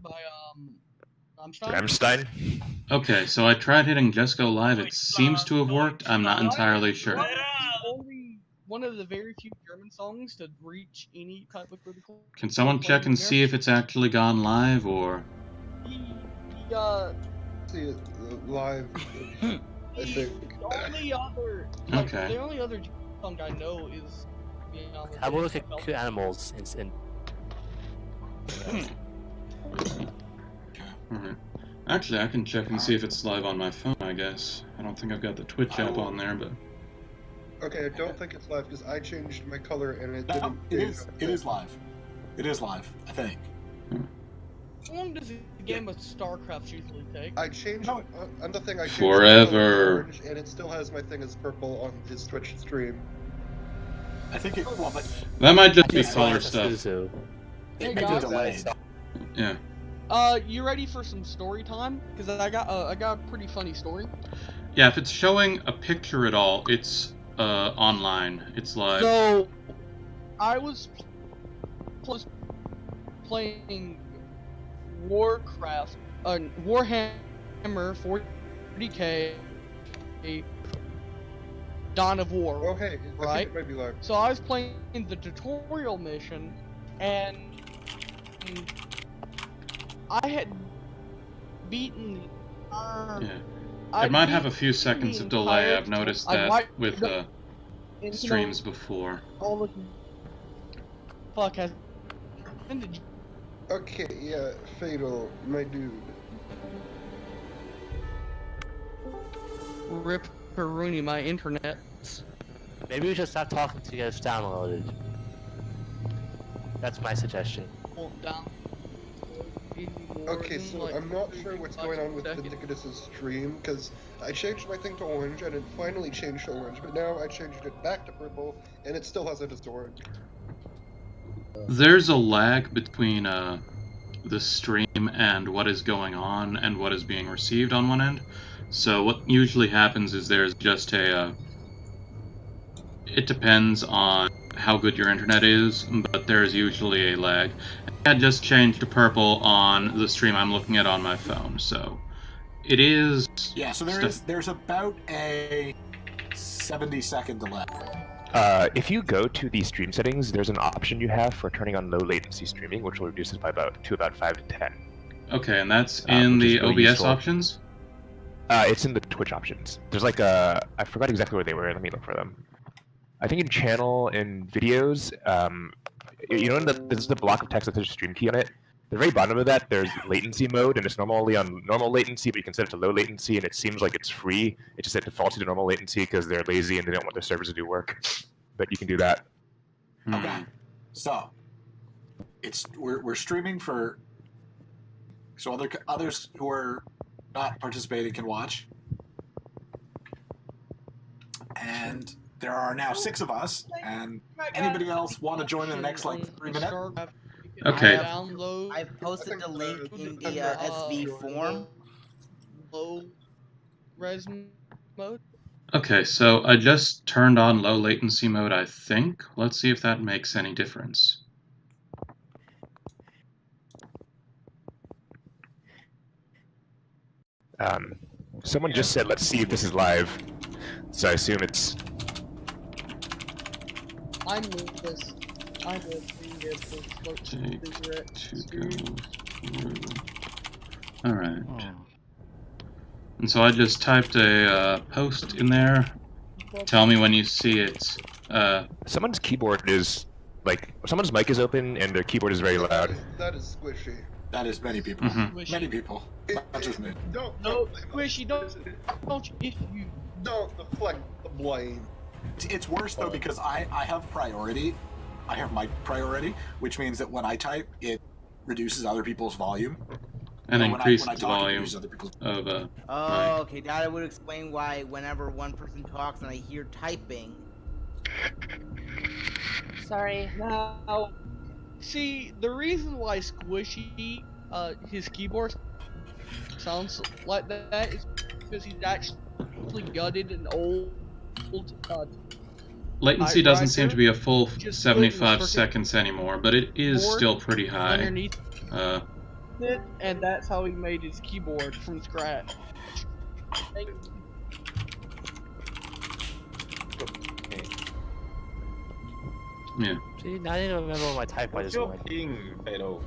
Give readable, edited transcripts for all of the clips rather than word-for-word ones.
by Rammstein. Rammstein? Okay, so I tried hitting Just Go Live. It seems to have worked. I'm not entirely sure. Only one of the very few German songs to reach any type of critical. Can someone check and see if it's actually gone live, or? See it live. I think. The only other song I know is. How about look at cute animals in Alright. Actually, I can check and see if it's live on my phone, I guess. I don't think I've got the Twitch app on there, but... Okay, I don't think it's live because I changed my color and it No, didn't. it is live. It is live, I think. How long does a game of StarCraft usually take? I changed on the thing. I changed Forever. Orange, and it still has my thing as purple on his Twitch stream. I think it. Well, but that might just be color stuff. It may be delayed. Yeah. You ready for some story time? Because I got a pretty funny story. Yeah, if it's showing a picture at all, it's online. It's live. So, I was playing Warcraft, Warhammer 40k, Dawn of War. Oh hey, right? I think it might be live. So I was playing the tutorial mission, and I had beaten. It might have a few seconds of delay. I've noticed that with streams before. All the fuck has. Okay, yeah, Fatal, my dude. Rip Rooney, my internet. Maybe we should stop talking to get us downloaded. That's my suggestion. Okay, so I'm not sure what's going on with Indicadus' stream, because I changed my thing to orange, and it finally changed to orange, but now I changed it back to purple, and it still has it as orange. There's a lag between the stream and what is going on and what is being received on one end. So what usually happens is there's just a... it depends on how good your internet is, but there's usually a lag. I just changed to purple on the stream I'm looking at on my phone, so it is... Yeah, so there's about a 70-second delay. If you go to the stream settings, there's an option you have for turning on low latency streaming, which will reduce it by about 5 to 10. Okay, and that's in the really OBS useful. Options? It's in the Twitch options. There's like a... I forgot exactly where they were. Let me look for them. I think in channel and videos, you know, there's the block of text that there's a stream key on it. The very bottom of that, there's latency mode, and it's normally on normal latency, but you can set it to low latency, and it seems like it's free. It just defaults to normal latency because they're lazy and they don't want their servers to do work. But you can do that. Okay, so we're streaming for, so others who are not participating can watch, and there are now 6 of us, and anybody else want to join in the next, like, 3 minutes? Okay. I've posted the link in the SV form. Low res mode? Okay, so I just turned on low latency mode, I think. Let's see if that makes any difference. Someone just said, let's see if this is live. So I assume it's... I'm with this. I'm with this. Alright. And so I just typed a post in there. Tell me when you see it. Someone's keyboard is... like, someone's mic is open and their keyboard is very loud. That is squishy. That is many people. Mm-hmm. Many people. Not just me. Don't squishy, don't deflect the blame. It's worse though because I have priority. I have mic priority, which means that when I type, it reduces other people's volume. And increases the talk, volume of mic. Okay, that would explain why whenever one person talks and I hear typing. Sorry. Now, see, the reason why Squishy, his keyboard sounds like that is because he's actually gutted an old latency doesn't seem to be a full 75 seconds anymore, but it is still pretty high. Underneath. it, and that's how he made his keyboard from scratch. Yeah. See, now I don't remember what my typewriter's Your going. ping, Fatal.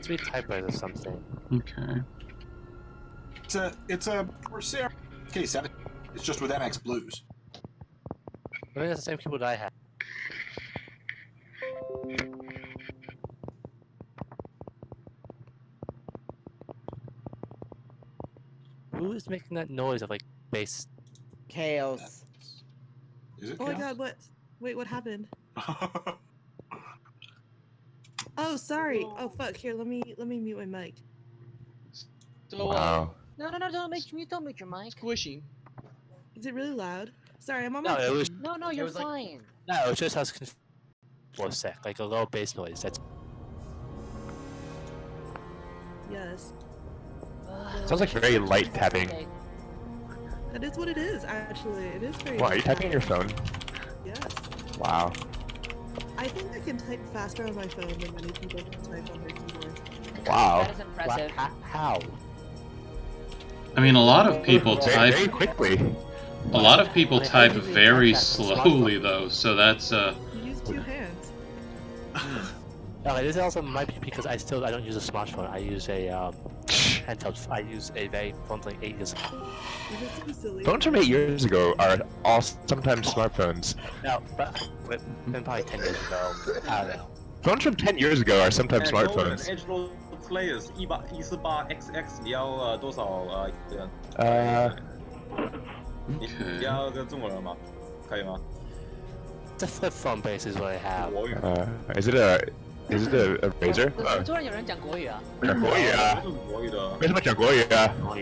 Three typewriters or something. Okay. It's a Corsair K7. It's just with MX Blues. I think that's the same keyboard I have. Who is making that noise of like bass? Chaos. Is it? Oh my god, what? Wait, what happened? Oh, sorry. Oh fuck. Here, let me mute my mic. So, Wow. No, don't make your mic. squishing. Is it really loud? Sorry, I'm on No, my it was. phone. No, you're fine. No, it was just us for a sec, like a low bass noise. That's. Yes. Sounds like very light tapping. Okay. That is what it is, actually. It is very Wow, are you typing on your phone? Yes. Wow. I think I can type faster on my phone than many people can type on their keyboard. Wow. That is impressive. How? I mean, a lot of people Very type. quickly. A lot of people type very slowly, though. So that's You use two hands. Okay, this also might be because I don't use a smartphone. I use a handheld. I use a very phone like 8 years ago. You're just so silly. Phones from 8 years ago are all sometimes smartphones. No, but been probably 10 years ago. I don't know. Phones from 10 years ago are sometimes smartphones. Android Players 148XX 你要多少你要个中文了吗？可以吗？ It's a flip phone base is what I have. 国语。Is it a razor? 突然有人讲国语啊！讲国语啊？是国语的。为什么讲国语啊？我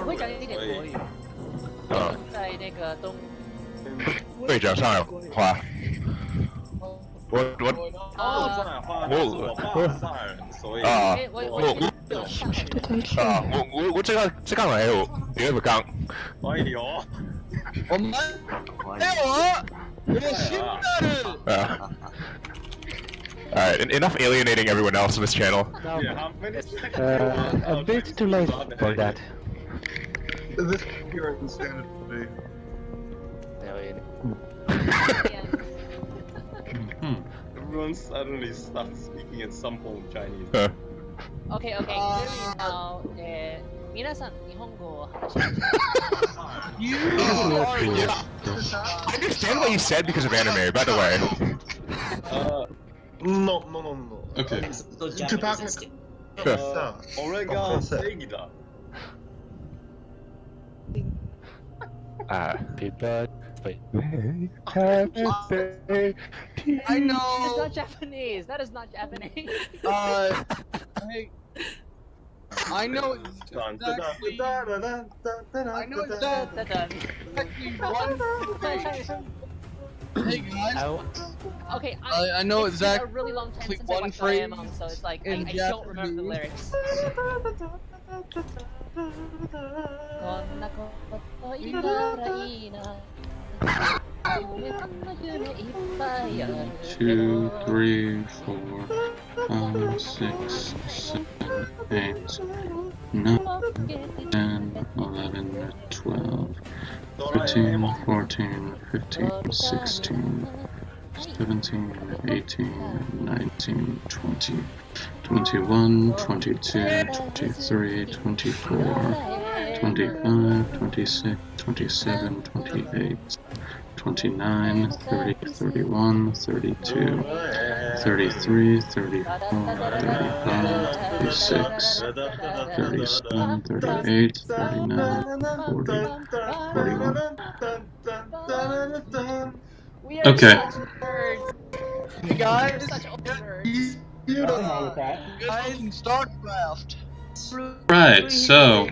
会讲一点国语。在那个东。会讲上海话。我上海话，但是我爸是上海人，所以我这个来有第二个讲。哎呦，我们Alright, enough alienating everyone else in this channel. Yeah, how many A bit too late for that. This computer understand it. Everyone suddenly starts speaking in some form of Chinese. Okay, clearly now, 皆さん日本語を話しましょう。You I understand what you said because of anime, by the way. No. okay. Tupac. Orega Segida. Happy birthday. Happy birthday. I That is know. not Japanese. That is not Japanese. Hey. I know exactly. I know exactly one phrase. Hey guys. Okay, I know it's been a exactly really long time since I one watched phrase Doraemon, so it's like in I don't remember the Japanese. lyrics. こんなこと言ったらいいな。夢いっぱいあるけど。 2, 3, 4, 5, 6, 7, 8, 9, 10, 11, 12, 13, 14, 15, 16, 17, 18, 19, 20, 21, 22, 23, 24, 25, 26, 27, 28, 29, 30, 31, 32, 33, 34, 35, 36, 37, 38, 39, 40, 41. We are Okay. such nerds. Hey guys. Such old nerds. Guys in StarCraft. Right, so,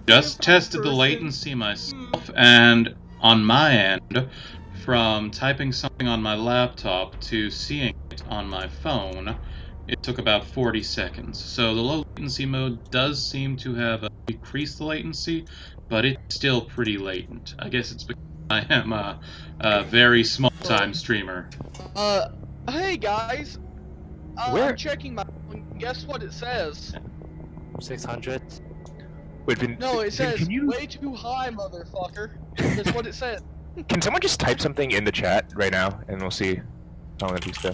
just tested the latency myself, and on my end, from typing something on my laptop to seeing it on my phone, it took about 40 seconds. So the low latency mode does seem to have decreased the latency, but it's still pretty latent. I guess it's because I am a very small-time streamer. Hey guys. Where? I'm checking my phone. Guess what it says? 600. Wait, Vin, No, it Vin, says can you... way too high, motherfucker. That's what it says. Can someone just type something in the chat right now, and we'll see how long it takes to...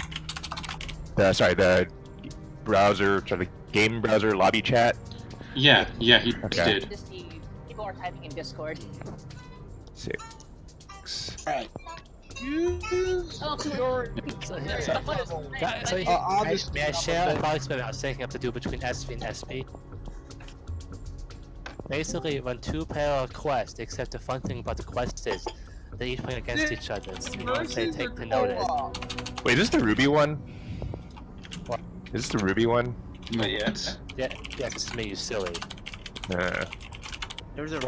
the browser, the game browser lobby chat. Yeah, he Okay. did. People are typing in Discord. 6. Alright. Oh, cool. May I share a thought experiment I was thinking of to do between SV and SP? Basically, when two pair a quest, except the fun thing about the quest is they're each playing against each other. So you want to say take to notice. Wait, is this the Ruby one? What? Is this the Ruby one? Not yet. Yeah, it's me, you silly. There's a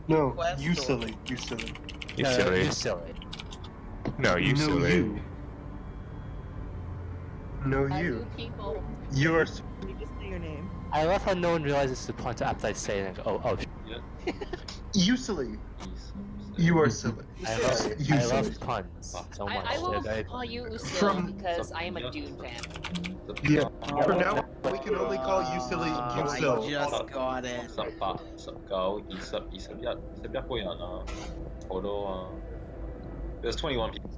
No, Quest you or- silly. You silly. You silly. You silly. No, you No, silly. you. No, you. People. You're. You just say your name. I love how no one realizes the point after I say it and go, oh, You silly. You are silly. I love puns so much. I will They're very call you Usil From- because I am a Dune fan. Yeah. For now, we can only call you silly. You I silly. just got it. 18、19、20、21個人啊，好多啊。There's 21 people.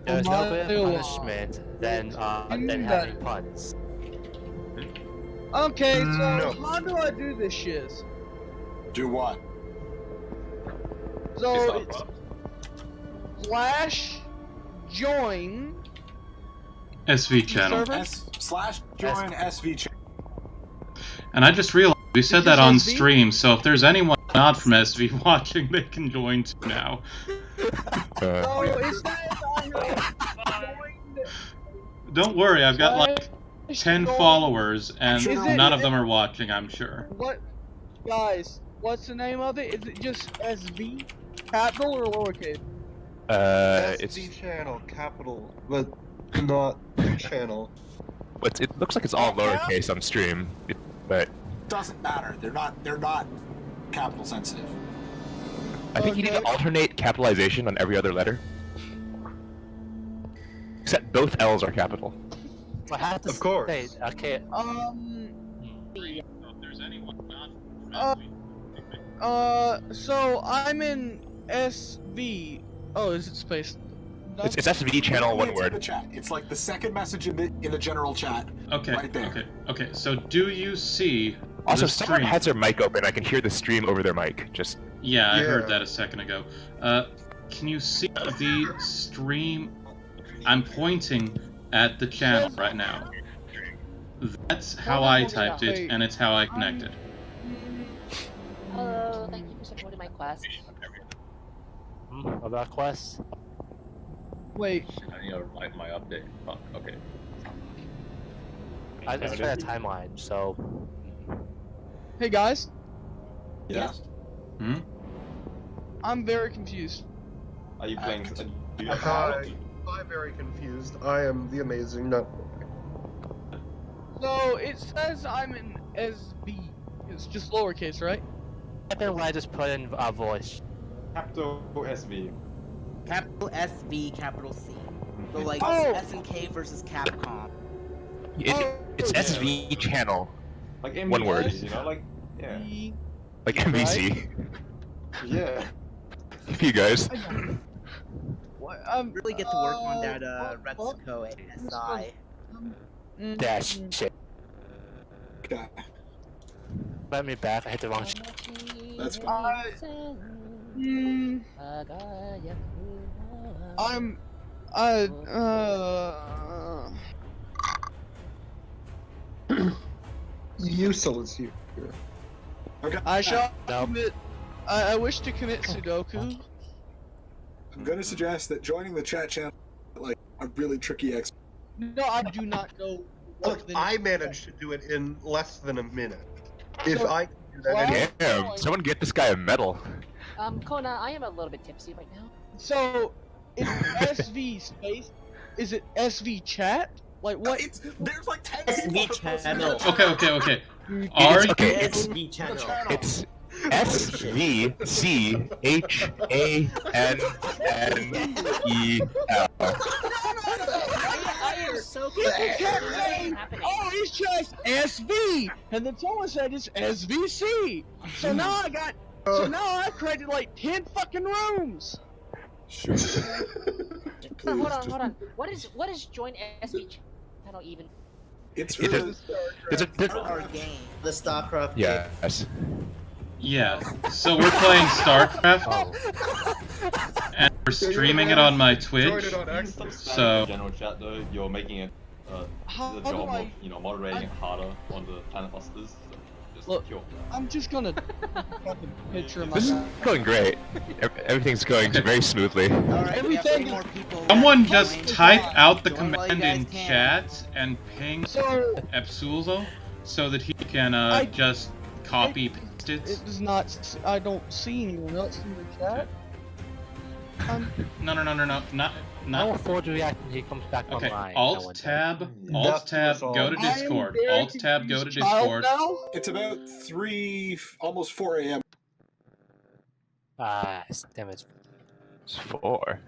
There's no greater punishment than having puns. Okay, so No. how do I do this shit? Do what? So It's it's not slash join SV channel. server. /join SV channel. And I just realized we said that on SV? stream, so if there's anyone not from SV watching, they can join too now. So it says I'm joined. Don't worry, I've got like 10 Join- followers, and Is it- none of them are watching, I'm sure. What, guys? What's the name of it? Is it just SV, capital or lowercase? It's SV channel, capital, but not channel. it looks like it's all lowercase on stream, but Doesn't matter. They're not capital sensitive. I think you need to alternate capitalization on every other letter. Except both L's are capital. I have to Of course. say, okay, If there's anyone not from SV, so I'm in SV. Oh, is it spaced? It's SV channel, one It's in the word. chat. It's like the second message in the general chat. Okay, Right there. okay. So do you see Also, the someone stream? has their mic open. I can hear the stream over their mic. Just Yeah, I heard Yeah. that a second ago. Can you see the stream? I'm pointing at the channel right now. That's how I typed it, and it's how I connected. Hello, thank you for supporting my quest. about quests. Wait. I need to write my update. Fuck, okay. I just read a timeline, so. Hey guys, Yeah. Hmm? I'm very confused. Are you playing? Do you I'm very confused. I am the amazing nut. So it says I'm in SV. It's just lowercase, right? Then why I just put in a voice? Capital SV. Capital SV, capital C. So like Oh. SNK versus Capcom. it's yeah. SV channel, Like One word. MVPs, you know, like yeah, like MVC. yeah. You guys. What? Really get to work on that Retsuko ASI. Dash shit. Okay. Let me back. I hit the wrong. That's I'm Useless here. Okay. I shall Nope. commit. I wish to commit Sudoku. I'm gonna suggest that joining the chat channel like a really tricky expert. No, I do not know. Look, I managed to do it in less than a minute. If So- I can do that, Well- Damn! Someone get this guy a medal. Kona, I am a little bit tipsy right now. So it's SV space. Is it SV chat? Like what? There's like 10 SV channel. Okay. Are Okay, you? it's SVCHANNEL. I am so He kept confused. saying, "Oh, it's just SV," and then someone said it's SVC. So now I created like 10 fucking rooms. Sure. Hold on. What is join SV channel even? It's It for does- There's a Our game. The Starcraft game. yes. Yeah. So we're playing StarCraft, and we're streaming it on my Join Twitch. it on X. So general chat though, you're making it How the do job I- of moderating it harder on the Planet Busters. So just Look, kill. I'm just gonna fucking picture my This is going great. Everything's going very smoothly. Alright, we have three Everything- more people. someone left. just Join. type out the Join while you command guys in can. chat and ping So Epsulzo so that he can just copy paste it. it does not. I don't see anyone else in the chat. No, not. How forward do we react when he comes back Okay, online? Alt tab, go to Discord. Alt tab, go to Discord. It's about 3, almost 4 a.m. Damn it. It's 4.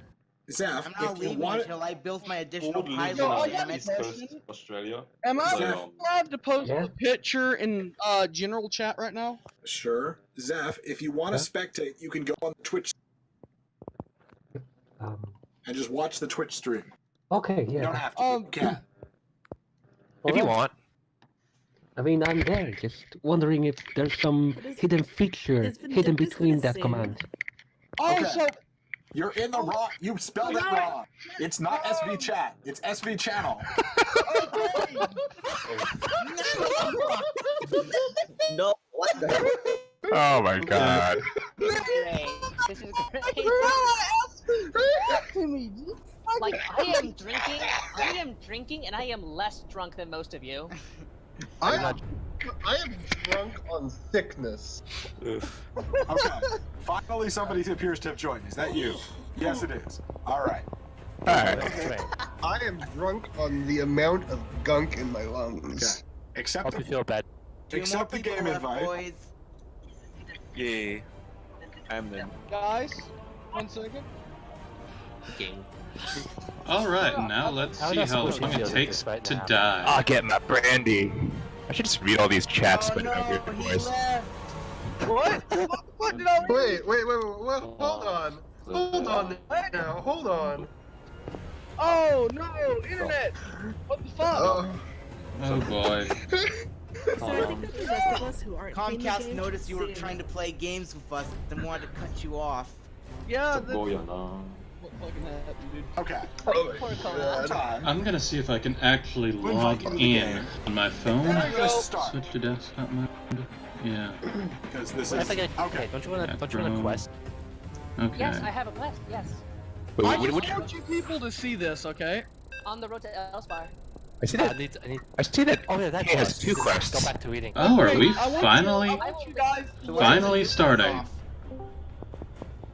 Zaf, I'm not if you leaving want until I build my additional Ford pilot. lives on I the got damn a it. East Coast, question. Australia. Am I So, allowed to post Yeah. a picture in general chat right now? Sure. Zaf, if you want to spectate, you can go on Twitch and just watch the Twitch stream. Okay, You don't yeah. have to. You can. If you want. I mean, I'm there, just wondering if there's some hidden feature Is Vindictus hidden between gonna that sing? command. Oh, Okay. so You're in the wrong. You spelled it wrong. It's not SV chat. It's SV channel. No, what the? Oh my god. Great. This is great. to me. Like I am drinking, and I am less drunk than most of you. I am drunk on sickness. Okay. Finally, somebody appears to have joined. Is that you? Yes, it is. All right. Alright. I am drunk on the amount of gunk in my lungs. Accept Hope you the, feel bad. accept the game invite. Boys. Yeah. I'm in. Guys, 1 second. Alright, now let's How see does how Squishy long feel it like takes this right to now? die. I'll get my brandy. I should just read all these chats, Oh but no, I hear the he voice. left. What? What did I read? Wait, hold on. Hold on now, hold on. Oh no, internet! What the fuck? Oh boy. So I think that the rest of us who aren't playing the Comcast game noticed should you were sit in. trying to play games with us and wanted to cut you off. Yeah, that's Go ya na. what fucking happened, dude. Okay. Poor Kona. Time. I'm gonna see if I can actually We're log inviting you to the in game. on my phone. Then we're gonna start Switch to desktop mode. Yeah. because this What is if I get, okay. Don't you want Yeah, a bro. quest? Okay. Yes, I have a quest. Yes, Wait, I what- just want you people to see this, okay? on the road to Elspire. I see I that. need. I see that. Oh yeah, that He has quest. 2 quests. Go back to reading. Oh, are Okay, we I want finally I want you guys to finally starting?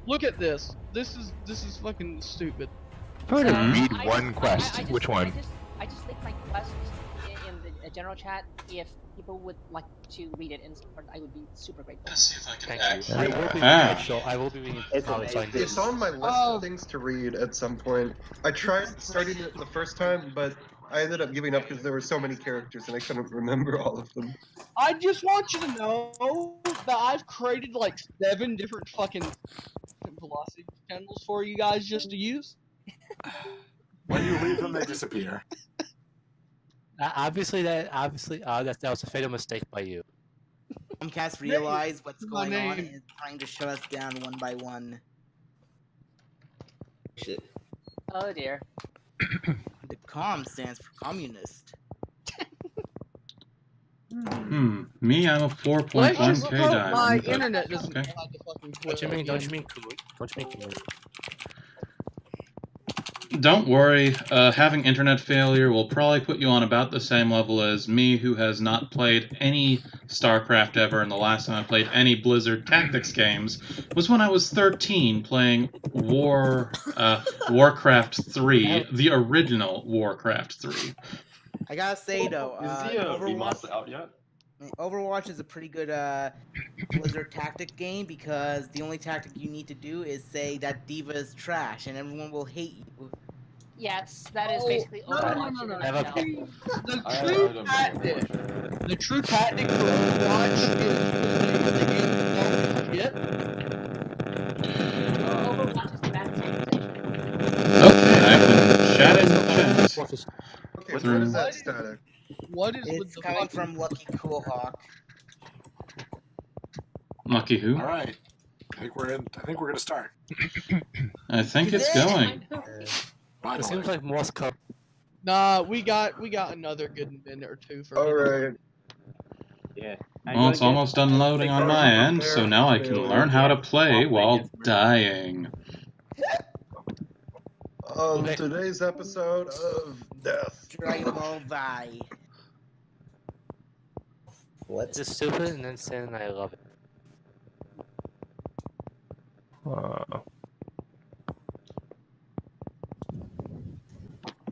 look at this. This is fucking stupid. Prefer to Hmm? read I one just- quest. I just- Which one? I just linked my quest in the general chat. If people would like to read it in Discord, I would be super grateful. Let's see if I can Thank you. actually. I will be Ah. reading it, so I will be reading it. It's on my list of things to read at some point. I tried starting it the first time, but I ended up giving up because there were so many characters and I couldn't remember all of them. I just want you to know that I've created like 7 different fucking velocity channels for you guys just to use. When you leave them, they disappear. Obviously, that was a fatal mistake by you. Comcast realized what's My going on name. and is trying to shut us down one by one. Shit. Oh dear. The COM stands for communist. Me, I'm a 4.1k My diamond. but- internet doesn't okay. have to fucking Don't quit. you mean? Don't you again. mean? Don't worry, having internet failure will probably put you on about the same level as me, who has not played any StarCraft ever, and the last time I played any Blizzard Tactics games was when I was 13, playing Warcraft 3, the original Warcraft 3. I gotta say though, Is the Overwatch. remaster out yet? Overwatch is a pretty good Blizzard tactic game because the only tactic you need to do is say that D.Va is trash and everyone will hate you. Yes, that is basically Overwatch in a nutshell. The true tactic for Overwatch is the game Overwatch is the bad Okay, I've been chatting chats. Okay, what is that static? What is It's with the coming from Lucky Cool Hawk. Lucky who? All right. I think we're gonna start. I think it's going. It seems like Morse code. Nah, we got another good minute or two for. All right. Yeah. Well, it's almost done loading on my end, so now I can learn how to play while dying. Today's episode of Death. Dragon Ball Vi. What? It's stupid and insane, and I love it.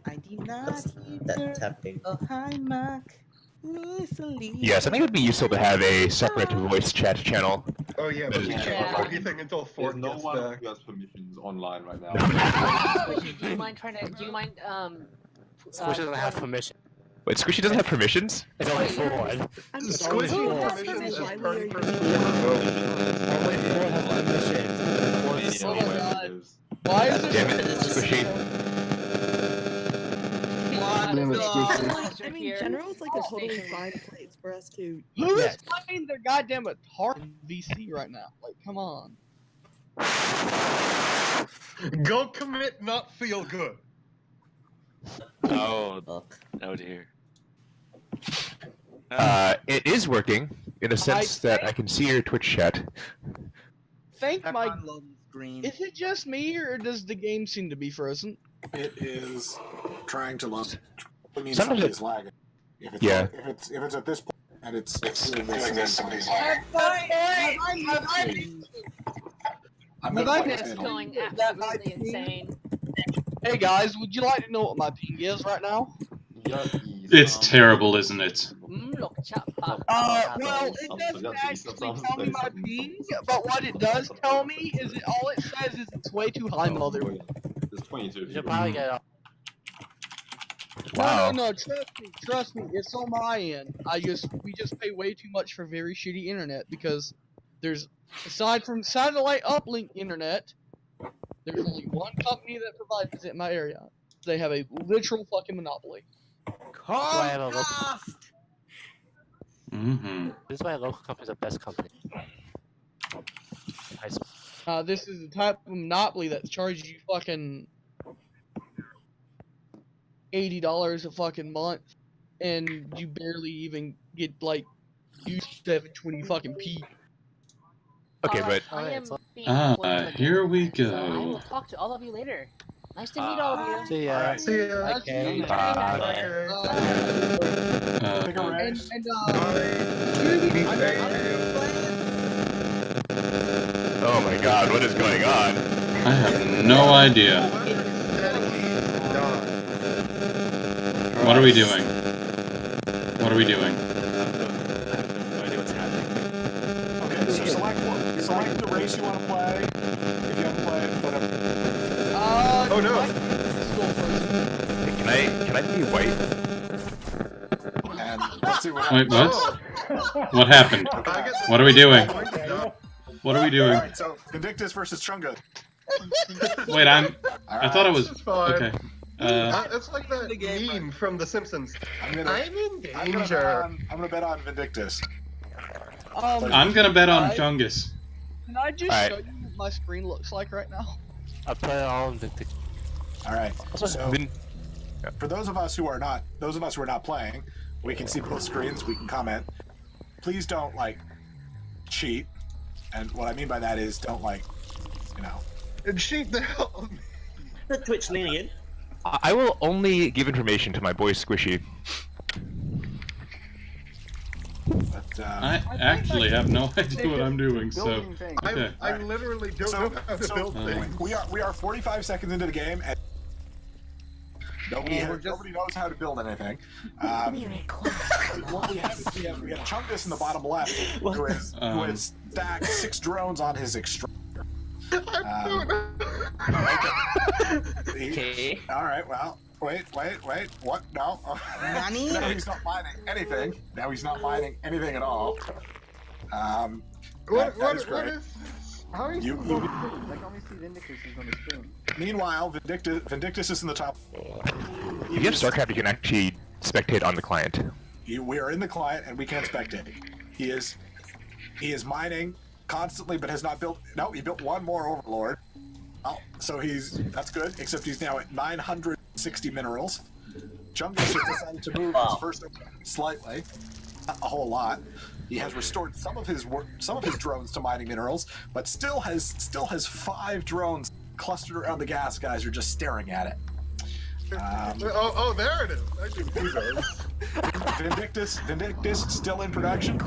I did not That tapping. Oh, hi, Mark. Yes, I think it would be useful to have a separate voice chat channel. Oh yeah, but you can't do anything until Fort There's no gets one back. who has permissions online right now. Do you mind trying to? Do you mind? Squish doesn't have permission. Wait, Squishy doesn't have permissions? It's only 4. Squishy permissions is turning person Only 4 have permissions. Oh my god. Why is Damn it, this? Squishy. I mean, general is like a totally fine place for us to. Who is playing their goddamn Atari VC right now? Like, come on. Go commit, not feel good. Oh dear. It is working, in a sense that I can see your Twitch chat. Thank my. Screen. Is it just me, or does the game seem to be frozen? It is trying to load. It means Sometimes somebody's lagging. If it's if it's at this point and it's doing this, somebody's lagging. I'm gonna play This this is middle. going absolutely insane. Hey guys, would you like to know what my ping is right now? It's terrible, isn't it? Well, it doesn't actually tell me my ping, but what it does tell me is that all it says is it's way too high, mother. There's 22. You should probably get up. Wow. No, trust me, it's on my end. We just pay way too much for very shitty internet because there's, aside from satellite uplink internet, there's only one company that provides it in my area. They have a literal fucking monopoly. Mm-hmm. This is why a local company is the best company. This is the type of monopoly that charges you fucking $80 a fucking month, and you barely even get like 720 fucking p. Okay, but Here we I will go. talk to all of you later. Nice to meet all of you. See ya. See ya. Okay. Oh my god, what is going on? I have no idea. What are we doing? What are we doing? Okay, so select the race you want to play. If you haven't played, whatever. Oh no! Can I be white? And let's see what Wait, happens. what? What happened? What are we doing? What are we doing? Alright, so Vindictus versus Chunga. Wait, I thought I was okay. It's like that meme from The Simpsons. I'm in danger. I'm gonna bet on Vindictus. I'm gonna bet on Chungus. Can I just show you what my screen looks like right now? I play it all in the. Alright. So for those of us who are not playing, we can see both screens, we can comment. Please don't cheat. And what I mean by that is don't And cheat the hell. The Twitch leaning in. I will only give information to my boy Squishy. But, I actually have no idea what I'm doing, so okay. I literally don't know how to build things. We are 45 seconds into the game, and Nobody knows how to build anything. What we have is we have Chungus in the bottom left, who has stacked 6 drones on his extractor. Okay. All right. Well, wait. What? No. Nani? Now he's not mining anything. Now he's not mining anything at all. That is great. How are you? You- I can only see Vindictus is on the screen. Meanwhile, Vindictus is in the top. If you have Starcraft, you can actually spectate on the client. We are in the client, and we can't spectate. He is mining constantly, but has not built. No, he built one more Overlord. Oh, so that's good. Except he's now at 960 minerals. Chungus has decided to move his first slightly, not a whole lot. He has restored some of his drones to mining minerals, but still has 5 drones clustered around the gas guys are just staring at it. There it is. I can see those. Vindictus still in production.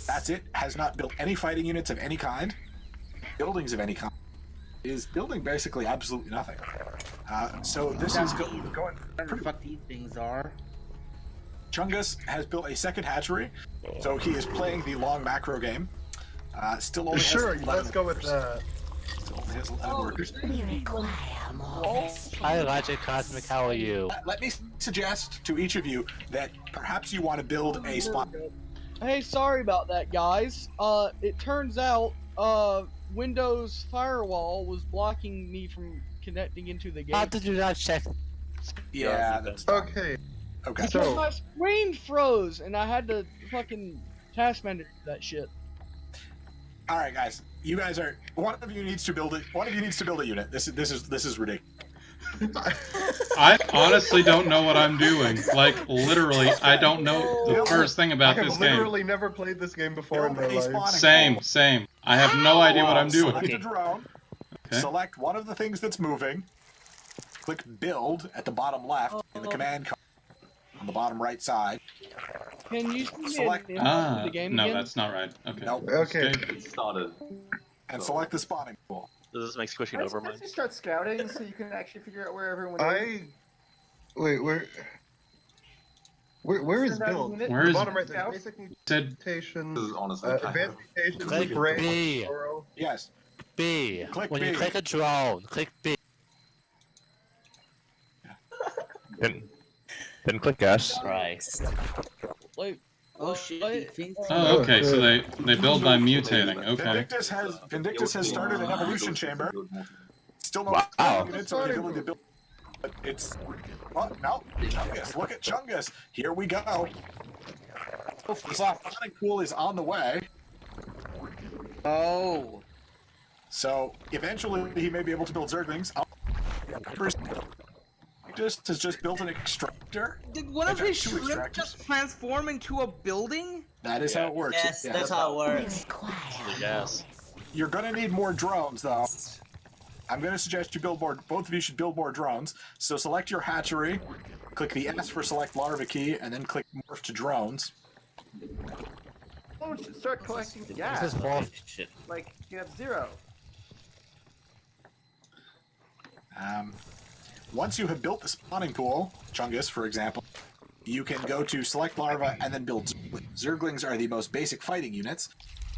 That's it. Has not built any fighting units of any kind, buildings of any kind. Is building basically absolutely nothing. So this is going. Whatever the fuck these things are. Chungus has built a second hatchery, so he is playing the long macro game. Still only has 11 let's go with Still only has 11 workers. Hi, Logic Cosmic. How are you? Let me suggest to each of you that perhaps you want to build a spot. Hey, sorry about that, guys. It turns out, Windows Firewall was blocking me from connecting into the game. How did you not check? Yeah, that's okay. Okay. Because my screen froze, and I had to fucking task manager that shit. All right, guys. You guys are. One of you needs to build it. One of you needs to build a unit. This is ridiculous. I honestly don't know what I'm doing. Like, literally, I don't know the first thing about this I've game. literally never played this game before in my life. Same. I have no idea what I'm doing. Select a drone. Okay. Select one of the things that's moving. Click Build at the bottom left in the command card on the bottom right side. Can you see Select. me in the game No, again? that's not right. Okay. Nope. Okay. It started. And select the spawning pool. Does this make squishing Let's over mine? just start scouting so you can actually figure out where everyone is. Wait, where is build? Where The is bottom right there. Basic said mutations. This is honestly Advanced mutations. Click brain, B. thorough. Yes. B. Click when B. you click a drone, click B. Then click S. Christ. Wait. Oh shit. Oh, okay. So they build by mutating. Okay. Vindictus has started an evolution chamber. Still no units or the ability to build. But it's. Oh, no. Chungus. Look at Chungus. Here we go. The spawning pool is on the way. Oh. So eventually he may be able to build Zerglings. Has just built an extractor. Did one of his 2 shrimp just transform into a building? That is how it works. Yes, Yeah. that's how it works. Yes. You're gonna need more drones, though. I'm gonna suggest you build more. Both of you should build more drones. So select your hatchery, click the S for select larva key, and then click morph to drones. Oh, we should start collecting gas. This is more. Like, you have 0. Once you have built the spawning pool, Chungus, for example, you can go to select larva and then build Zerglings. Zerglings are the most basic fighting units,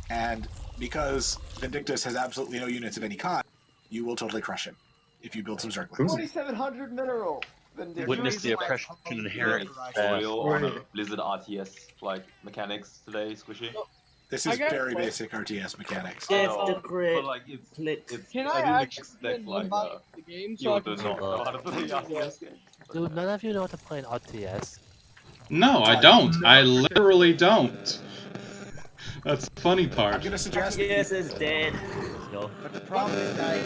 and because Vindictus has absolutely no units of any kind, you will totally crush him if you build some Zerglings. 2,700 mineral. Witness the oppression inherent. Tutorial on Blizzard RTS like mechanics today, Squishy. This is very basic RTS mechanics. But like it's Can I I didn't actually expect like the game you so I do can not know how to play RTS games. Dude, none of you know how to play an RTS. No, I don't. I literally don't. That's the funny I'm part. gonna suggest. Yes, it's dead. Go. But the problem is that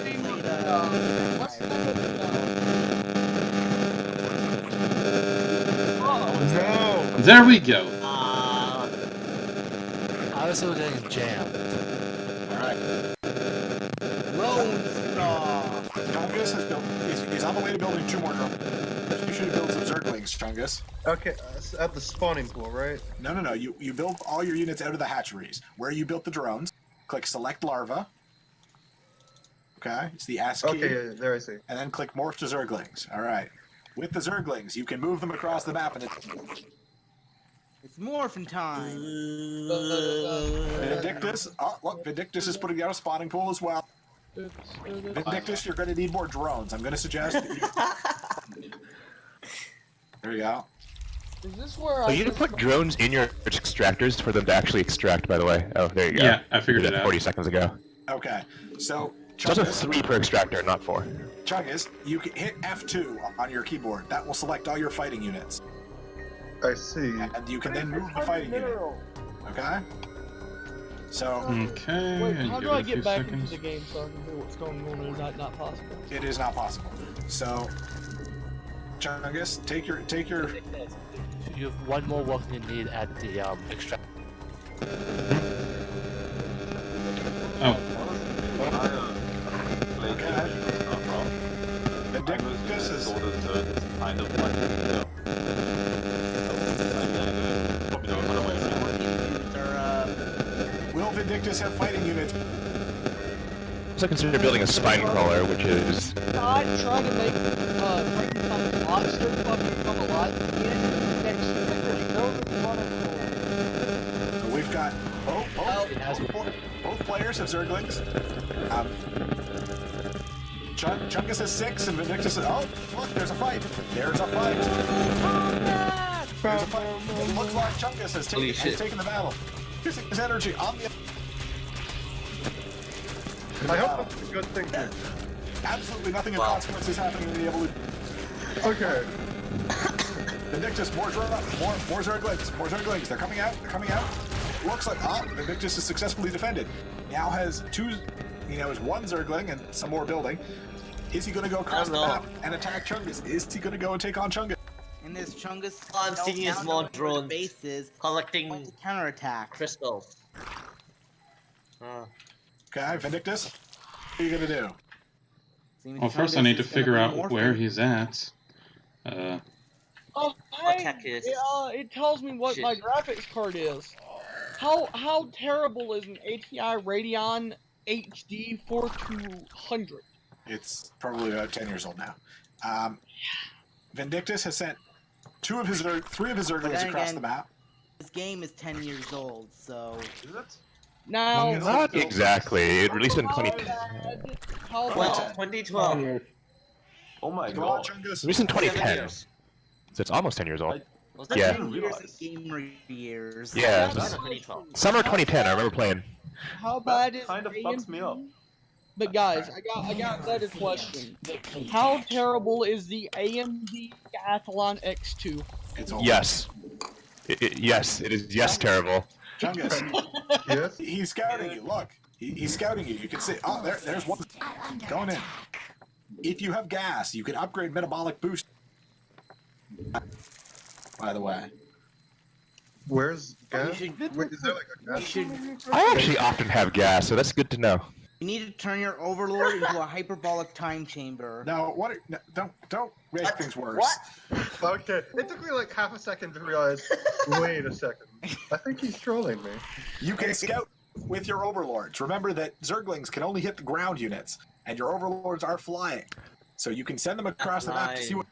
No. There we go. I was still getting jammed. Alright. Lone Star. Chungus has built. He's on the way to building 2 more drones. You should build some Zerglings, Chungus. Okay, at the spawning pool, right? No. You build all your units out of the hatcheries. Where you built the drones, click select larva. Okay, it's the S key. Okay, yeah, there I see. And then click Morph to Zerglings. All right. With the Zerglings, you can move them across the map, and It's morphin' time. Vindictus. Oh, look, Vindictus is putting out a spawning pool as well. Vindictus, you're going to need more drones. I'm going to suggest that you... There you go. Is this where Oh, you can put drones in your extractors for them to actually extract, by the way. Oh, there you go. Yeah, I figured Did it that out. 40 seconds ago. Okay, so... It's also 3 per extractor, not 4. Chungus, you can hit F2 on your keyboard. That will select all your fighting units. I see. And you can then move the fighting unit. Okay? So... Okay, Wait, and how give do I it a few get back seconds. into the game so I can hear what's going on? Or is that not possible? It is not possible. So... Chungus, take your... You have one more work you need at the extract. Oh. Vindictus is... kind of like, Will Vindictus have fighting units? So consider building a spine crawler, which is... I try to make Frankenstein's monster fucking come alive again next year. So we've got both players have Zerglings. Chungus has 6 and Vindictus has... Oh, look, there's a fight. There's a fight. There's a fight. It looks like Chungus has taken the battle. Using his energy on the... I hope that's a good thing too. Absolutely nothing of consequence is happening in the evolution. Okay. Vindictus, more Zerglings, more Zerglings. They're coming out, Looks like, Vindictus is successfully defended. Now has 2, he now has 1 Zergling and some more building. Is he going to go across the map and attack Chungus? Is he going to go and take on Chungus? And this Chungus I'm seeing his more drones bases collecting counterattack crystals. Okay, Vindictus, what are you going to do? Well, first I need to figure out where he's at. Oh, hey, it tells me what my graphics card is. How terrible is an ATI Radeon HD 4200? It's probably about 10 years old now. Vindictus has sent 3 of his Zerglings across the map. This game is 10 years old, so... Is it? Now... Not exactly. It released in 2010. How Well, bad? 2012. Oh my Come on, god. Chungus. Released in 2010. years. So it's almost 10 years old. Was Yeah. 10 years? Gamer years. Yeah. That was 2012. Summer 2010, I remember playing. How bad is Kind of fucks me up. But guys, I got a better question. How terrible is the AMD Athlon X2? It's over. Yes. Yes, it is terrible. Chungus. Yes? He's scouting you. Look, he's scouting you. You can see. Oh, there's one going in. If you have gas, you can upgrade metabolic boost. By the way, Where's gas? You should- Wait, is there like a gas? I actually often have gas, so that's good to know. You need to turn your overlord into a hyperbolic time chamber. no, don't make things worse. What? Okay, it took me like half a second to realize, wait a second. I think he's trolling me. You can scout with your overlords. Remember that Zerglings can only hit the ground units, and your overlords are flying, so you can send them across the map to see what.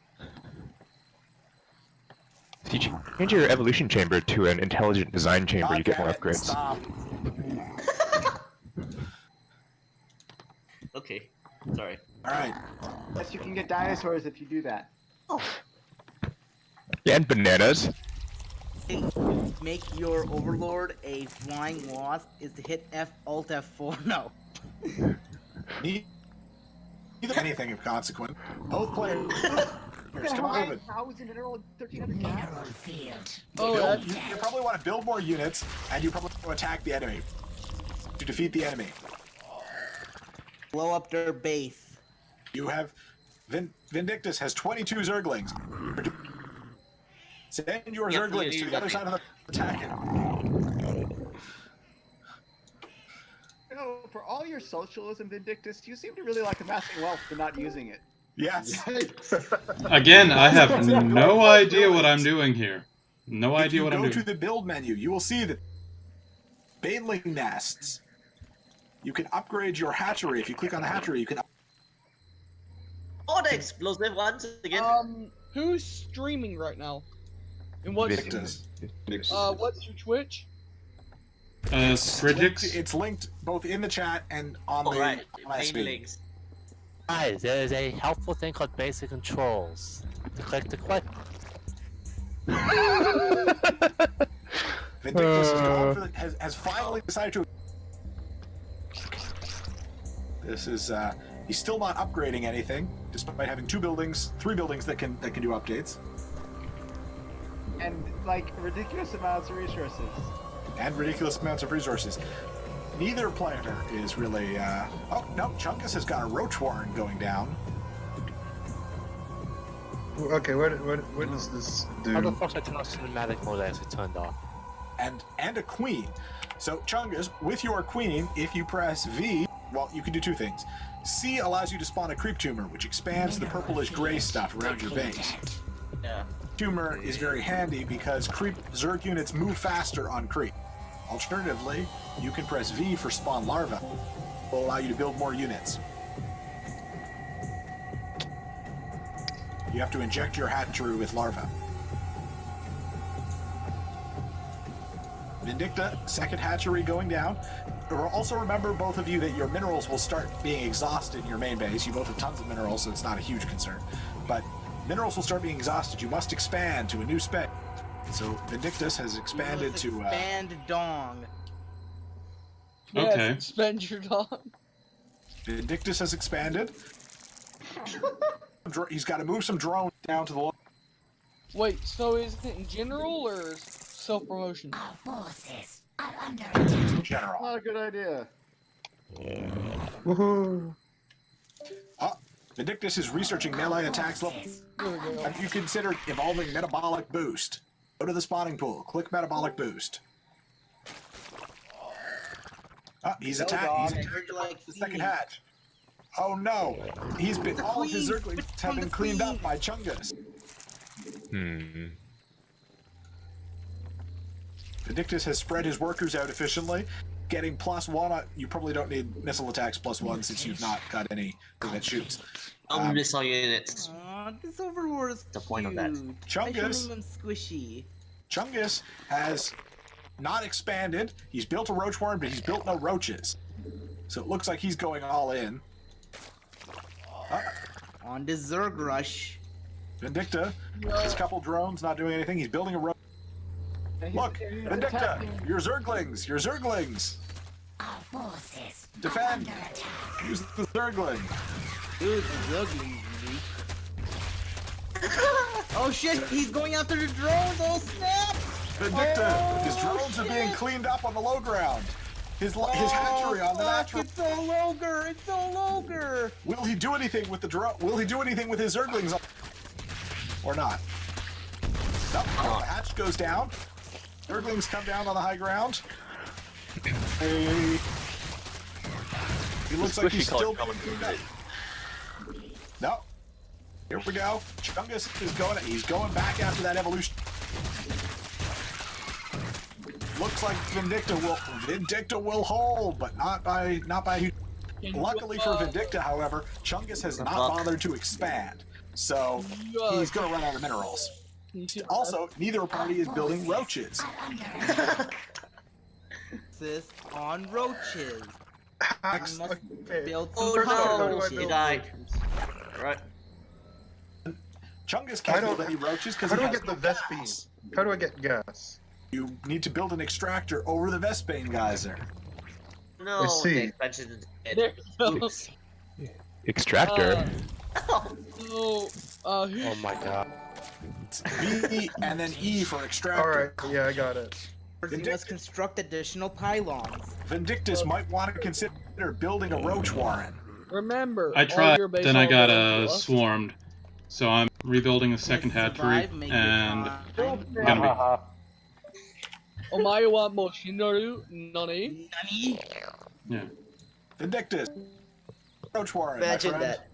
If you change your evolution chamber to an intelligent design chamber, you get more upgrades. Stop. Okay. Sorry. All right. Yes, you can get dinosaurs if you do that. Yeah, and bananas. Make your overlord a flying wasp is to hit Alt F4. No. Neither anything of consequence. Both players. Come on, move it. How is an mineral 1300 gas? Oh, You probably want to build more units, and you probably want to attack the enemy to defeat the enemy. Blow up their base. You have Vindictus has 22 Zerglings. Send your Yeah, Zerglings please, to the other side of the attack. You know, for all your socialism, Vindictus, you seem to really like amassing wealth but not using it. Yes. Again, I have no idea what I'm doing here. No idea what I'm If you go doing. to the build menu, you will see that baneling nests. you can upgrade your hatchery. If you click on the hatchery, you can. Oh, the explosive once again. Who's streaming right now? And what's what's your Twitch? Scrigix. It's linked both in the chat and on the Right, last main feed. links. Guys, there is a helpful thing called basic controls. Click the click. Vindictus has finally decided to. This is he's still not upgrading anything, despite having 3 buildings that can do updates. And like ridiculous amounts of resources. And ridiculous amounts of resources. Neither player is really. Oh no, Chungus has got a roach warren going down. Okay, what does this do? How the fuck I turn off cinematic mode as it turned off? And a queen. So Chungus, with your queen, if you press V, well, you can do 2 things. C allows you to spawn a creep tumor, which expands the purplish gray stuff around your base. Yeah. Tumor is very handy because creep Zerg units move faster on creep. Alternatively, you can press V for spawn larva. It will allow you to build more units. You have to inject your hatchery with larva. Vindicta, second hatchery going down. Also remember, both of you, that your minerals will start being exhausted in your main base. You both have tons of minerals, so it's not a huge concern. But minerals will start being exhausted. You must expand to a new spec. So Vindictus has expanded to... Expand dong. Yes, Okay. expand your dog. Vindictus has expanded. He's got to move some drones down to the... Wait, so is it in general or self-promotion? Forces are under attack. General. Not a good idea. Woohoo! Vindictus is researching melee attacks level. Have you considered evolving metabolic boost? Go to the spawning pool. Click metabolic boost. He's attacked. He's attacked the second hatch. Oh no! He's been all of his Zerglings have been cleaned up by Chungus. Vindictus has spread his workers out efficiently, getting +1. You probably don't need missile attacks +1 since you've not got any that shoots. Missile units. Aw, this Overlord is The point of that. Chungus. I'm squishy. Chungus has not expanded. He's built a roach warren, but he's built no roaches. So it looks like he's going all in. On the Zerg rush. Vindicta, his couple drones not doing anything. He's building a roach. Look, Vindicta, your Zerglings, your Zerglings. Our forces Defend. Use the Zergling. Dude, the Zerglings, oh shit, he's going after the drones, oh snap! Vindicta, his drones are being cleaned up on the low ground. His hatchery on the natural. It's so Loger, it's so Loger! Will he do anything with the drone? Will he do anything with his Zerglings? Or not? Nope. The hatch goes down. Zerglings come down on the high ground. He looks like he's still being cleaned up. No. Here we go. Chungus is going. He's going back after that evolution. Looks like Vindicta will hold, but not by. Luckily for Vindicta, however, Chungus has not bothered to expand, so he's going to run out of minerals. Also, neither party is building roaches. This on roaches. Hacks. Must Okay. build Oh some no! roaches. He died. Right. Chungus can't build any roaches because How do I get the Vespine? How do I get gas? You need to build an extractor over the Vespane geyser. No, I see. the expansion is There dead. we go. Oops. Extractor. So, Oh my god. It's B and then E for extractor. Alright, yeah, I got it. You must construct additional pylons. Vindictus might want to consider building a roach warren. remember, I all tried, your base then I got already lost. swarmed. So I'm rebuilding a second hatchery, Survive, make and your gonna Omae wa moshinoru nani? Nani? yeah. Vindictus. Roach warren, my Imagine friend. that.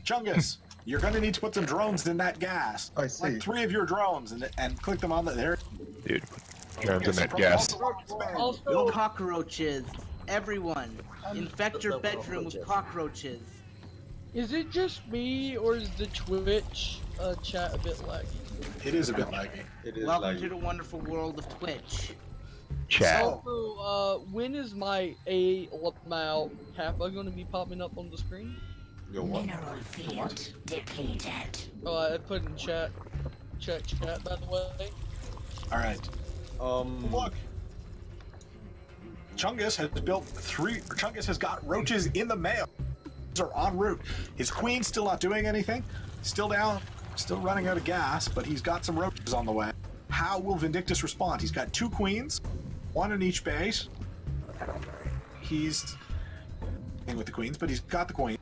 Chungus, you're going to need to put some drones in that gas. I see. Like 3 of your drones and click them on the there. Dude, drones in that gas. Also, Cockroaches everyone, infect your bedroom with cockroaches. Is it just me, or is the Twitch chat a bit laggy? It is a bit laggy. It is Welcome laggy. to the wonderful world of Twitch. Chat. Also, when is my A-Lamau Kappa going to be popping up on the screen? Your what? Mineral field depleted. Oh, I put in chat. Chat, by the way. Alright. Look. Chungus has got roaches in the mail. These are en route. His queen's still not doing anything. Still down. Still running out of gas, but he's got some roaches on the way. How will Vindictus respond? He's got 2 queens, 1 in each base. He's with the queens, but he's got the queen.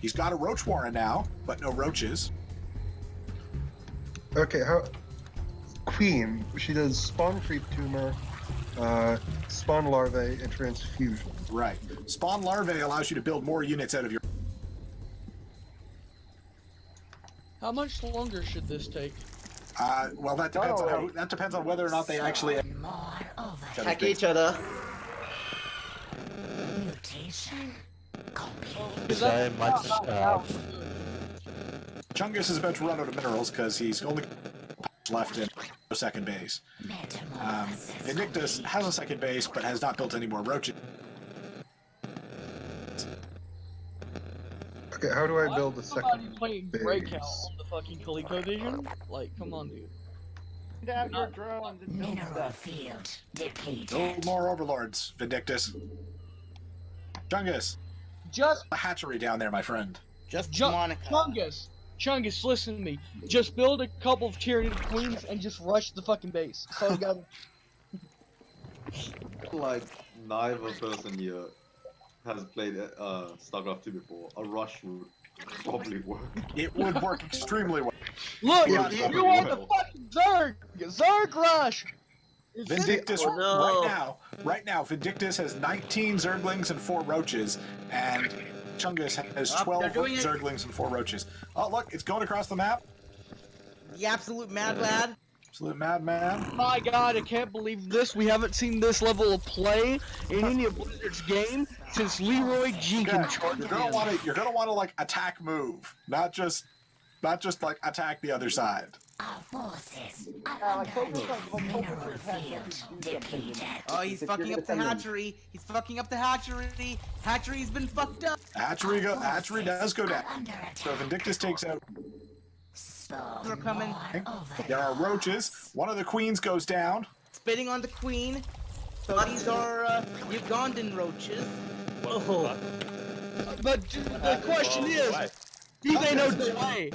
He's got a roach warren now, but no roaches. Okay, how... Queen, she does spawn creep tumor, spawn larvae, and transfusion. Right. Spawn larvae allows you to build more units out of your... How much longer should this take? Well, that depends on whether or not they actually... Attack each other. Mutation Very much. Chungus is about to run out of minerals because he's only left in second base. Vindictus has a second base but has not built any more roaches. Okay, how do I build a Somebody second playing base? Breakout on the fucking ColecoVision? Like, come on, dude. Have your drones and build mineral stuff. field depleted. No more overlords, Vindictus. Chungus, Just a hatchery down there, my friend. Just Monica. Chungus, listen to me. Just build a couple of Tyranid queens and just rush the fucking base. So we got Like, neither person here has played StarCraft 2 before. A rush would probably work. It would work extremely well. Look, Yeah, you want the fucking Zerg! Zerg rush! Vindictus, right now, Vindictus has 19 Zerglings and 4 roaches, and Chungus has 12 Zerglings and 4 roaches. Oh, look, it's going across the map. The absolute mad lad. Absolute madman. My god, I can't believe this. We haven't seen this level of play in any of Blizzard's game since Leroy Jenkins. You're gonna want to like attack move, not just like attack the other side. Our forces are under attack. Mineral field depleted. Oh, he's fucking up the hatchery. He's fucking up the hatchery. Hatchery's been fucked up. Hatchery does go down. So Vindictus takes out. They're coming. There are roaches. One of the queens goes down. Spitting on the queen. So these are Ugandan roaches. Whoa. But the question is, do they know delay?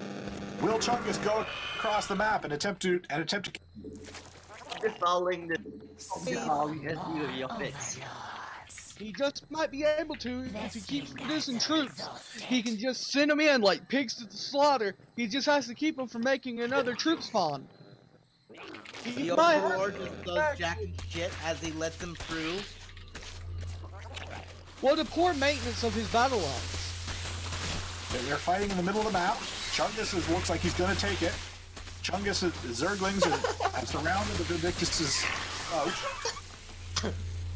Will Chungus go across the map and attempt to Fouling the He just might be able to if he keeps producing troops. He can just send them in like pigs to the slaughter. He just has to keep them from making another troop spawn. The Overlord just does jacky shit as he lets them through. What a poor maintenance of his battle lines. They're fighting in the middle of the map. Chungus looks like he's going to take it. Chungus' Zerglings have surrounded the Vindictus' roach.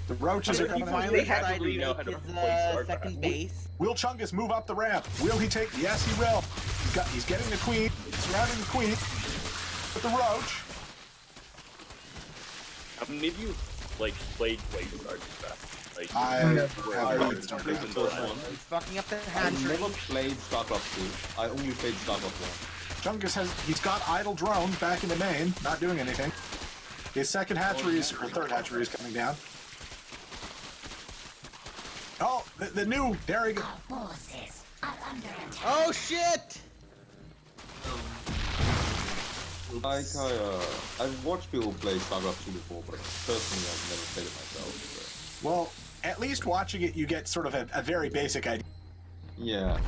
The roaches are coming out. They his second base. Will Chungus move up the ramp? Will he take? Yes, he will. He's getting the queen, surrounding the queen with the roach. How many of you like played StarCraft? Like, I have played StarCraft. He's fucking up the I've hatchery. never played StarCraft 2. I only played StarCraft 1. He's got idle drones back in the main, not doing anything. His second hatchery or third hatchery is coming down. Oh, the new, there he goes. Forces are under attack. Oh shit! Like, I've watched people play StarCraft 2 before, but personally I've never played it myself. So. Well, at least watching it, you get sort of a very basic idea. Yeah.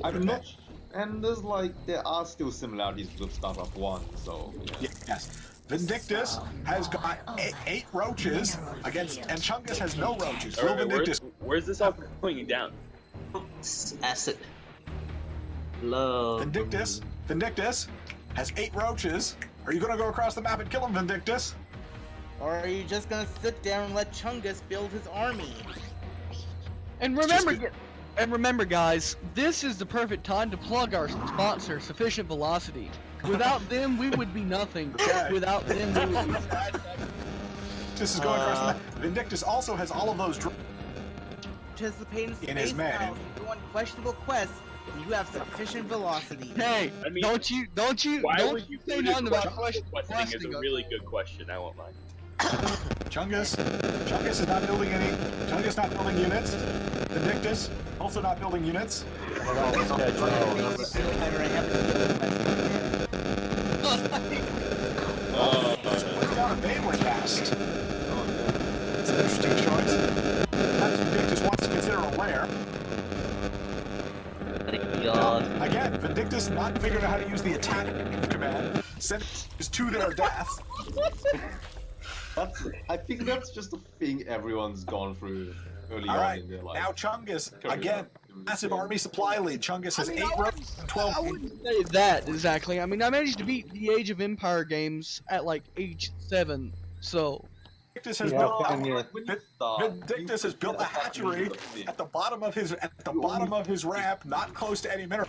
I'm not. And there are still similarities with StarCraft 1, so. Yeah. Yes. Vindictus has got eight roaches against, and Chungus has no roaches. Will Vindictus? Where's this all going down? Acid. Love. Vindictus has 8 roaches. Are you gonna go across the map and kill him, Vindictus? Or are you just gonna sit there and let Chungus build his army? And remember, guys, this is the perfect time to plug our sponsor, Sufficient Velocity. Without them, we would be nothing. Without them, we would be sad. This is going across the map. Vindictus also has all of those Participate in his man. If you go on questionable quests, and you have sufficient velocity. Hey, I mean, don't you why would you say put nothing about questing is a really good question. I won't lie. Chungus is not building any. Chungus not building units. Vindictus also not building units. Puts down a Beyblade cast. That's an interesting choice. Perhaps Vindictus wants to consider a lair. Again, Vindictus not figuring out how to use the attack command. Send is to their death. I think that's just a thing everyone's gone through early Alright, on in their life. now Chungus, again, massive army supply lead. Chungus has 8 ropes and 12. I wouldn't say that exactly. I mean, I managed to beat the Age of Empire games at like age 7, so. Vindictus has built a hatchery at the bottom of his ramp, not close to any mineral.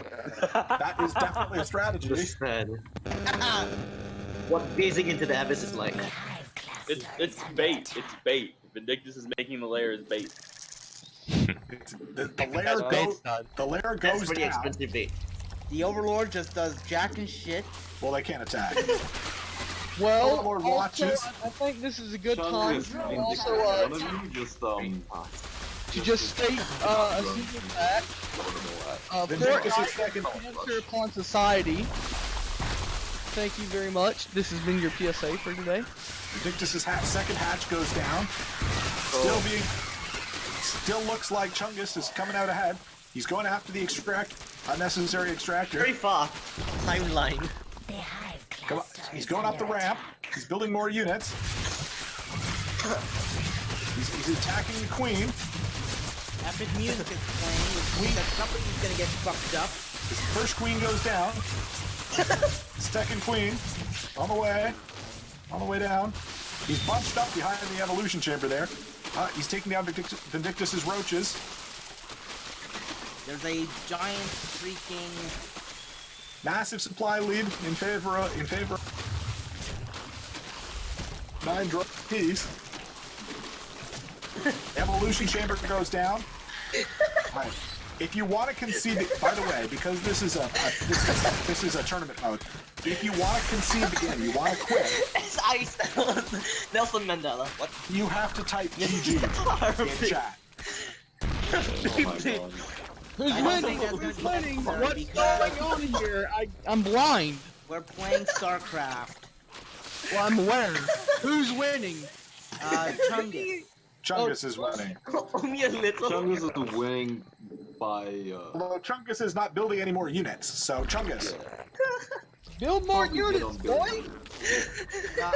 That is definitely a strategy. What gazing into the abyss is like. It's bait. It's bait. Vindictus is making the lair as bait. The lair goes That's pretty down. expensive bait. The Overlord just does jack and shit. Well, they can't attack. Well, Overlord also, watches. I think this is a good time to also to just state a simple fact. Vindictus is Fortnite second. cancer upon society. Thank you very much. This has been your PSA for today. Vindictus's second hatch goes down. Still looks like Chungus is coming out ahead. He's going after the unnecessary extractor. Very far. Timeline. Come on. He's going up the ramp. He's building more units. He's attacking the queen. Epic music is playing, which means that somebody's gonna get fucked up. His first queen goes down. Second queen on the way down. He's bunched up behind the evolution chamber there. He's taking down Vindictus's roaches. There's a giant freaking Massive supply lead in favor of 9 drop piece. Evolution chamber goes down. Right. If you want to concede, by the way, because this is a tournament mode. If you want to concede the game, you want to quit. It's ice. Nelson Mandela. What? You have to type GG in chat. Oh my god. Who's winning? Who's winning? What's going on here? I'm blind. We're playing StarCraft. Well, I'm aware. Who's winning? Chungus. Chungus is winning. Only a little. Chungus is winning by. Although Chungus is not building any more units, so Chungus. Build more units, boy!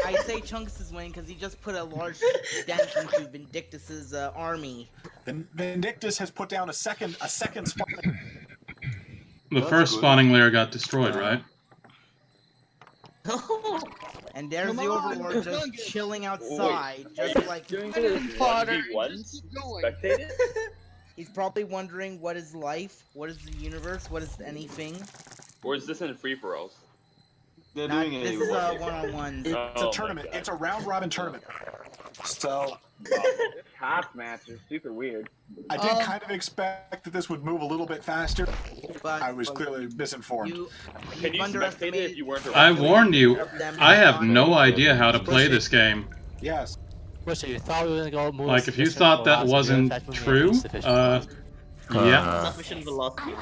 I say Chungus is winning because he just put a large dent into Vindictus's army. Vindictus has put down a second spot. The first spawning layer got destroyed, right? And there's the Overlord just chilling outside, just like doing Potter. Spectated? He's probably wondering what is life, what is the universe, what is anything. Or is this in free-for-alls? They're doing This is a one-on-one. It's a tournament. It's a round-robin tournament. So. Half match is super weird. I did kind of expect that this would move a little bit faster, but I was clearly misinformed. Can you spectate it if you weren't around? I warned you. I have no idea how to play this game. Yes. You thought we were gonna go move Like, if you thought that wasn't true, yeah. Sufficient velocity.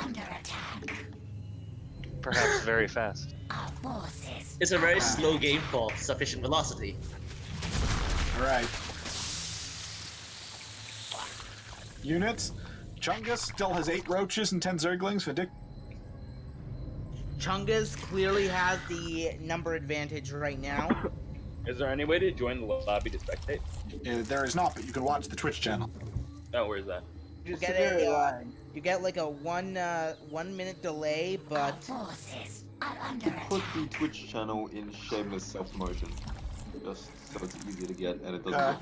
Perhaps very fast. It's a very slow game for sufficient velocity. Alright. Units. Chungus still has 8 roaches and 10 zerglings. Chungus clearly has the number advantage right now. Is there any way to join the lobby to spectate? There is not, but you can watch the Twitch channel. Oh, where's that? You get you get like a 1 minute delay, but Put the Twitch channel in shameless self-promotion. just so it's easy to get and it doesn't.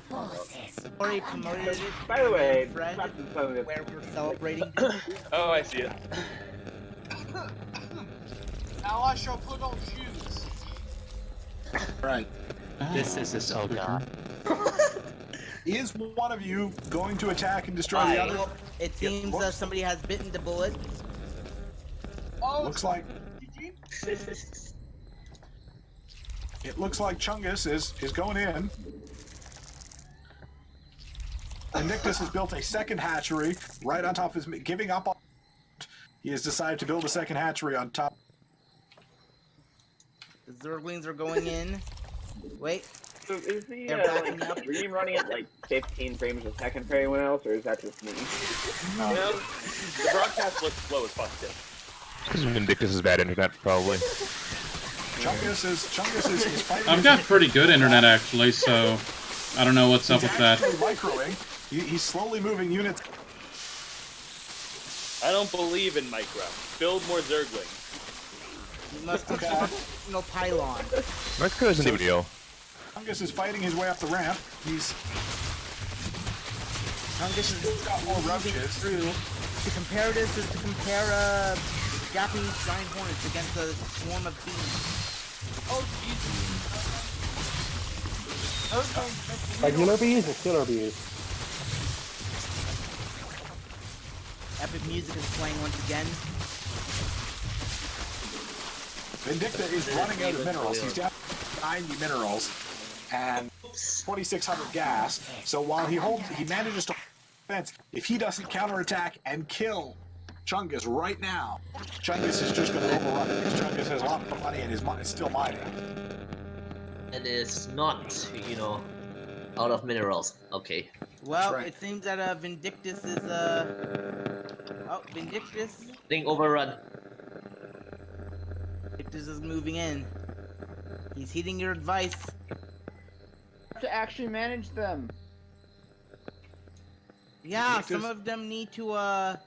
Already promoted it. By the way, Fred, where we're celebrating. Oh, I see it. Now I shall put on shoes. Right. This is just oh god. Is one of you going to attack and destroy the other? It seems somebody has bitten the bullet. Oh, Looks like it looks like Chungus is going in. Vindictus has built a second hatchery right on top of his, giving up on. He has decided to build a second hatchery on top. The Zerglings are going in. Wait. So is the stream running at like 15 frames a second for anyone else, or is that just me? No. You know, the broadcast looks slow as fuck too. Because Vindictus is bad internet, probably. Chungus is fighting. I've got pretty good internet actually, so I don't know what's up with that. He's microing. He's slowly moving units. I don't believe in micro. Build more Zerglings. You must have no pylon. Micro isn't even real. Chungus is fighting his way up the ramp. Chungus has got more roaches. Through. To compare this is to compare Japanese giant hornets against a swarm of bees. Oh Jesus! Regular bees or killer bees? Epic music is playing once again. Vindicta is running out of minerals. He's down 90 minerals and 2,600 gas. So while he manages to defense. If he doesn't counterattack and kill Chungus right now, Chungus is just going to overrun it because Chungus has a lot of money and is still mining. And it's not, you know, out of minerals. Okay. Well, it seems that Vindictus is Vindictus. Being overrun. Vindictus is moving in. He's heeding your advice. To actually manage them. Yeah, some of them need to have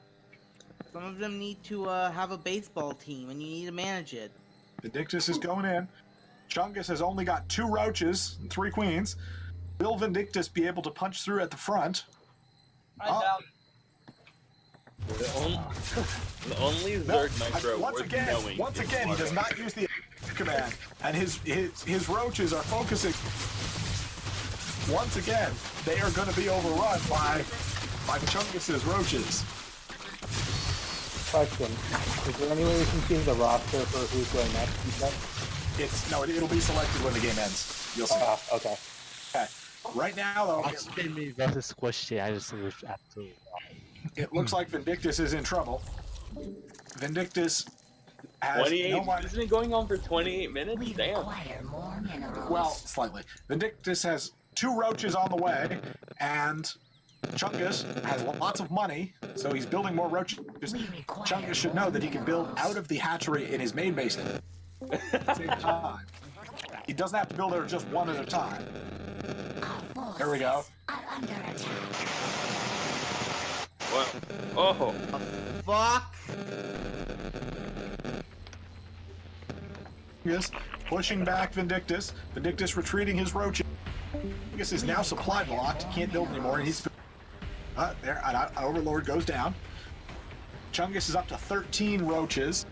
a baseball team, and you need to manage it. Vindictus is going in. Chungus has only got 2 roaches and 3 queens. Will Vindictus be able to punch through at the front? I doubt The only Zerg Nitro once again, he does not use the command, and his roaches are focusing. Once again, they are going to be overrun by Chungus's roaches. Question: is there any way we can see the roster for who's going next? It'll be selected when the game ends. You'll see. Okay. Okay. Right now, though, me versus Squishy. I just wish absolutely. It looks like Vindictus is in trouble. Vindictus has 28. no money. Isn't it going on for 28 minutes? Damn. Well, slightly. Vindictus has 2 roaches on the way, and Chungus has lots of money, so he's building more roaches. Chungus should know that he can build out of the hatchery in his main basin at the same time. He doesn't have to build there just one at a time. There we go. What? Oh. Fuck. Yes, pushing back Vindictus. Vindictus retreating his roaches. Chungus is now supply blocked. He can't build anymore, and he's there. An Overlord goes down. Chungus is up to 13 roaches.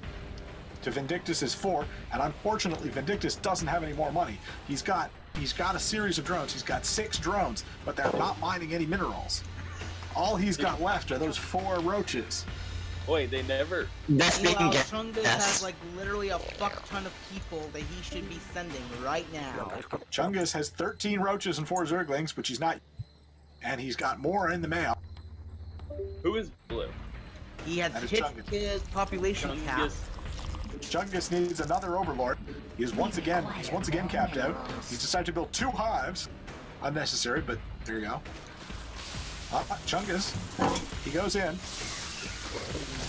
To Vindictus's 4, and unfortunately, Vindictus doesn't have any more money. He's got a series of drones. He's got 6 drones, but they're not mining any minerals. All he's got left are those 4 roaches. Wait, they never. Meanwhile, Chungus has like literally a fuck ton of people that he should be sending right now. Chungus has 13 roaches and 4 Zerglings, which he's not, and he's got more in the mail. Who is blue? He has hit his population cap. Chungus needs another Overlord. He's once again capped out. He's decided to build 2 hives. Unnecessary, but there you go. Chungus, he goes in.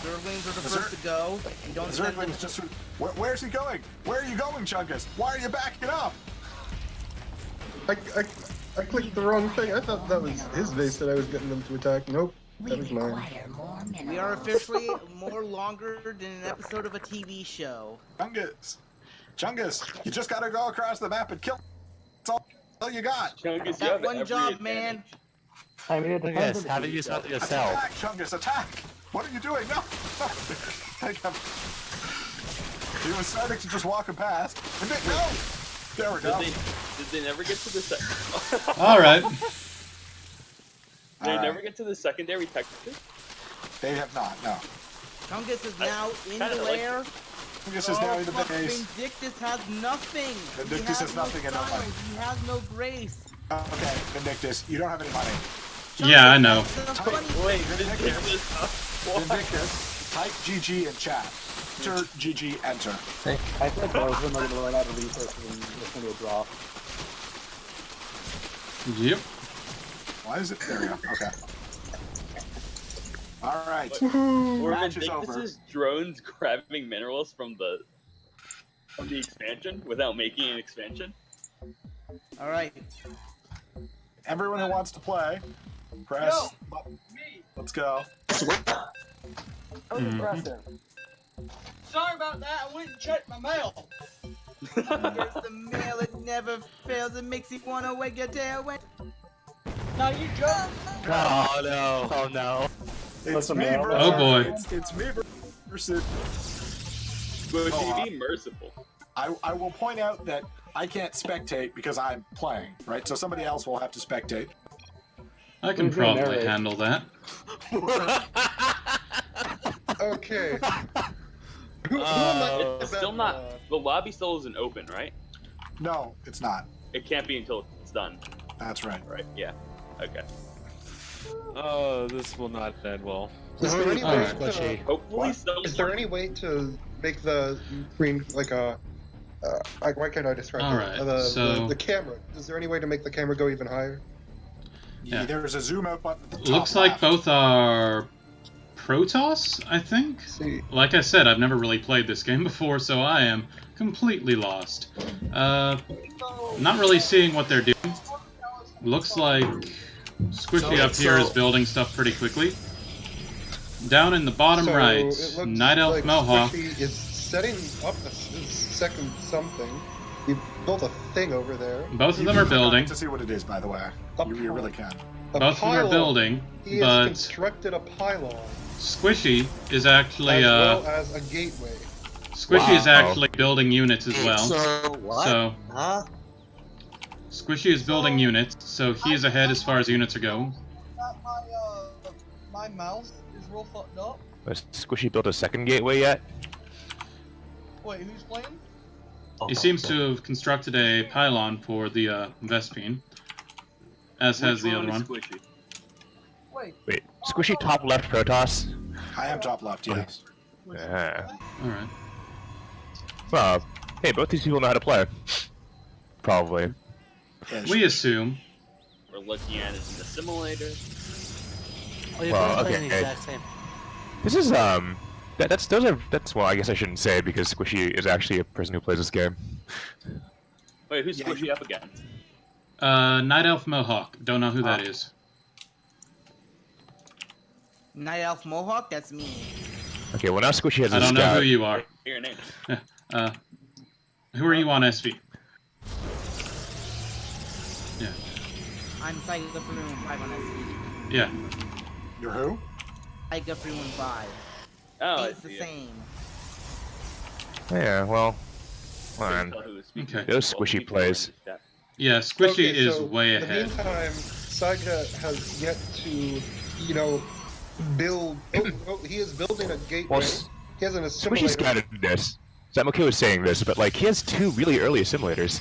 Zerglings are the first to go. You don't send them. Just where's he going? Where are you going, Chungus? Why are you backing up? I clicked the wrong thing. I thought that was his base that I was getting them to attack. Nope. That was mine. We are officially more longer than an episode of a TV show. Chungus, you just gotta go across the map and kill. all you got. Chungus, that one job, man. I mean, it depends. Yes, haven't you something yourself? Attack, Chungus, attack! What are you doing? No! He was starting to just walk him past. And then, no! There we go. Did they never get to the second? Alright. They never get to the secondary texture? They have not, no. Chungus is now in the lair. Chungus is now in the base. Vindictus has nothing. Vindictus has nothing and no money. He has no grace. Okay, Vindictus, you don't have any money. Yeah, I know. Wait, Vindictus, type GG in chat. Enter GG, enter. I think Belgium are going to run out of resources and it's going to be a draw. Yep. Why is it? There we go. Okay. Alright. Or Match is Vindictus over. is drones grabbing minerals from the expansion without making an expansion. Alright. Everyone who wants to play, press. Let's go. That was impressive. Sorry about that, I went and checked my mail. Here's the mail, it never fails. It makes you want to wag your tail. Now you joke. Oh no! Oh no! It's me versus. Oh boy. It's me versus. But she be merciful. I will point out that I can't spectate because I'm playing, right? So somebody else will have to spectate. I can probably handle that. Okay. It's still not. The lobby still isn't open, right? No, it's not. It can't be until it's done. That's right. Right. Yeah. Okay. Oh, this will not end well. Is there any way to, Hopefully, is there any way to make the screen like a? Why can't I describe Alright, it? so The camera. Is there any way to make the camera go even higher? Yeah. There's a zoom out button at the top Looks like left. both are Protoss, I think? Like I said, I've never really played this game before, so I am completely lost. Not really seeing what they're doing. Looks like Squishy up here is building stuff pretty quickly. Down in the bottom right, Night Elf like Mohawk. Squishy is setting up a second something. He built a thing over there. Both of them are building. To see what it is, by the way. You really can. Both of them are building, He but has constructed a pylon Squishy is actually as well as a gateway. Squishy is actually building units as well. So what? So Huh? Squishy is building units, so he is ahead as far as units are going. My mouse is real fucked up. Has Squishy built a second gateway yet? Wait, who's playing? He seems to have constructed a pylon for the Vespine, as has the other one. Squishy? Wait, Squishy top left Protoss? I am top left, yes. Yeah. Alright. Well, hey, both these people know how to play. Probably. We assume. We're looking at it in the simulator. Oh, you're Well, playing the okay. exact same. This is that's well, I guess I shouldn't say it because Squishy is actually a person who plays this game. Wait, who's Squishy up again? Night Elf Mohawk. Don't know who that is. Night Elf Mohawk, that's me. Okay, well now Squishy has a I don't know scout. who you are. Your name. Who are you on SV? Yeah. I'm Tiger 315 on SV. Yeah. You're who? Tiger 315. Oh, It's the same. Yeah, well, fine. Okay. Those Squishy plays. Yeah, Squishy Okay, is so way in the ahead. meantime, Saiga has yet to, build. He is building a gateway. Well, He has an Squishy assimilator. scouted this. So I'm okay with saying this, but like he has two really early assimilators.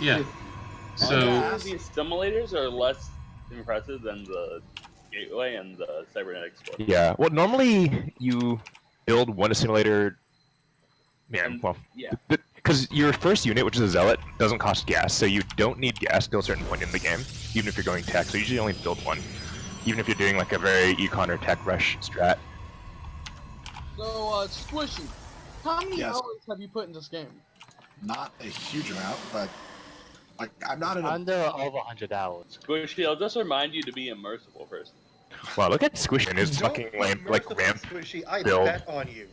Yeah. So The assimilators are less impressive than the gateway and the cybernetics core. Yeah. Well, normally you build one assimilator. Yeah. Well. Yeah. Because your first unit, which is a zealot, doesn't cost gas, so you don't need gas till a certain point in the game, even if you're going tech. So you usually only build one, even if you're doing like a very econ or tech rush strat. So, Squishy, how many hours have you put in this game? Not a huge amount, but like I'm not in a... Under over 100 hours. Squishy, I'll just remind you to be a merciful person. Wow, look at Squishy and his fucking ramp Squishy, I build. bet on you.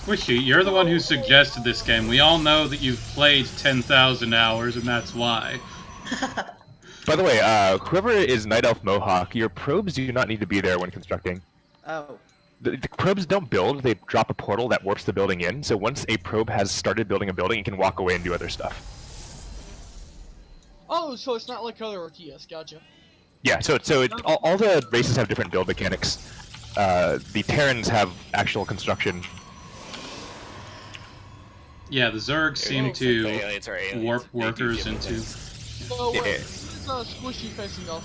Squishy, you're the one who suggested this game. We all know that you've played 10,000 hours, and that's why. By the way, whoever is Night Elf Mohawk, your probes do not need to be there when constructing. Oh. The probes don't build, they drop a portal that warps the building in, so once a probe has started building a building, it can walk away and do other stuff. Oh, so it's not like other RTS, gotcha. Yeah, so all the races have different build mechanics. The Terrans have actual construction. Yeah, the Zergs seem to warp workers into... So wait, who's Squishy facing off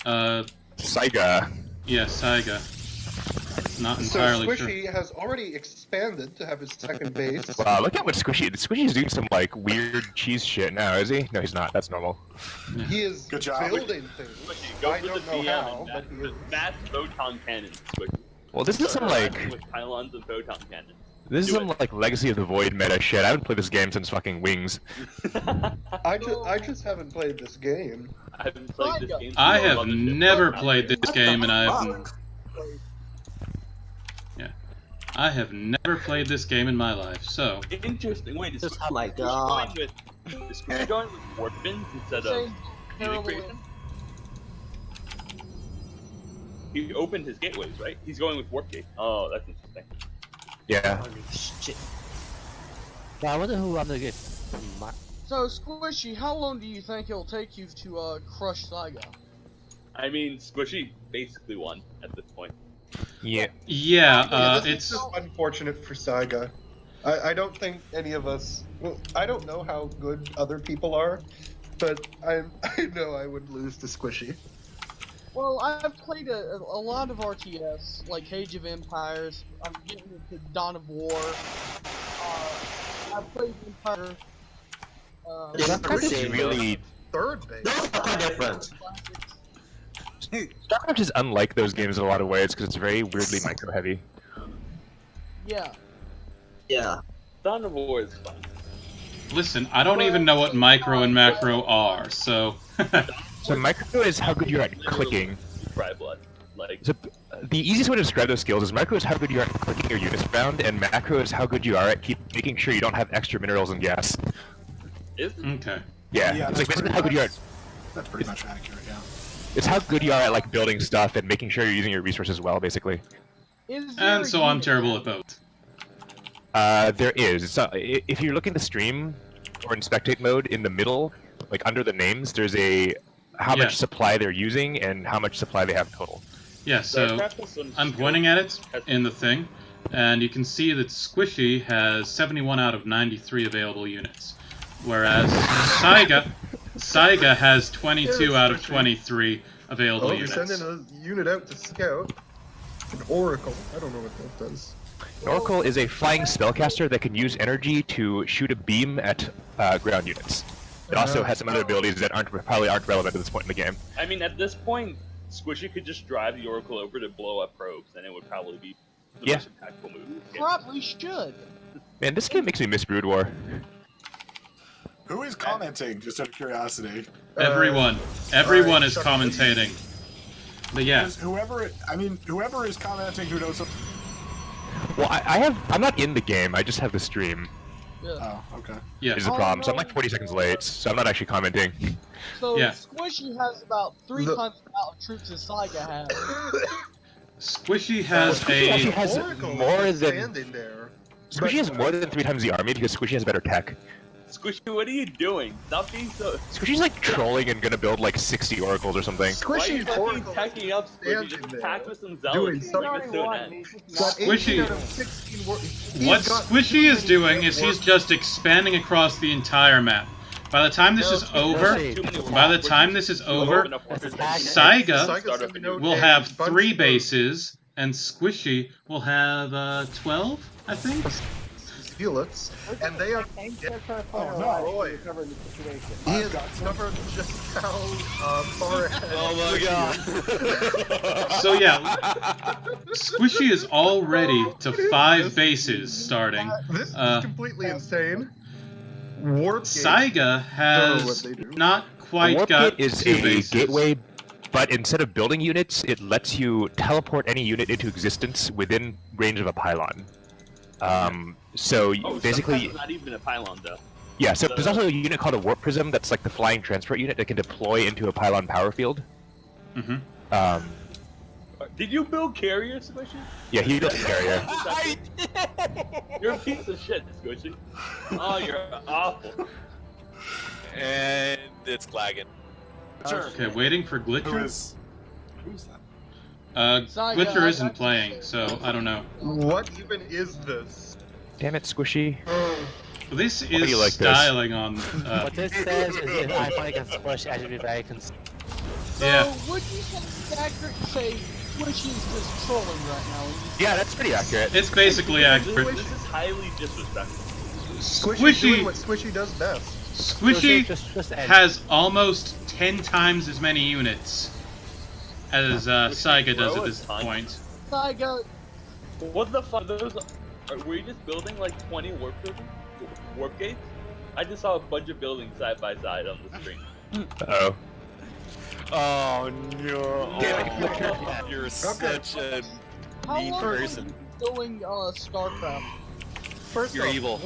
against? Saiga. Yeah, Saiga. Not entirely so Squishy has already expanded to have his second base. Wow, look at what Squishy's doing some like weird cheese shit now, is he? No, he's not. That's normal. He is Good job. building things. Go I for don't the know DM how, and but he is. mass photon cannon. Squishy. Well, this is some like with pylons and photon cannon. this is some like Legacy of the Void meta shit. I haven't played this game since fucking Wings. I just haven't played this game. I haven't played this game. I have never played this game, and I have never played this game in my life, so... Interesting. Wait, is Oh my god. Squishy going with warp bins instead of unit creation? He opened his gateways, right? He's going with warp gate. Oh, that's interesting. Yeah. Shit. Yeah, I wonder who I'm gonna get. So Squishy, how long do you think it'll take you to crush Saiga? I mean, Squishy basically won at this point. Yeah. Yeah, this it's... is just unfortunate for Saiga. I don't think any of us... Well, I don't know how good other people are, but I know I would lose to Squishy. Well, I've played a lot of RTS, like Age of Empires. I'm getting into Dawn of War. I've played Empire. Starcraft is really... Third base. Different. Starcraft is unlike those games in a lot of ways because it's very weirdly micro-heavy. Yeah. Yeah. Dawn of War is fun. Listen, I don't even know what micro and macro are, so... So micro is how good you're at clicking. Fry blood. Like... So, the easiest way to describe those skills is micro is how good you are at clicking your units around, and macro is how good you are at making sure you don't have extra minerals and gas. Is it? Okay. Yeah, it's like basically how good you are. That's pretty much accurate, yeah. It's how good you are at like building stuff and making sure you're using your resources well, basically. And so I'm terrible at both. There is. So, if you're looking to stream or in spectate mode, in the middle, like under the names, there's a how much supply they're using and how much supply they have total. Yeah, so I'm pointing at it in the thing, and you can see that Squishy has 71 out of 93 available units, whereas Saiga has 22 out of 23 available You're units. sending a unit out to scout. An Oracle. I don't know what that does. An Oracle is a flying spellcaster that can use energy to shoot a beam at ground units. It also has some other abilities that probably aren't relevant at this point in the game. I mean, at this point, Squishy could just drive the Oracle over to blow up probes, and it would probably be the most impactful move. Probably should. Man, this game makes me miss Brood War. Who is commenting, just out of curiosity? Everyone is commentating. But yeah. Whoever is commenting who knows something. Well, I'm not in the game, I just have the stream. Oh, okay. Yeah. Is the problem. So I'm like 40 seconds late, so I'm not actually commenting. So Squishy has about 3 times the amount of troops as Saiga has. Squishy has Squishy has more than... there. Squishy has more than 3 times the army because Squishy has better tech. Squishy, what are you doing? Stop being so... Squishy's like trolling and gonna build like 60 oracles or something. Squishy's teching up, Squishy. Just attack with some zealots. Squishy... What Squishy is doing is he's just expanding across the entire map. By the time this is over, Saiga will have 3 bases, and Squishy will have 12, I think? Helix, and they are. Oh no, Roy! He has discovered just how far ahead. Oh my god! So yeah, Squishy is all ready to 5 bases starting. This is completely insane. Warp Saiga has not quite Warp got Gate is 2 a bases. gateway, but instead of building units, it lets you teleport any unit into existence within range of a pylon. So Oh, basically, sometimes not even a pylon though. yeah. So there's also a unit called a warp prism that's like the flying transport unit that can deploy into a pylon power field. Mm-hmm. Did you build carriers, Squishy? Yeah, he built a carrier. I did. You're a piece of shit, Squishy. Oh, you're awful. And it's lagging. Okay, waiting for Glitcher. Who's that? Glitcher isn't playing, so I don't know. What even is this? Damn it, Squishy. This Why do is you like this? styling on. What this says is if I play against Squish, I should be very concerned. Yeah. So, would you say it's accurate to say Squishy's just trolling right now? Yeah, that's pretty accurate. It's basically accurate. This is highly disrespectful. Squishy doing what Squishy does best. Squishy just has almost 10 times as many units as Saiga does at this point. Saiga. What the fuck? Were you just building like 20 warp gates? I just saw a bunch of buildings side by side on the screen. Uh-oh. Oh no! Damn it, Oh, you're such a How mean long person. are you doing Starcraft? First You're off, evil.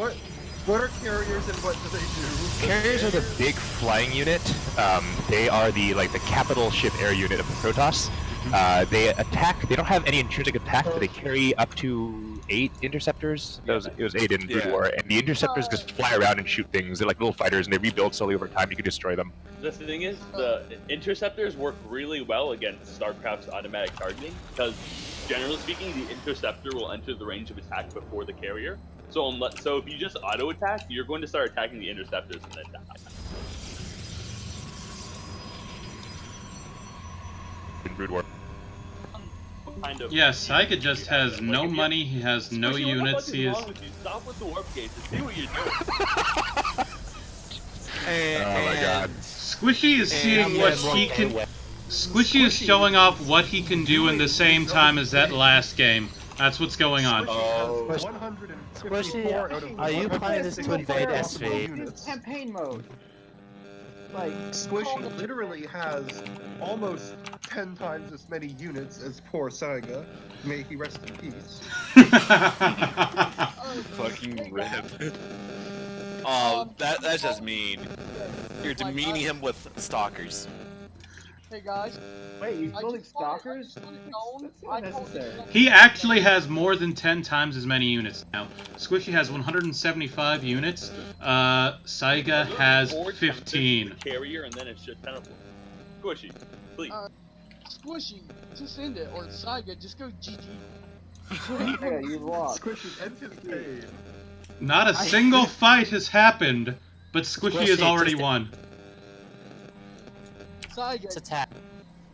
What are carriers and what do they do? Carriers are the big flying unit. They are the capital ship air unit of the Protoss. They attack. They don't have any intrinsic attack, but they carry up to 8 interceptors. It was 8 in Brood War, and the interceptors just fly around and shoot things. They're like little fighters, and they rebuild slowly over time. You can destroy them. The thing is, the interceptors work really well against StarCraft's automatic targeting because, generally speaking, the interceptor will enter the range of attack before the carrier. So if you just auto attack, you're going to start attacking the interceptors and then die. In Brood War. Kind of. Yeah, Saiga just has no money, he has no Squishy, units, what the he fuck is... is wrong with you? Stop with the warp gates and see what you're doing. Oh my god. Squishy is seeing what he can... Squishy is showing off what he can do in the same time as that last game. That's what's going on. Squishy, are you playing this to invade SV? It's campaign mode. Like, Squishy literally has almost 10 times as many units as poor Saiga. May he rest in peace. Fucking rip. Oh, that's just mean. You're demeaning him with stalkers. Hey guys. Wait, you're building stalkers? That's not necessary. He actually has more than 10 times as many units now. Squishy has 175 units. Saiga has 15. Carrier and then it's just kind of Squishy, please. Squishy, just end it, or Saiga, just go GG. Yeah, you lost. Squishy ends his pain. Not a single fight has happened, but Squishy has already won. Saiga, attack.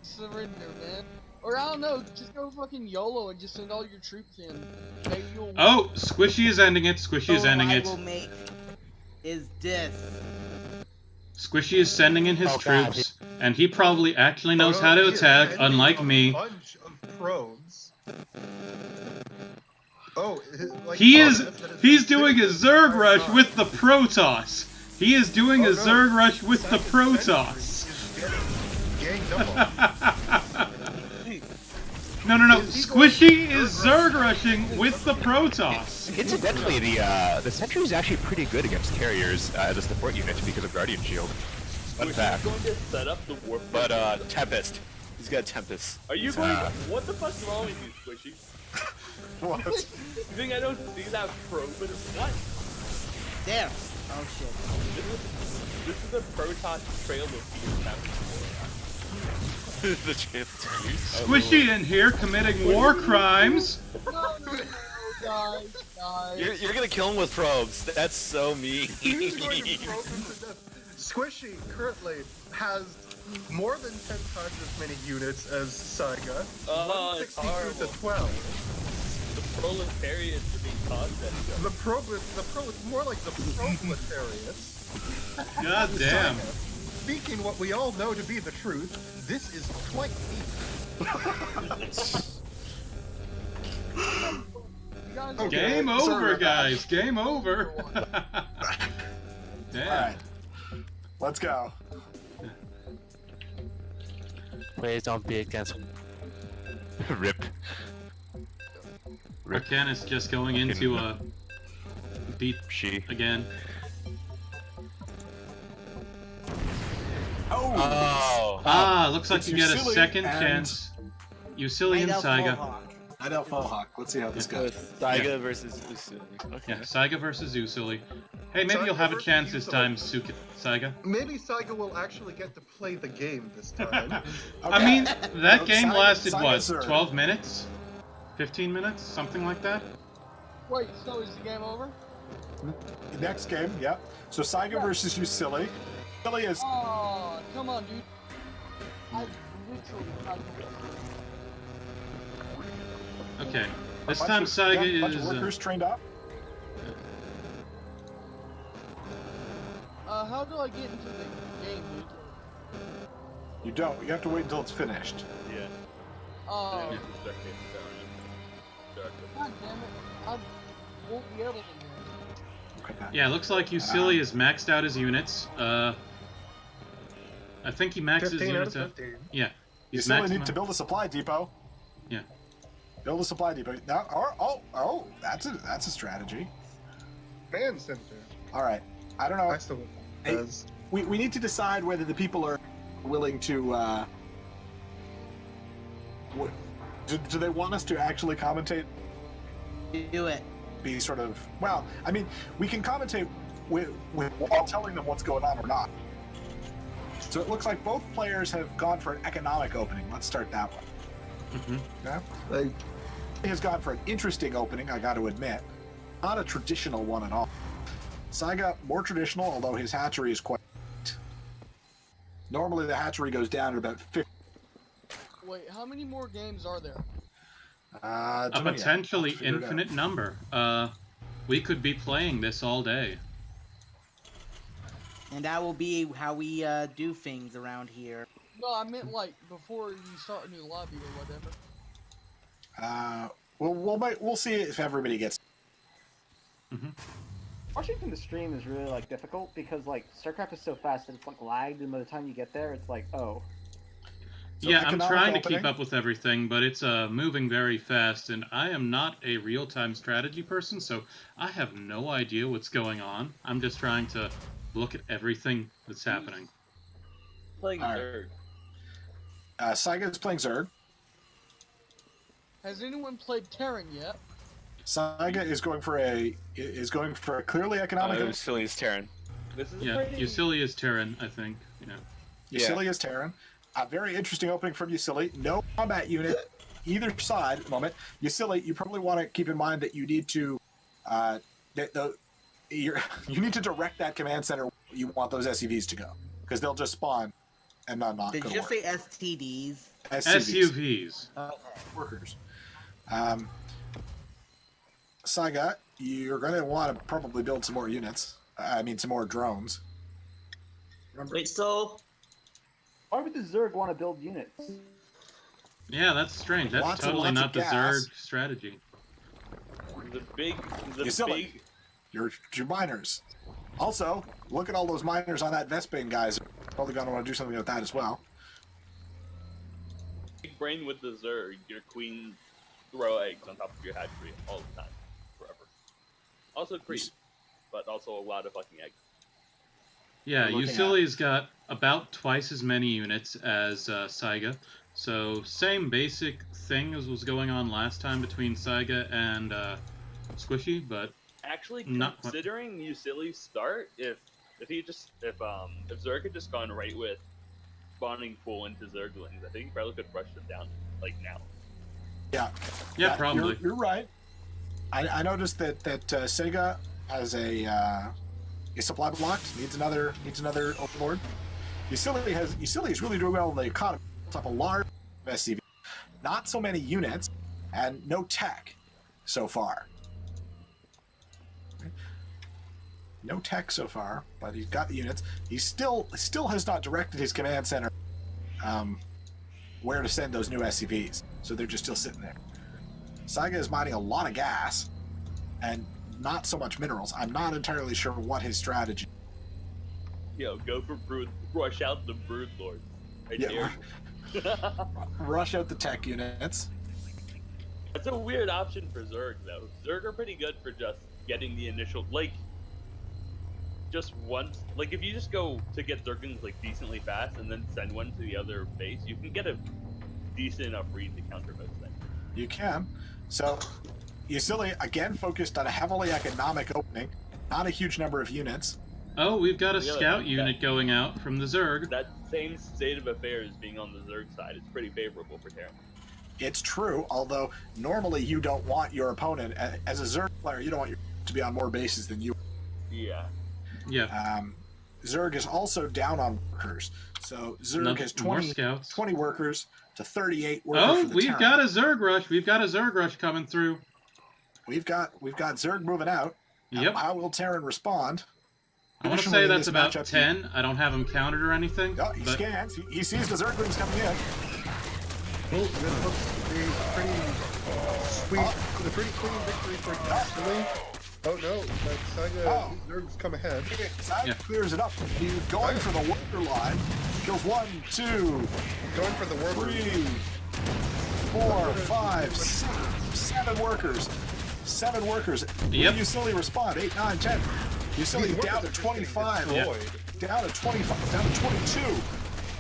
Surrender, man. Or I don't know, just go fucking YOLO and just send all your troops in. Maybe you'll... Oh, Squishy is ending it. Squishy is ending it. I will make is this. Squishy is sending in his troops, and he probably actually knows how to attack, unlike me. Bunch of probes. Oh, He's doing a Zerg rush with the Protoss. He is doing a Zerg rush with the Protoss. No. Squishy is Zerg rushing with the Protoss. Incidentally, the Sentry is actually pretty good against carriers as a support unit because of Guardian Shield. Fun fact. Going to set up the warp. But Tempest. He's got Tempest. Are you going? What the fuck's wrong with you, Squishy? What? You think I don't see that probe? What? There. Oh shit. This is a Protoss Trail of Fear chapter 4. The Trail of Tears. Squishy in here committing war crimes. Guys. You're gonna kill him with probes. That's so mean. Squishy currently has more than 10 times as many units as Saiga. 162 to 12. The proletariat are being tossed at each other. It's more like the proletariat. God damn. Speaking what we all know to be the truth, this is quite neat. Game over, guys. Game over. Damn. Alright. Let's go. Please don't be against. Rip. Arcan is just going into a beat again. Oh! Looks like you get a second chance. Usili and Saiga. Night Elf Mohawk. Let's see how this goes. Saiga versus Usili. Okay. Yeah, Saiga versus Usili. Hey, maybe you'll have a chance this time, Saiga. Maybe Saiga will actually get to play the game this time. I mean, that game lasted, what, 12 minutes? 15 minutes? Something like that? Wait, so is the game over? The next game, yep. So Saiga versus Usili. Usili is... Oh, come on, dude. I literally tried to... Okay, this time Saiga is... bunch of workers trained up. How do I get into the game, dude? You don't. You have to wait until it's finished. Yeah. Oh. God damn it. I won't be able to. Yeah, looks like Usili is maxed out his units. I think he maxed his units out. Yeah. Usili need to build a supply depot. Yeah. Build a supply depot. Now, that's a strategy. Man center. All right. I don't know. I still we need to decide whether the people are willing to. Do they want us to actually commentate? Do it. Be sort of I mean, we can commentate while telling them what's going on or not. So it looks like both players have gone for an economic opening. Let's start that one. Yeah. He has gone for an interesting opening, I got to admit. Not a traditional one at all. Saiga, more traditional, although his hatchery is quite... Normally the hatchery goes down at about 50. Wait, how many more games are there? A potentially infinite number. We could be playing this all day. And that will be how we do things around here. No, I meant like before you start a new lobby or whatever. We'll see if everybody gets... Watching from the stream is really like difficult because like StarCraft is so fast that it's like lagged, and by the time you get there, it's like So yeah, I'm trying to keep up with everything, but it's moving very fast, and I am not a real-time strategy person, so I have no idea what's going on. I'm just trying to look at everything that's happening. Playing Zerg. Saiga is playing Zerg. Has anyone played Terran yet? Saiga is going for a clearly economic. Usili is Terran. Usili is Terran, I think. Usili is Terran. A very interesting opening from Usili. No combat unit either side at the moment. Usili, you probably want to keep in mind that you need to you need to direct that command center where you want those SUVs to go, because they'll just spawn and not Did go to you work. say STDs? SUVs. Workers. Saiga, you're going to want to probably build some more units. I mean, some more drones. Wait, so why would the Zerg want to build units? Yeah, that's strange. That's totally not the Zerg strategy. Your miners. Also, look at all those miners on that Vespane, guys. Probably going to want to do something with that as well. Big brain with the Zerg. Your queen throw eggs on top of your hatchery all the time, forever. Also creep, but also a lot of fucking eggs. Yeah, Usili's got about twice as many units as Saiga, so same basic thing as was going on last time between Saiga and Squishy, but actually not considering Usili's start, if Zerg had just gone right with spawning full into Zerglings, I think he probably could rush them down like now. Yeah, probably. You're right. I noticed that Sega has a supply blocked, needs another overlord. Usili is really doing well in the economy. It's up a large SCV, not so many units, and no tech so far. No tech so far, but he's got the units. He still has not directed his command center where to send those new SCVs, so they're just still sitting there. Saiga is mining a lot of gas and not so much minerals. I'm not entirely sure what his strategy. Yo, go for brood. Rush out the brood lord. Right Rush out the tech units. That's a weird option for Zerg, though. Zerg are pretty good for just getting the initial, like, just once. Like, if you just go to get Zerglings, like, decently fast and then send one to the other base, you can get a decent enough read to counter most things. You can. So, Yusili, again, focused on a heavily economic opening, not a huge number of units. Oh, we've got a scout unit going out from the Zerg. That same state of affairs being on the Zerg side is pretty favorable for Terran. It's true, although normally you don't want your opponent, as a Zerg player, you don't want your to be on more bases than you. Yeah. Yeah. Zerg is also down on workers. So Zerg has 20 workers to 38 workers. Oh, for the we've Terran. got a Zerg rush. We've got a Zerg rush coming through. We've got Zerg moving out. Yep. How will Terran respond? I want to say that's about 10. I don't have him counted or anything. No, he scans. He sees the Zerglings coming in. Well, this looks to be a pretty clean victory for Yusili. Oh no, Saga Zerg's come ahead. Saga clears it up. He's going for the worker line. Kills 1, 2. Going for the worker. 3, 4, 5, 6, 7 workers. 7 workers. Yep. Will Yusili respond? 8, 9, 10. Yusili down to 25. Down to 25. Down to 22.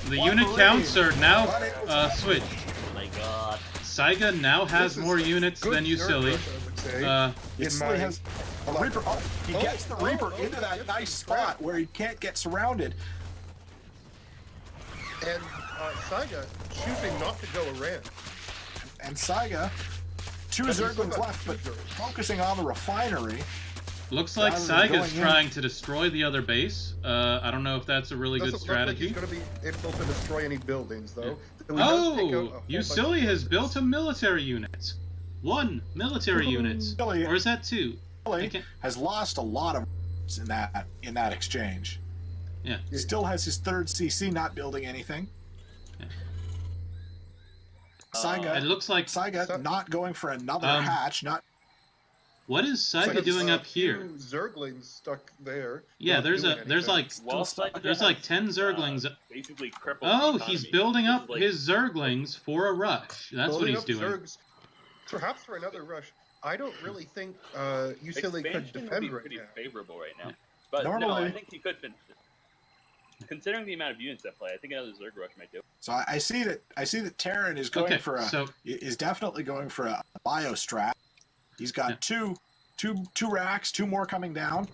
The unit counts are now switched. Oh my god. Saiga now has more units than Yusili. Yusili has a Reaper. Oh, he gets the Reaper into that nice spot where he can't get surrounded. And Saiga choosing not to go around. And Saiga, 2 Zerglings left, but focusing on the refinery. Looks like Saiga's trying to destroy the other base. I don't know if that's a really good strategy. He's going to be able to destroy any buildings, though. Oh, Yusili has built a military unit. 1 military unit. Or is that 2? Has lost a lot of in that exchange. Yeah. He still has his 3rd CC not building anything. Yeah. Saiga, it looks like Saiga not going for another hatch. What is Saiga doing up here? Zerglings stuck there. Yeah, there's like 10 Zerglings. Basically crippled. Oh, he's building up his Zerglings for a rush. That's what he's doing. Zergs, perhaps for another rush. I don't really think Yusili could defend would be right pretty now. favorable right now. But Normally, no, I think he could finish it. Considering the amount of units that play, I think another Zerg rush might do. So I see that Terran is going for is definitely going for a bio strat. He's got two racks, 2 more coming down.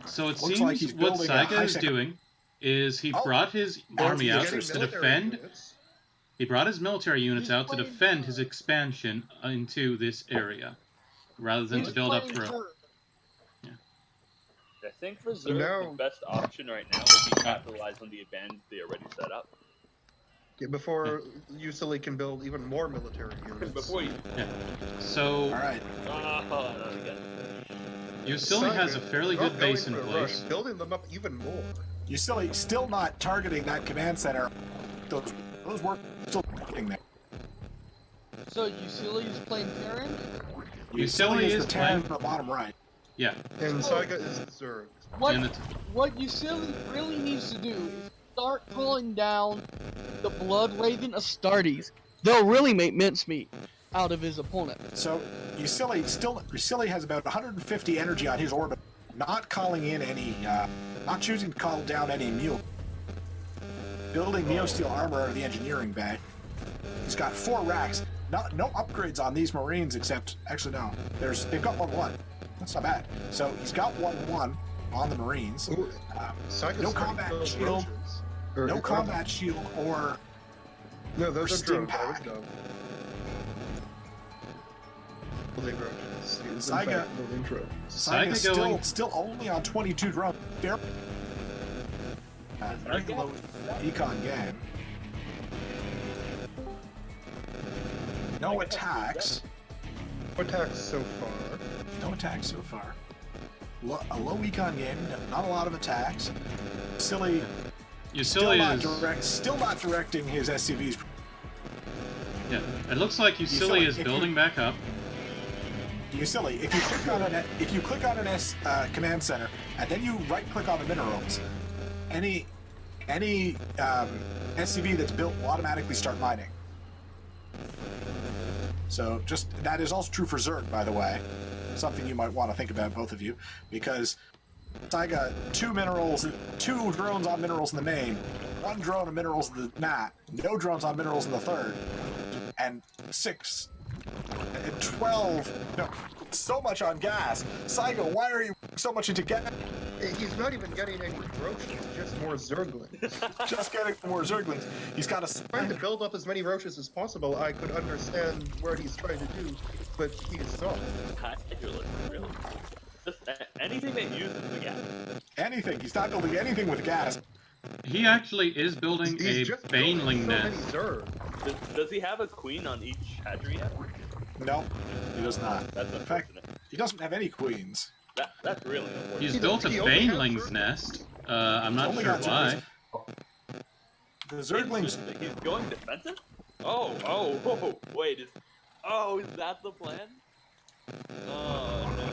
So it seems like what Saiga is doing is he brought his army out to defend. He brought his military units out to defend his expansion into this area, rather than to build up for. I think for Zerg, the best option right now would be capitalize on the advantage they already set up. Before Yusili can build even more military units. Before you. Yeah. So. All right. Yusili has a fairly good base in place. Building them up even more. Yusili still not targeting that command center. Those work still working there. So Yusili is playing Terran? Yusili is the Terran on the bottom right. Yeah. And Saiga is the Zerg. What Yusili really needs to do is start calling down the Blood Raven Astartes. They'll really make mincemeat out of his opponent. So Yusili has about 150 energy on his orbit, not calling in any, not choosing to call down any mule. Building Neosteel armor out of the engineering bay. He's got 4 racks. No upgrades on these Marines except, actually no, they've got 1-1. That's not bad. So he's got 1-1 on the Marines. No combat shield. No combat shield or those are stim drones. pack. Saiga still only on 22 drones. Very low econ game. No attacks. No attacks so far. No attacks so far. A low econ game, not a lot of attacks. Yusili still not directing his SCVs. Yeah, it looks like Yusili is building back up. Yusili, if you click on an command center and then you right-click on the minerals, any SCV that's built will automatically start mining. So that is also true for Zerg, by the way. Something you might want to think about, both of you, because Saiga, 2 drones on minerals in the main, 1 drone on minerals in the mat, no drones on minerals in the third, and 6 and 12. No, so much on gas. Saiga, why are you so much into gas? He's not even getting any roaches, just more zerglings. Just getting more zerglings. He's got trying to build up as many roaches as possible. I could understand what he's trying to do, but he's not. Really. Just anything that uses the gas. Anything. He's not building anything with gas. He actually is building a baneling nest. Does he have a queen on each hatchery yet? No, he does not. That's in fact, he doesn't have any queens. That's really unfortunate. He's built a baneling's nest. I'm not sure why. The zerglings. He's going defensive? Oh, wait, is that the plan? Oh, no.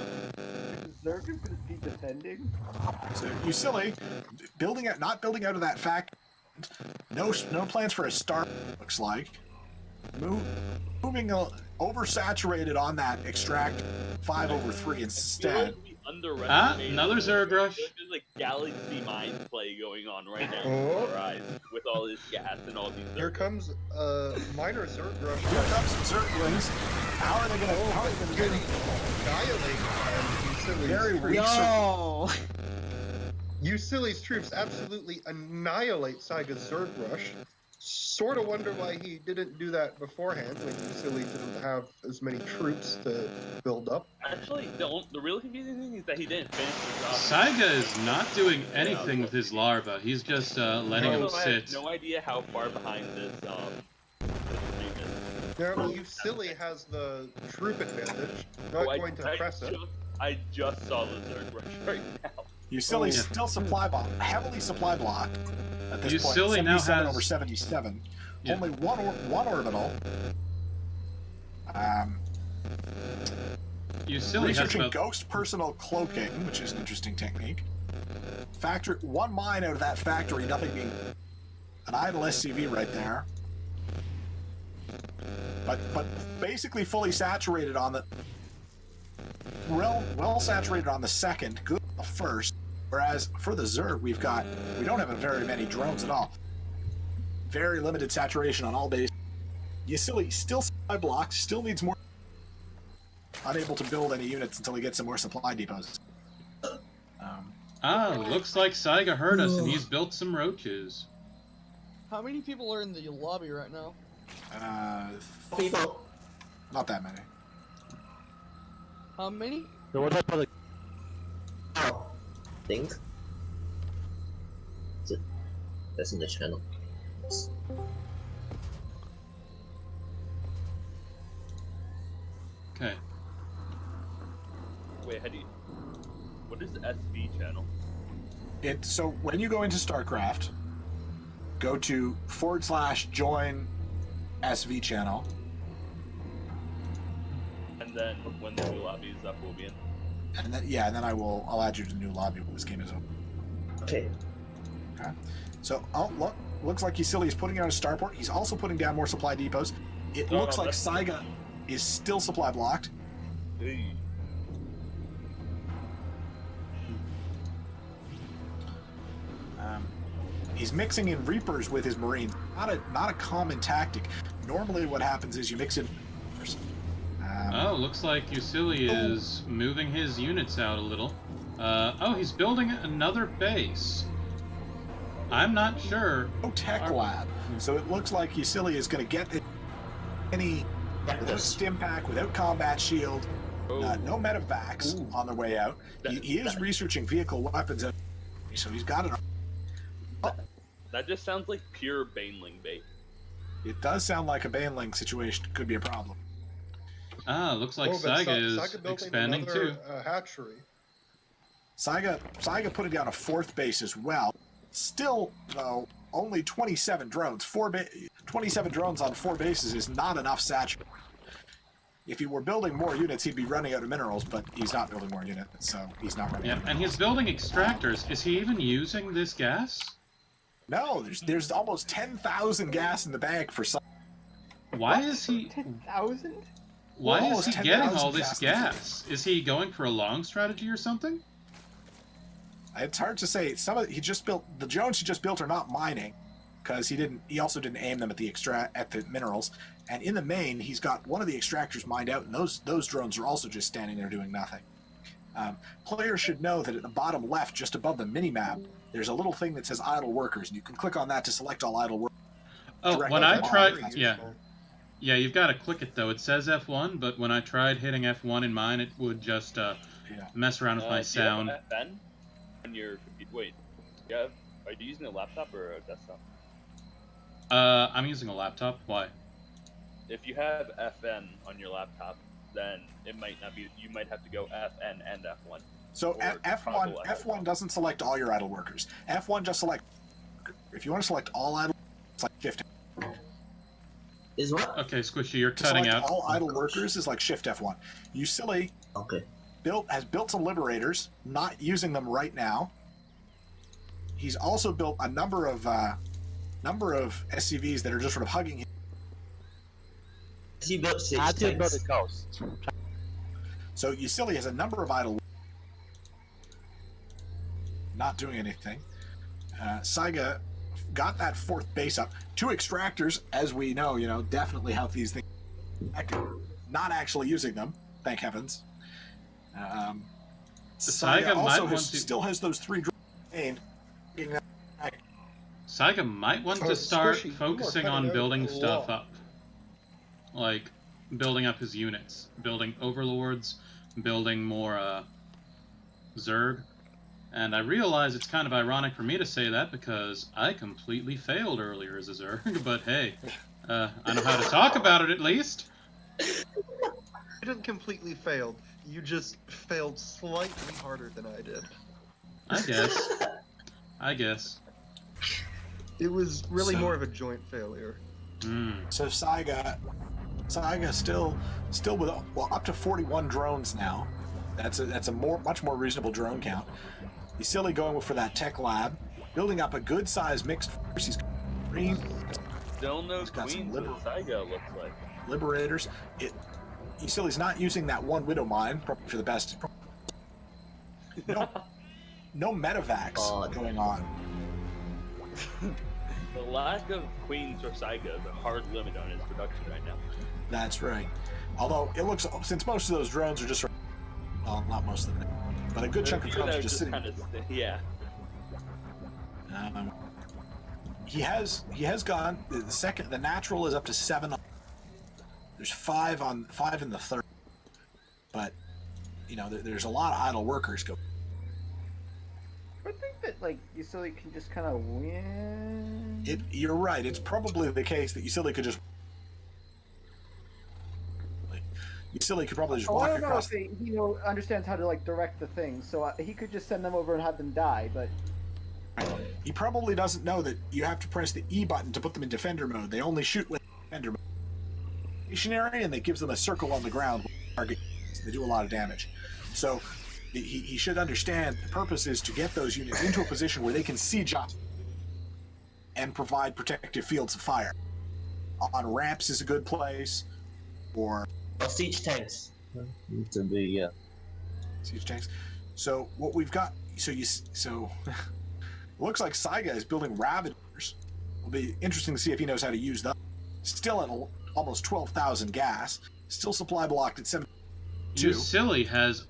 Zerg is going to be defending? So, you silly. Not building out of that fact. No plans for a start, looks like. Moving oversaturated on that extract 5/3 instead. Another Zerg rush. There's like galaxy mind play going on right now in our eyes with all this gas and all these. Here comes minor Zerg rush. Here comes some Zerglings. How are they going to get annihilated? Very No! Usili's troops absolutely annihilate Saiga's Zerg rush. Sort of wonder why he didn't do that beforehand when Usili didn't have as many troops to build up. Actually, the really confusing thing is that he didn't finish the job. Saiga is not doing anything with his larva. He's just letting him sit. I have no idea how far behind this Yeah, well, Usili has the troop advantage. Not going to press it. I just saw the Zerg rush right now. Usili's still heavily supply blocked at this point. Usili now 77 has over 77. Yeah. Only one orbital. Usili researching has ghost personal cloaking, which is an interesting technique. Factory 1 mine out of that factory, nothing being an idle SCV right there. But basically fully saturated on the well saturated on the second, good on the first. Whereas for the Zerg, we don't have very many drones at all. Very limited saturation on all bases. Usili still supply blocks, still needs more. Unable to build any units until he gets some more supply depots. Looks like Saiga heard us and he's built some roaches. How many people are in the lobby right now? People. Not that many. How many? So what type of things? That's in the channel. Okay. Wait, what is the SV channel? So when you go into StarCraft, go to /join SV channel. And then when the new lobby is up, we'll be in. And then I'll add you to the new lobby when this game is over. Okay. Okay. So looks like Usili is putting out a starport. He's also putting down more supply depots. It looks like Saiga is still supply blocked. Hey. He's mixing in Reapers with his Marines. Not a common tactic. Normally what happens is you mix in Reapers. Looks like Usili is moving his units out a little. He's building another base. I'm not sure. No tech lab. So it looks like Usili is going to get any without stim pack, without combat shield, no medevacs on the way out. He is researching vehicle weapons, so he's got it. That just sounds like pure baneling bait. It does sound like a baneling situation. Could be a problem. Looks like Saiga is expanding too. Hatchery. Saiga putting down a 4th base as well. Still, though, only 27 drones. 27 drones on 4 bases is not enough saturation. If he were building more units, he'd be running out of minerals, but he's not building more units, so he's not running out of and he's building extractors. Is he even using this gas? No, there's almost 10,000 gas in the bag for some. Why is he... 10,000? Why is he getting 10,000 all this gas? Is he going for a long strategy or something? It's hard to say. The drones he just built are not mining, because he also didn't aim them at the minerals. And in the main, he's got one of the extractors mined out, and those drones are also just standing there doing nothing. Players should know that at the bottom left, just above the mini-map, there's a little thing that says idle workers, and you can click on that to select all idle workers. Oh, when I tried, yeah, you've got to click it though. It says F1, but when I tried hitting F1 in mine, it would just mess around with my sound. Do you have FN on your wait? Are you using a laptop or a desktop? I'm using a laptop. Why? If you have FN on your laptop, then it might not be. You might have to go FN and F1. So F1 doesn't select all your idle workers. F1 just select. If you want to select all idle, it's like Shift. Is what? Okay, Squishy, you're cutting out. All idle workers is like Shift F1. You silly. Okay. Has built some liberators, not using them right now. He's also built a number of SCVs that are just sort of hugging him. He built 6 I did build tanks. a ghost. So Yusili has a number of idle, not doing anything. Saiga got that 4th base up. 2 extractors, as we know, definitely how these things not actually using them, thank heavens. Saiga also still has those 3 drones. Saiga might want to start focusing on building stuff up. Like, building up his units. Building overlords, building more Zerg. And I realize it's kind of ironic for me to say that because I completely failed earlier as a Zerg, but hey, I know how to talk about it at least. You didn't completely fail. You just failed slightly harder than I did. I guess. It was really more of a joint failure. So Saiga still with up to 41 drones now. That's a much more reasonable drone count. He's silly going for that tech lab, building up a good sized mixed force. He's green. Still no queens what Saiga looks like. Liberators. He's not using that one widow mine probably for the best. No medevacs going on. The lack of queens for Saiga is a hard limit on his production right now. That's right. Although it looks, since most of those drones are just, well, not most of them, but a good chunk of drones are just sitting. Yeah. He has gone. The natural is up to 7. There's 5 in the 3rd, but there's a lot of idle workers go. I think that Yusili can just kind of win. You're right. It's probably the case that Yusili could just. Yusili could probably just walk I don't know across. if he understands how to direct the things, so he could just send them over and have them die. But he probably doesn't know that you have to press the E button to put them in defender mode. They only shoot with defender mode. Stationary, and that gives them a circle on the ground. They do a lot of damage. So he should understand the purpose is to get those units into a position where they can siege up and provide protective fields of fire. On ramps is a good place, or siege tanks. To be siege tanks. So what we've got, so it looks like Saiga is building Ravagers. It'll be interesting to see if he knows how to use them. Still at almost 12,000 gas. Still supply blocked at 72. Yusili has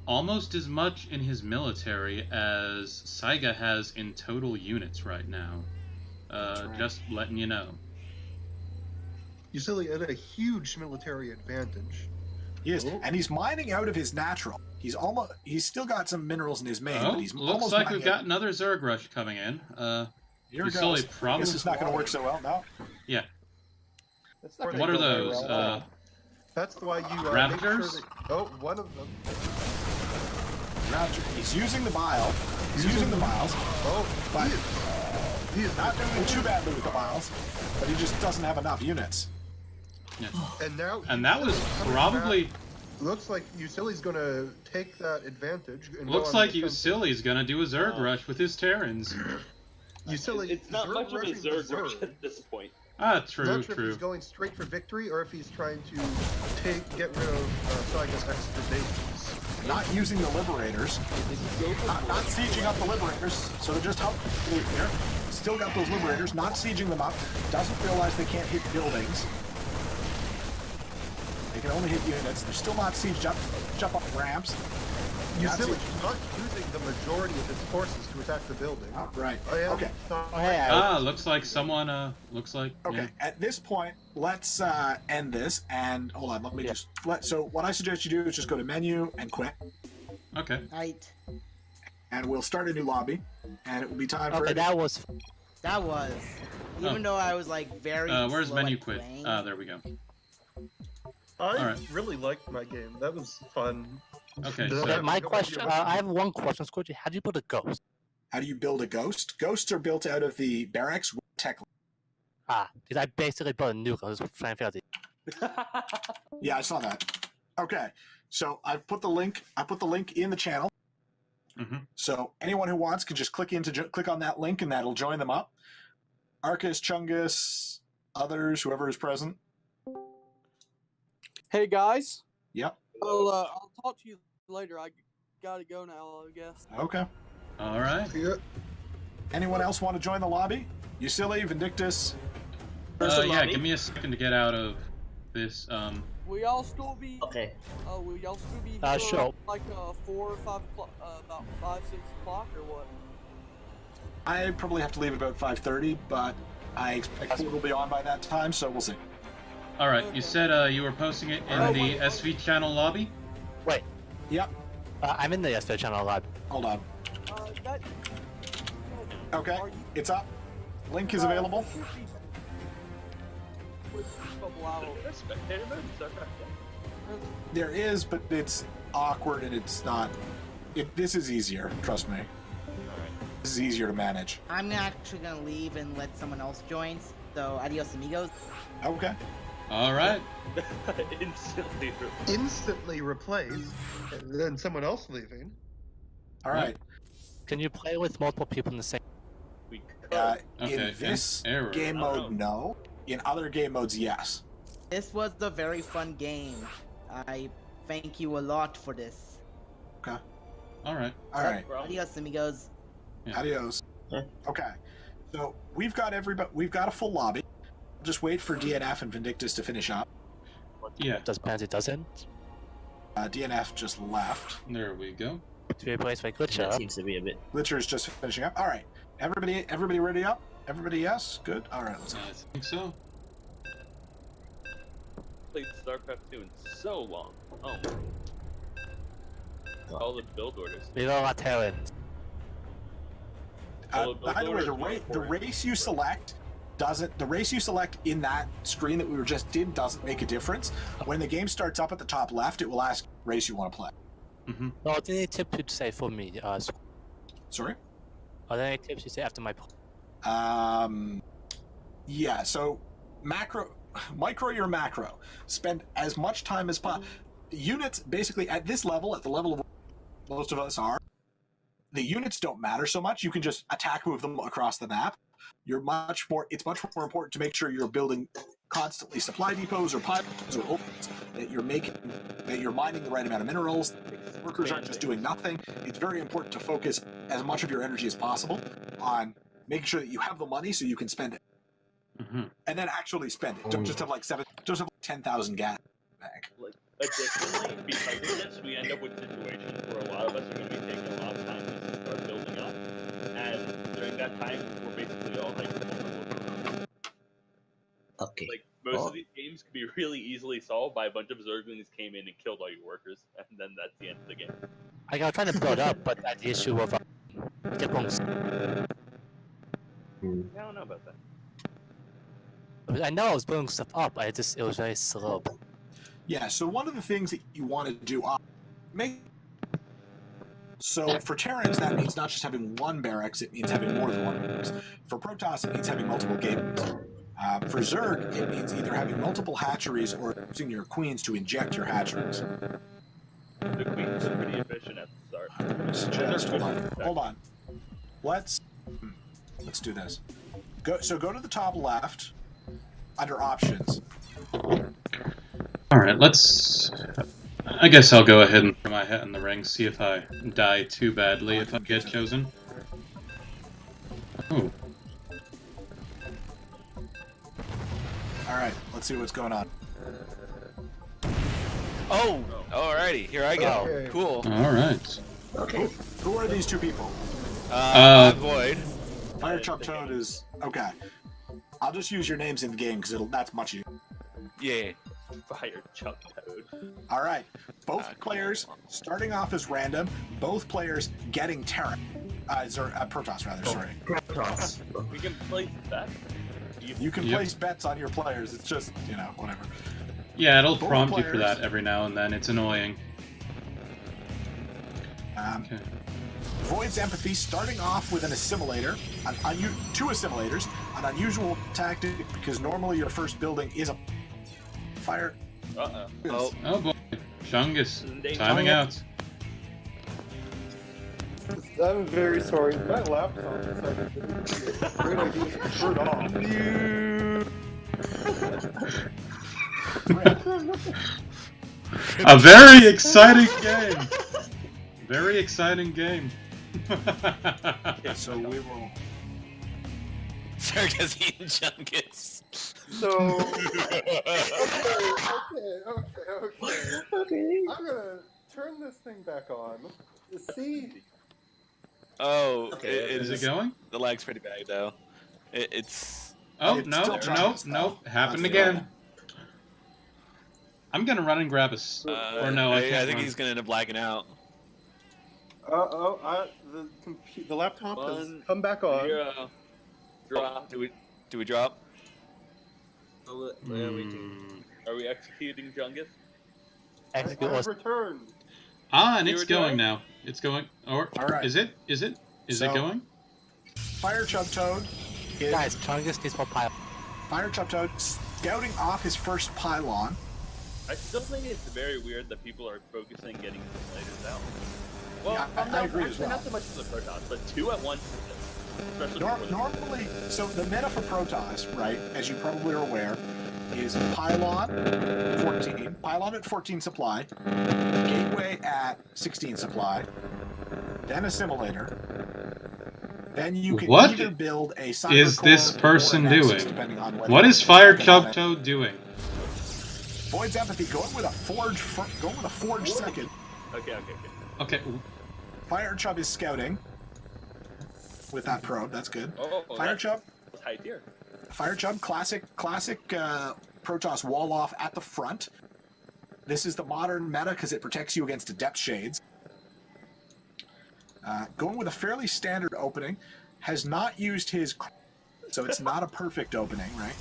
almost as much in his military as Saiga has in total units right now. Just letting you know. Yusili had a huge military advantage. He is, and he's mining out of his natural. He's still got some minerals in his main, but he's looks almost like we've got another Zerg rush coming in. Here it goes. Probably this is not going to work so well. No. Yeah. What are those? That's why you Ravagers? One of them. He's using the bile. He's using the biles. But he is not doing too badly with the biles. But he just doesn't have enough units. Yeah. And that was probably. Looks like Yusili's going to take that advantage. And looks like Yusili's going to do a Zerg rush with his Terrans. It's not much of a Zerg rush at this point. True, I'm not sure true. if he's going straight for victory or if he's trying to get rid of Saiga's extra bases. Not using the liberators. Not sieging up the liberators. So they're just helping here. Still got those liberators. Not sieging them up. Doesn't realize they can't hit buildings. They can only hit units. They're still not sieged up. Jump up ramps. He's not using the majority of his forces to attack the building. Oh, right. Okay. Looks like someone. Okay. Yeah. At this point, let's end this. And hold on. Let me just. So what I suggest you do is just go to menu and quit. Okay. Right. And we'll start a new lobby. And it will be time for. Okay, that was. Even though I was like very. Where's slow menu at quit? playing. There we go. I really liked my game. That was fun. Okay. Okay, my question. I have one question. Squidgy, how do you build a ghost? How do you build a ghost? Ghosts are built out of the barracks with tech. Because I basically built a nuke on this Final Fantasy. Yeah, I saw that. Okay, so I've put the link. I put the link in the channel. So anyone who wants can just click on that link, and that'll join them up. Arcus, Chungus, others, whoever is present. Hey guys. Yep. I'll talk to you later. I gotta go now, I guess. Okay. All right. Anyone else want to join the lobby? Usili, Vindictus. Yeah. Give me a second to get out of this. Will y'all still be? Okay. Will y'all still be? Sure. Like 4 or 5 o'clock, about 5, 6 o'clock, or what? I probably have to leave about 5:30, but I expect we'll be on by that time, so we'll see. All right. You said you were posting it in the SV channel lobby. Wait. Yep. I'm in the SV channel lobby. Hold on. Okay. It's up. Link is available. There is, but it's awkward and it's not. This is easier. Trust me. This is easier to manage. I'm actually gonna leave and let someone else join. So adios, amigos. Okay. All right. Instantly replaced, and then someone else leaving. All right. Can you play with multiple people in the same? In this game mode, no. In other game modes, yes. This was a very fun game. I thank you a lot for this. Okay. All right. All right. Adios, amigos. Adios. Okay. So we've got everybody. We've got a full lobby. Just wait for DNF and Vindictus to finish up. Yeah. Does Pansy doesn't? DNF just left. There we go. To be replaced by Glitcher. That seems to be a bit. Glitcher is just finishing up. All right. Everybody ready up? Everybody, yes? Good. All right. Let's go. I think so. Played StarCraft 2 in so long. Oh. All the build orders. We don't want talent. By the way, the race you select doesn't. The race you select in that screen that we were just in doesn't make a difference. When the game starts up at the top left, it will ask race you want to play. No, are there any tips you'd say for me? Sorry? Are there any tips you say after my? Yeah. So, micro your macro. Spend as much time as possible. Units basically at this level, at the level of most of us are. The units don't matter so much. You can just attack move them across the map. It's much more important to make sure you're building constantly supply depots or pipelines or opens, that you're mining the right amount of minerals. Workers aren't just doing nothing. It's very important to focus as much of your energy as possible on making sure that you have the money so you can spend it. And then actually spend it. Don't just have like 10,000 gas in the bank. Additionally, because of this, we end up with situations where a lot of us are going to be taking a lot of time to start building up, and during that time, we're basically all like, okay. Like most of these games can be really easily solved by a bunch of Zerglings came in and killed all your workers, and then that's the end of the game. I was trying to build up, but that's the issue of I don't know about that. I know I was building stuff up. It was very slow. Yeah, so one of the things that you want to do, so for Terrans, that means not just having one barracks, it means having more than one barracks. For Protoss, it means having multiple gateways. For Zerg, it means either having multiple hatcheries or using your queens to inject your hatcheries. The queens are pretty efficient at the start. Hold on. Let's do this. Go to the top left, under options. All right, let's. I guess I'll go ahead and throw my hat in the ring, see if I die too badly if I get chosen. Oh. All right, let's see what's going on. Oh, alrighty, here I go. Okay. Cool. All right. Okay. Who are these two people? Void. Fire Chop Toad is okay. I'll just use your names in the game because that's much easier. Yeah. Fire Chop Toad. All right. Both players starting off as random. Both players getting Terran. Protoss rather. Sorry. Protoss. We can place that. You can place bets on your players. It's just whatever. Yeah, it'll Both prompt you for players- that every now and then. It's annoying. Okay. Void's Empathy starting off with an assimilator, two assimilators, an unusual tactic because normally your first building is a fire. Oh boy. Chungus, timing out. I'm very sorry. My laptop decided to be a great idea to turn off. A very exciting game. Very exciting game. So we will. Sarga's eating Chungus. So. Okay. I'm gonna turn this thing back on. See. Oh, Okay, is it going? The lag's pretty bad though. It's. Oh, it's no, still no, Chungus, no. though. Happened That's again. normal. I'm gonna run and grab a. Or no, I can't. I think run. he's gonna end up lagging out. The laptop has come back on. Drop. Do we drop? Are we executing Chungus? I have returned. Ah, and You it's were going doing? now. It's going. Or All right. Is it? Is it going? Fire Chub Toad. Guys, Chungus needs more pile. Fire Chub Toad scouting off his first pylon. I still think it's very weird that people are focusing getting simulators out. Well, Yeah, I agree as well. Not so much as the Protoss, but two at once. Especially for the- Normally, so the meta for Protoss, right, as you probably are aware, is pylon 14, pylon at 14 supply, gateway at 16 supply, then a simulator. Then you can What either build a cyber is this core person or a Nexus, doing? depending on whether What is you're Fire working on Chub it. Toad doing? Void's Empathy going with a forge second. Okay. Okay. Fire Chub is scouting with that probe. That's good. Fire Chub. High tier. Fire Chub, classic Protoss wall off at the front. This is the modern meta because it protects you against depth shades. Going with a fairly standard opening, has not used his, so it's not a perfect opening, right?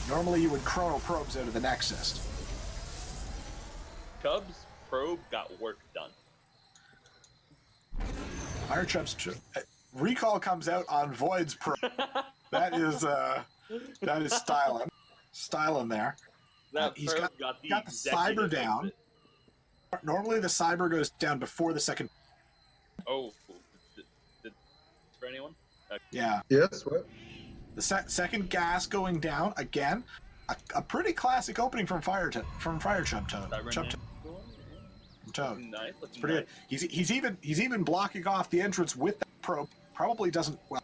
Normally you would chrono probes out of the Nexus. Cubs probe got work done. Fire Chub's recall comes out on Void's probe. That is styling there. That He's probe got the executive cyber down. exit. Normally the cyber goes down before the second. Oh, for anyone? Okay. Yeah. Yes. What? The second gas going down again. A pretty classic opening from Fire Chub Toad. Toad. Nice. It's pretty good. He's even blocking off the entrance with that probe. Probably doesn't. Well,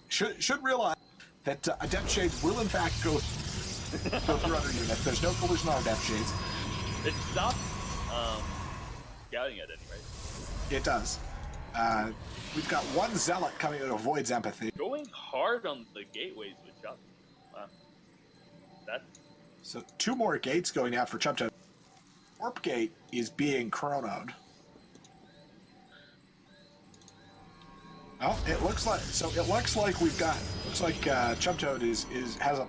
should realize that Adept Shades will in fact go through other units. There's no collision on Adept Shades. It stopped scouting at any rate. It does. We've got one Zealot coming out of Void's Empathy. Going hard on the gateways with Chubb. Wow. That's So 2 more gates going out for Chub Toad. Warp Gate is being chronoed. Oh, it looks like we've got. Looks like Chub Toad has a.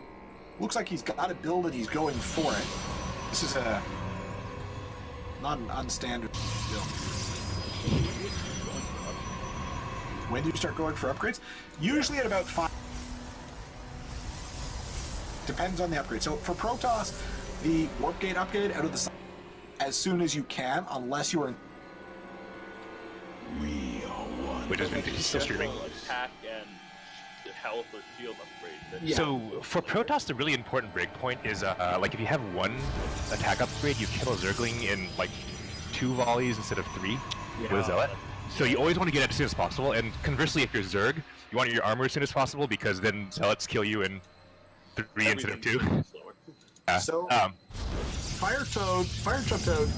Looks like he's got a build and he's going for it. This is not an unstandard build. When do you start going for upgrades? Usually at about 5. Depends on the upgrade. So for Protoss, the Warp Gate upgrade out of the sun as soon as you can, unless you are in. Wait, he's still streaming. attack and health or shield upgrades. Yeah. So for Protoss, the really important breakpoint is like if you have one attack upgrade, you kill a Zergling in like 2 volleys instead of 3 with a Zealot. So you always want to get it as soon as possible. And conversely, if you're Zerg, you want your armor as soon as possible because then Zealots kill you in 3 instead of 2. So Fire Toad,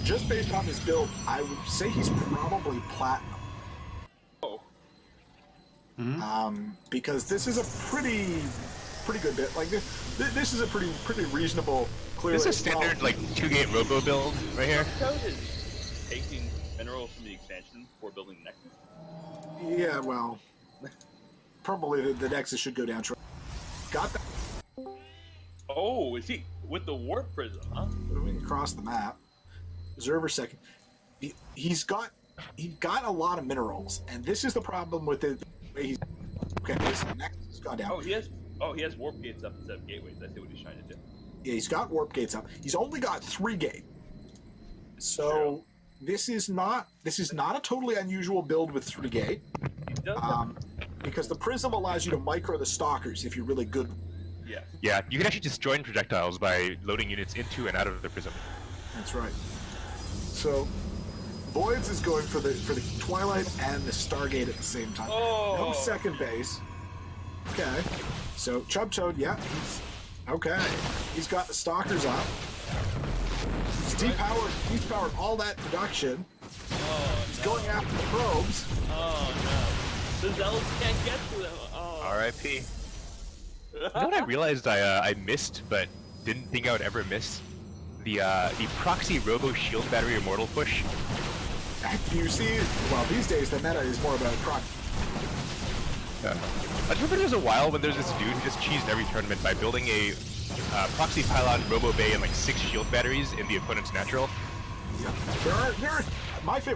just based on his build, I would say he's probably platinum. Because this is a pretty good bit. Like this is a pretty reasonable. Clearly, this is a standard like 2-gate robo build right here. Toad is taking minerals from the expansion for building the Nexus. Yeah, well, probably the Nexus should go down. Got that. Oh, is he with the warp prism? Huh? Moving across the map. Observer second. He's got a lot of minerals, and this is the problem with it. He's okay. This Nexus has gone down. Oh, he has warp gates up instead of gateways. I see what he's trying to do. Yeah, he's got warp gates up. He's only got 3 gate. So this is not a totally unusual build with 3 gate. Because the prism allows you to micro the stalkers if you're really good. Yeah. Yeah, you can actually destroy projectiles by loading units into and out of the prism. That's right. So Voids is going for the Twilight and the Stargate at the same time. No second base. Okay. So Chub Toad, yeah, he's got the stalkers up. He's depowered all that production. He's going after the probes. Oh no. The Zealots can't get to them. R.I.P. You know what I realized I missed, but didn't think I would ever miss? The proxy robo shield battery immortal push. You see, well, these days the meta is more about proxy. I remember there was a while when there's this dude who just cheesed every tournament by building a proxy pylon robo bay and like 6 shield batteries in the opponent's natural. Yeah.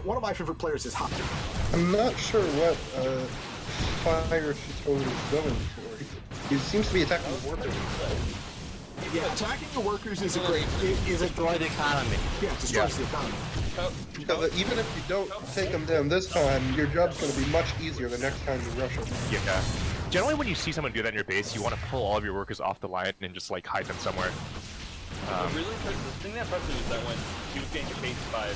One of my favorite players is Hot. I'm not sure what Fire Toad is going for. He seems to be attacking the workers. Yeah, attacking the workers is a great. Destroy the economy. Yeah, it destroys the economy. Even if you don't take them down this time, your job's going to be much easier the next time you rush them. Yeah. Generally, when you see someone do that in your base, you want to pull all of your workers off the line and just like hide them somewhere. The thing that impressed me was that when he was getting chased by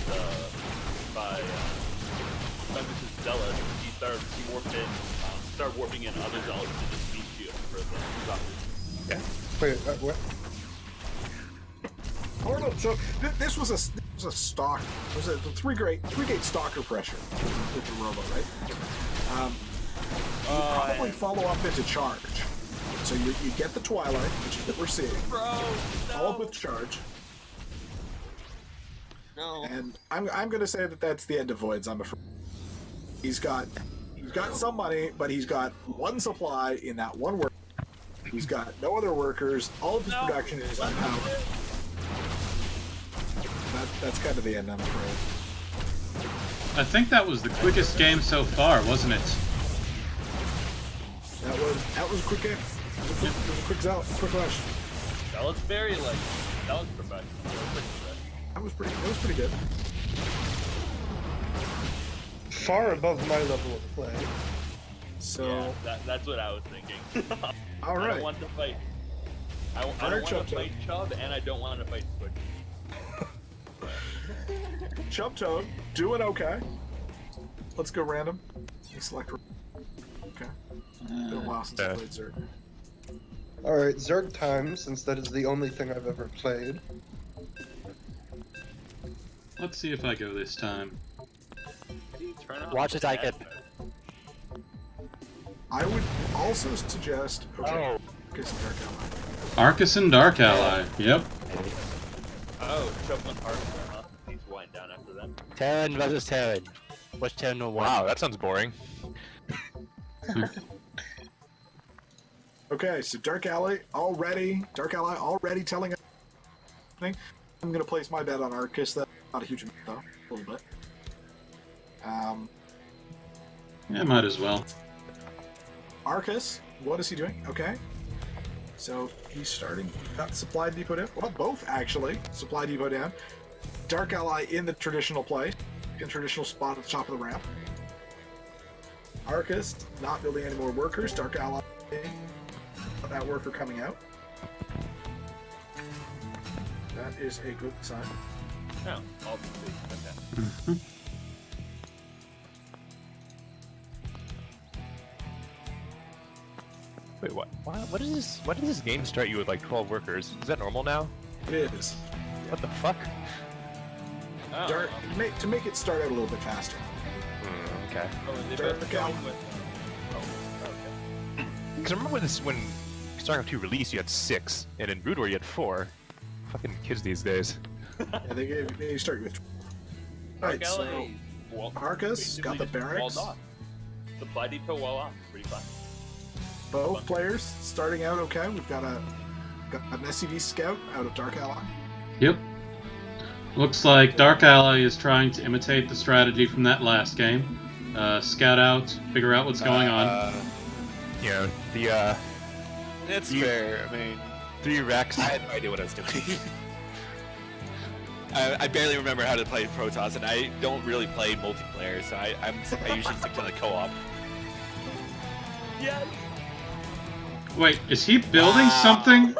Mrs. Zealot, started warping in other Zealots to just meet shield for the doctors. Yeah. Wait, what? Oh no! So this was a stalk. It was a 3-gate stalker pressure with the robo, right? You probably follow up into charge. So you get the Twilight, which is what we're seeing. Follow up with charge. No. And I'm gonna say that's the end of Voids. I'm afraid. He's got some money, but he's got 1 supply in that 1 work. He's got no other workers. All of his production is unpowered. That's kind of the end, I'm afraid. I think that was the quickest game so far, wasn't it? That was a quick game. It was a quick rush. Zealot's very Zealot's professional. That was pretty good. Far above my level of play. So yeah, that's what I was thinking. All right. I don't want to fight. I don't want to fight Chubb, and I don't want to fight Switch. Chub Toad, doing okay. Let's go random. Select. Okay. Been a while since I played Zerg. Alright, Zerg time, since that is the only thing I've ever played. Let's see if I go this time. Watch it, I get. I would also suggest. Okay. Arcus and Dark Ally. Yep. Oh, Chubb went Arcus. He's wind down after that. Terran versus Terran. What's Terran no one? Wow, that sounds boring. Okay, so Dark Ally already telling us. I'm gonna place my bet on Arcus. That's not a huge amount though, a little bit. Yeah, might as well. Arcus, what is he doing? Okay. So he's starting, got supply depot down. Well, both actually. Supply depot down. Dark Ally in the traditional place, in traditional spot at the top of the ramp. Arcus not building any more workers. Dark Ally that worker coming out. That is a good sign. No, all okay. Wait, what? What is this? What does this game start you with like 12 workers? Is that normal now? It is. What the fuck? Oh. To make it start out a little bit faster. Okay. Oh, and they both going with. Oh, okay. Because I remember when StarCraft 2 released, you had 6, and in Brood War you had 4. Fucking kids these days. Yeah, they start you with. Right, so Arcus got the barracks. Supply depot wall off. Pretty fun. Both players starting out okay. We've got an SCV scout out of Dark Ally. Yep. Looks like Dark Ally is trying to imitate the strategy from that last game. Scout out, figure out what's going on. You know, the It's fair. I mean, 3 racks. I had no idea what I was doing. I barely remember how to play Protoss, and I don't really play multiplayer, so I usually stick to the co-op. Yes. Wait, is he building something?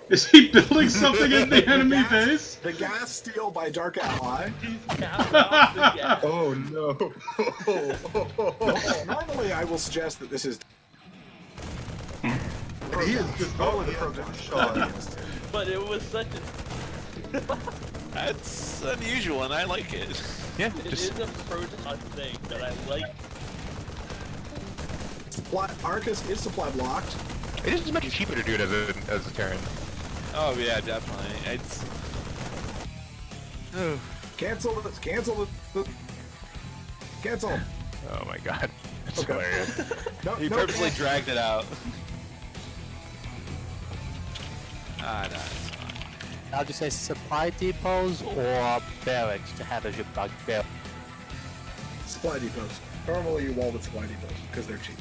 Is he building something in the enemy base? The gas steal by Dark Ally. Oh no. Normally I will suggest that this is... He is just going the Protoss. But it was such a... That's unusual, and I like it. Yeah, It is a Protoss thing that I like. Arcus is supply blocked. It is much cheaper to do it as a Terran. Oh yeah, definitely. It's Cancel. Oh my god, that's hilarious. he purposely dragged it out. No, it's fine. I'll just say supply depots or barracks to have a ship bug barracks. Supply depots. Normally you wall with supply depots because they're cheap.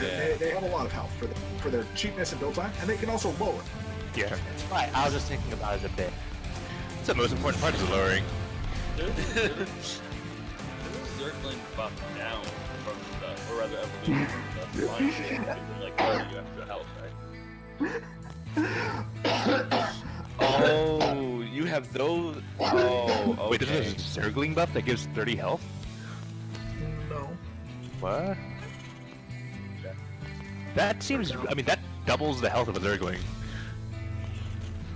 Yeah. They have a lot of health for their cheapness and build time, and they can also lower. Yeah. Right, I was just thinking about it a bit. That's the most important part is the lowering. There's circling buff down from the, or rather evolution from the flying thing, like 30 extra health, right? Oh, you have those. Oh, okay. Wait, there's a Zergling buff that gives 30 health? No. What? That seems. I mean, that doubles the health of a Zergling.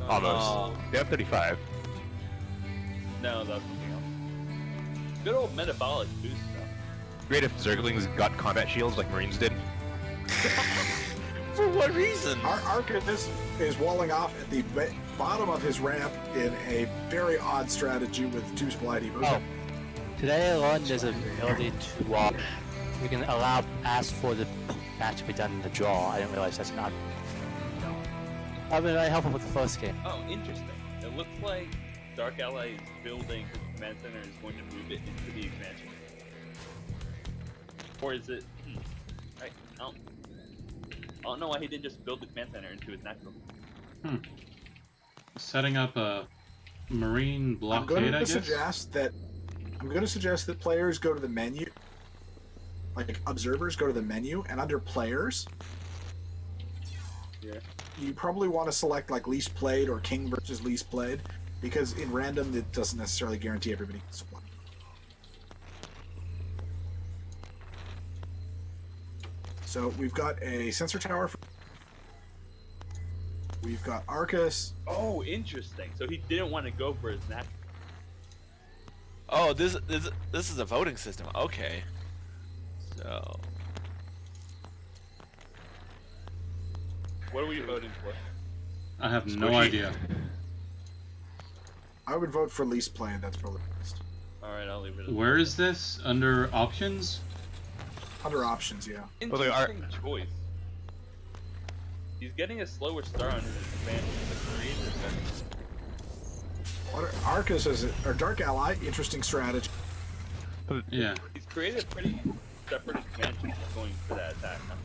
Almost. They have 35. No, that's something else. Good old metabolic boost stuff. Great if Zerglings got combat shields like Marines did. For what reason? Arcus is walling off at the bottom of his ramp in a very odd strategy with 2 supply depots. Oh. Today alone, there's an ability to you can ask for the match to be done in the draw. I didn't realize that's not. I've been very helpful with the first game. Oh, interesting. It looks like Dark Ally is building his command center and is going to move it into the expansion. Or is it... I don't know why he didn't just build the command center into his natural. Setting up a marine blockade, I'm I going guess? to suggest that players go to the menu. Like, observers go to the menu, and under players... Yeah. You probably want to select like least played or king versus least played, because in random it doesn't necessarily guarantee everybody can supply. So we've got a sensor tower. We've got Arcus. Oh, interesting. So he didn't want to go for his natural. Oh, this is a voting system. Okay. So. What are we voting for? I have no idea. I would vote for least played. That's probably best. Alright, I'll leave it. Where is this? Under options? Under options, yeah. Interesting choice. He's getting a slower start on his expansion. Arcus is or Dark Ally. Interesting strategy. Yeah. He's created a pretty separate expansion going for that attack. Huh?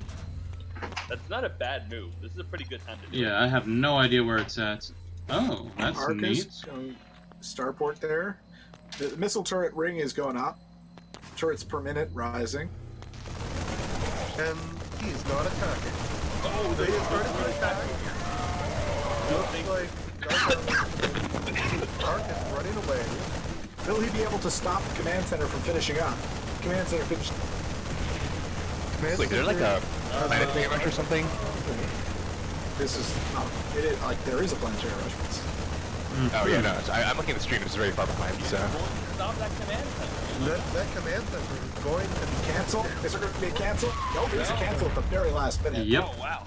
That's not a bad move. This is a pretty good time to do it. Yeah, I have no idea where it's at. Oh, that's Arcus, neat. Starport there. The missile turret ring is going up. Turrets per minute rising. And He's not attacking. Oh, They started to attack. Looks like Dark is running away. Will he be able to stop the command center from finishing up? Command center finished. Wait, is there like a planetary rush or something? This is like there is a planetary rush. Oh yeah, no. I'm looking at the stream. It's very far behind. So. Stop that command center. That command center is going to be cancel. Is there going to be a cancel? No, there's a cancel at the very last minute. Yep. Oh wow.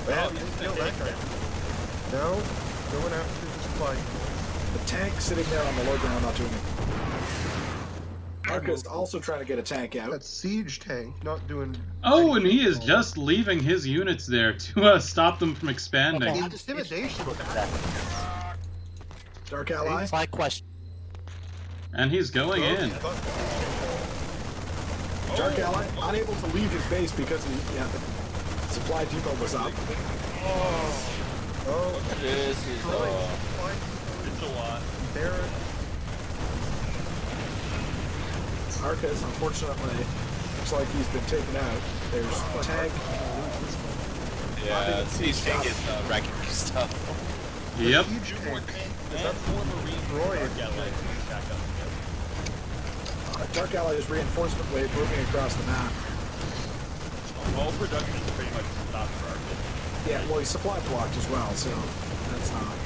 Well, you kill that guy. No, going after the supply. The tank sitting there on the low ground not doing it. Arca's also trying to get a tank out. That siege tank not doing. Oh, and he is just leaving his units there to stop them from expanding. Intimidation. Dark Ally. My question. And he's going in. Dark Ally unable to leave his base because the supply depot was up. Oh, This is It's a lot. Arca's, unfortunately, looks like he's been taken out. There's a tank. Yeah, Siege tank is wrecking stuff. Yep. Dark Ally's reinforcement wave moving across the map. Well, production is pretty much stopped for Arca. Yeah, well, he's supply blocked as well, so that's not.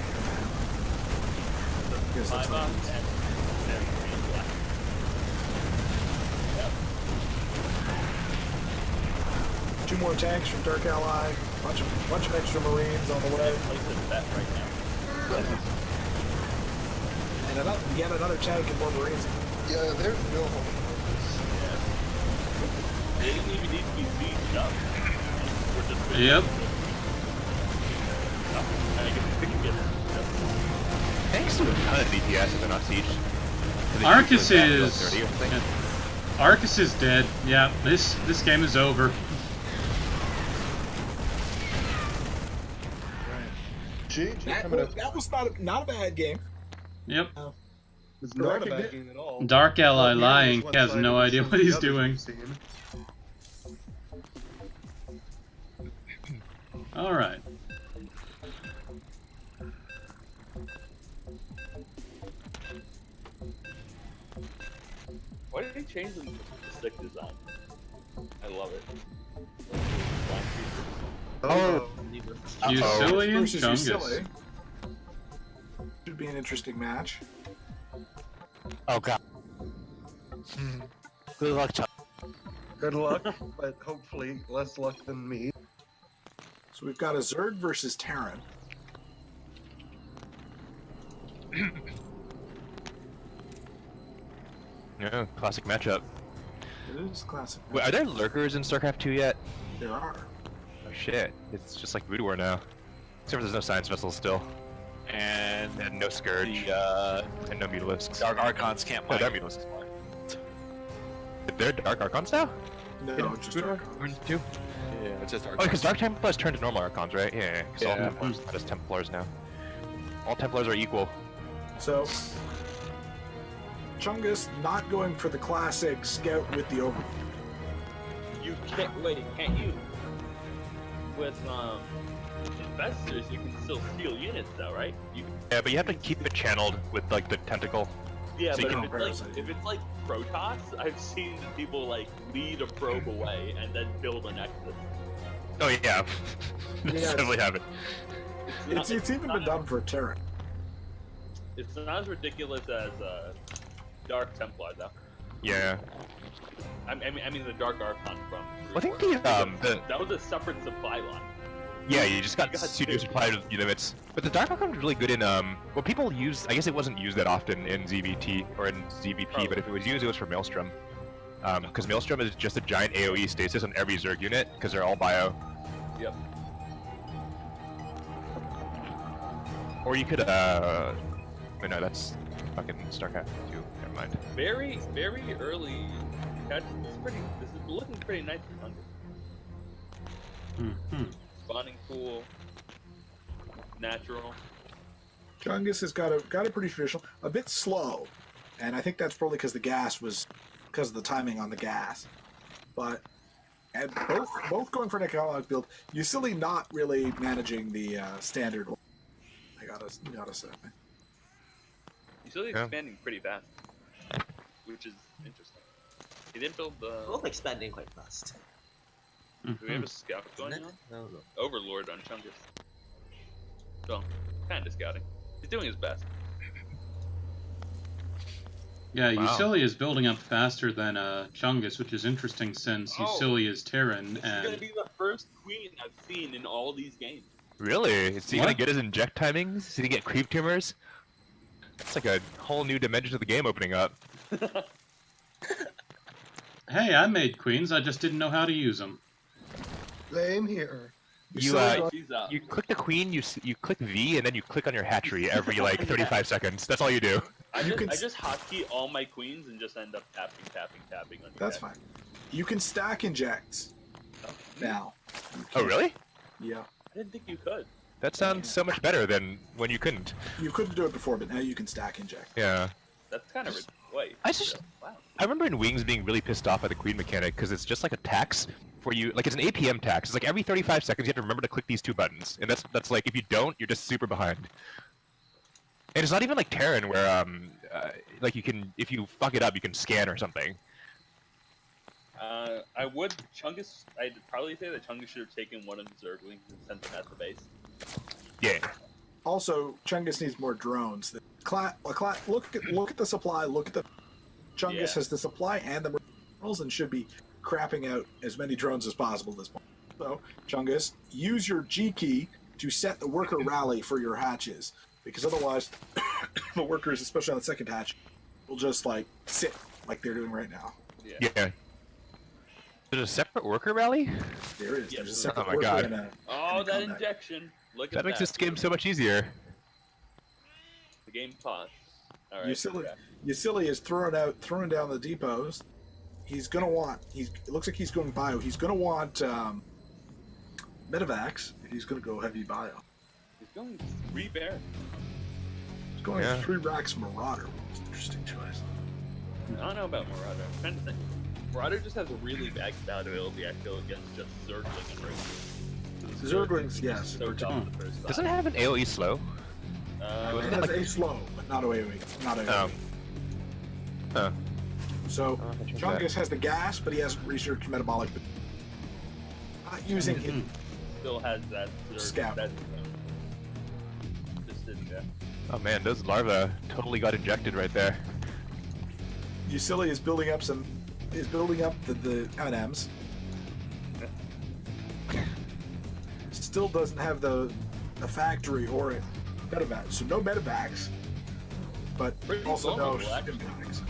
Because that's not. Two more tanks from Dark Ally. Bunch of extra Marines on the way. And yet another tank and more Marines. Yeah, there's no hope. They didn't even need to be sieged up. We're just Yep. Thanks to a ton of DPS if they're not sieged. Arcus is dead. Yeah, this game is over. That was not a bad game. Yep. It's not a bad game at all. Dark Ally lying. He has no idea what he's doing. Alright. Why did he change the stick design? I love it. Oh. You silly and Chungus. Should be an interesting match. Oh god. Good luck, Chuck. Good luck, but hopefully less luck than me. So we've got a Zerg versus Terran. Yeah, classic matchup. It is classic. Wait, are there lurkers in StarCraft 2 yet? There are. Oh shit, it's just like Voodoo War now. Except for there's no science vessels still. And no Scourge. And no Mutalisks. Dark Archons can't play. Oh, they're Mutalisks. They're Dark Archons now? No, just Dark Archons. Too? Yeah, it's just Archons. Oh, because Dark Templars turned to normal Archons, right? Yeah, because all Yeah. Templars are just Templars now. All Templars are equal. So, Chungus not going for the classic scout with the over. You can't can't you? With investors, you can still steal units, though, right? Yeah, but you have to keep it channeled with like the tentacle. Yeah, so but you if it's like Protoss, I've seen people like lead a probe away and then build a nexus. Oh yeah, definitely have it. It's even been done for Terran. It's not as ridiculous as Dark Templar, though. Yeah. I mean the Dark Archon from. I think that was a separate supply line. Yeah, you just got pseudo supply limits. But the Dark Archon is really good in well, people use. I guess it wasn't used that often in ZVT or in ZVP, but if it was used, it was for Maelstrom. Because Maelstrom is just a giant AOE stasis on every Zerg unit because they're all bio. Yep. Or you could oh, no, that's fucking StarCraft 2. Never mind. Very early. This is looking pretty nice for Thunder. Spawning pool. Natural. Chungus has got a pretty traditional, a bit slow, and I think that's probably because the gas was, because of the timing on the gas. But And both going for an economic build. Usili not really managing the standard one. I gotta say. He's still expanding pretty fast, which is interesting. He didn't build the. Both expanding quite fast. Do we have a scout going on? No. Overlord on Chungus. So, kind of scouting. He's doing his best. Yeah, Wow. Usili is building up faster than Chungus, which is interesting since Usili is Terran This is gonna and be the first queen I've seen in all these games. Really? Is he gonna What? get his inject timings? Is he gonna get creep tumors? It's like a whole new dimension of the game opening up. hey, I made queens. I just didn't know how to use them. Same here. You click the queen, you click V, and then you click on your hatchery every like 35 seconds. That's all you do. I just hotkey all my queens and just end up tapping on your That's head. fine. You can stack injects now. Oh really? Yeah. I didn't think you could. That sounds so much better than when you couldn't. You couldn't do it before, but now you can stack inject. Yeah. That's kind of wait. Wow. I remember in Wings being really pissed off by the queen mechanic because it's just like a tax for you. Like it's an APM tax. It's like every 35 seconds you have to remember to click these two buttons, and that's like if you don't, you're just super behind. And it's not even like Terran where like you can if you fuck it up you can scan or something. I would Chungus. I'd probably say that Chungus should have taken one of the Zerglings and sent them at the base. Yeah. Also, Chungus needs more drones. Look at the supply. Look at the Chungus has the supply and the minerals and should be crapping out as many drones as possible at this point. So, Chungus, use your G key to set the worker rally for your hatches, because otherwise, the workers, especially on the second hatch, will just like sit like they're doing right now. Yeah. There's a separate worker rally? There is. Yes. There's a separate Oh my worker god. and a That combat. injection. Look at That that. makes this game so much easier. The game paused. All right. Usili is throwing down the depots. He's gonna want. It looks like he's going bio. He's gonna want medevacs. He's gonna go heavy bio. He's going 3 bear. He's going 3 racks Marauder. It's an interesting choice. I don't know about Marauder. I'm trying to think. Marauder just has a really bad ability, I feel, against just Zergling and Rogue. Zerglings, yes. So dumb the first time. Doesn't it have an AoE slow? It has a slow, but not AoE. Not AoE. So Chungus has the gas, but he hasn't researched metabolic. Not using him. Still has that Scout. Just sitting there. Oh man, those larvae totally got injected right there. Usili is building up the M&Ms. Still doesn't have the factory or medevacs, so no medevacs, but also no impacts.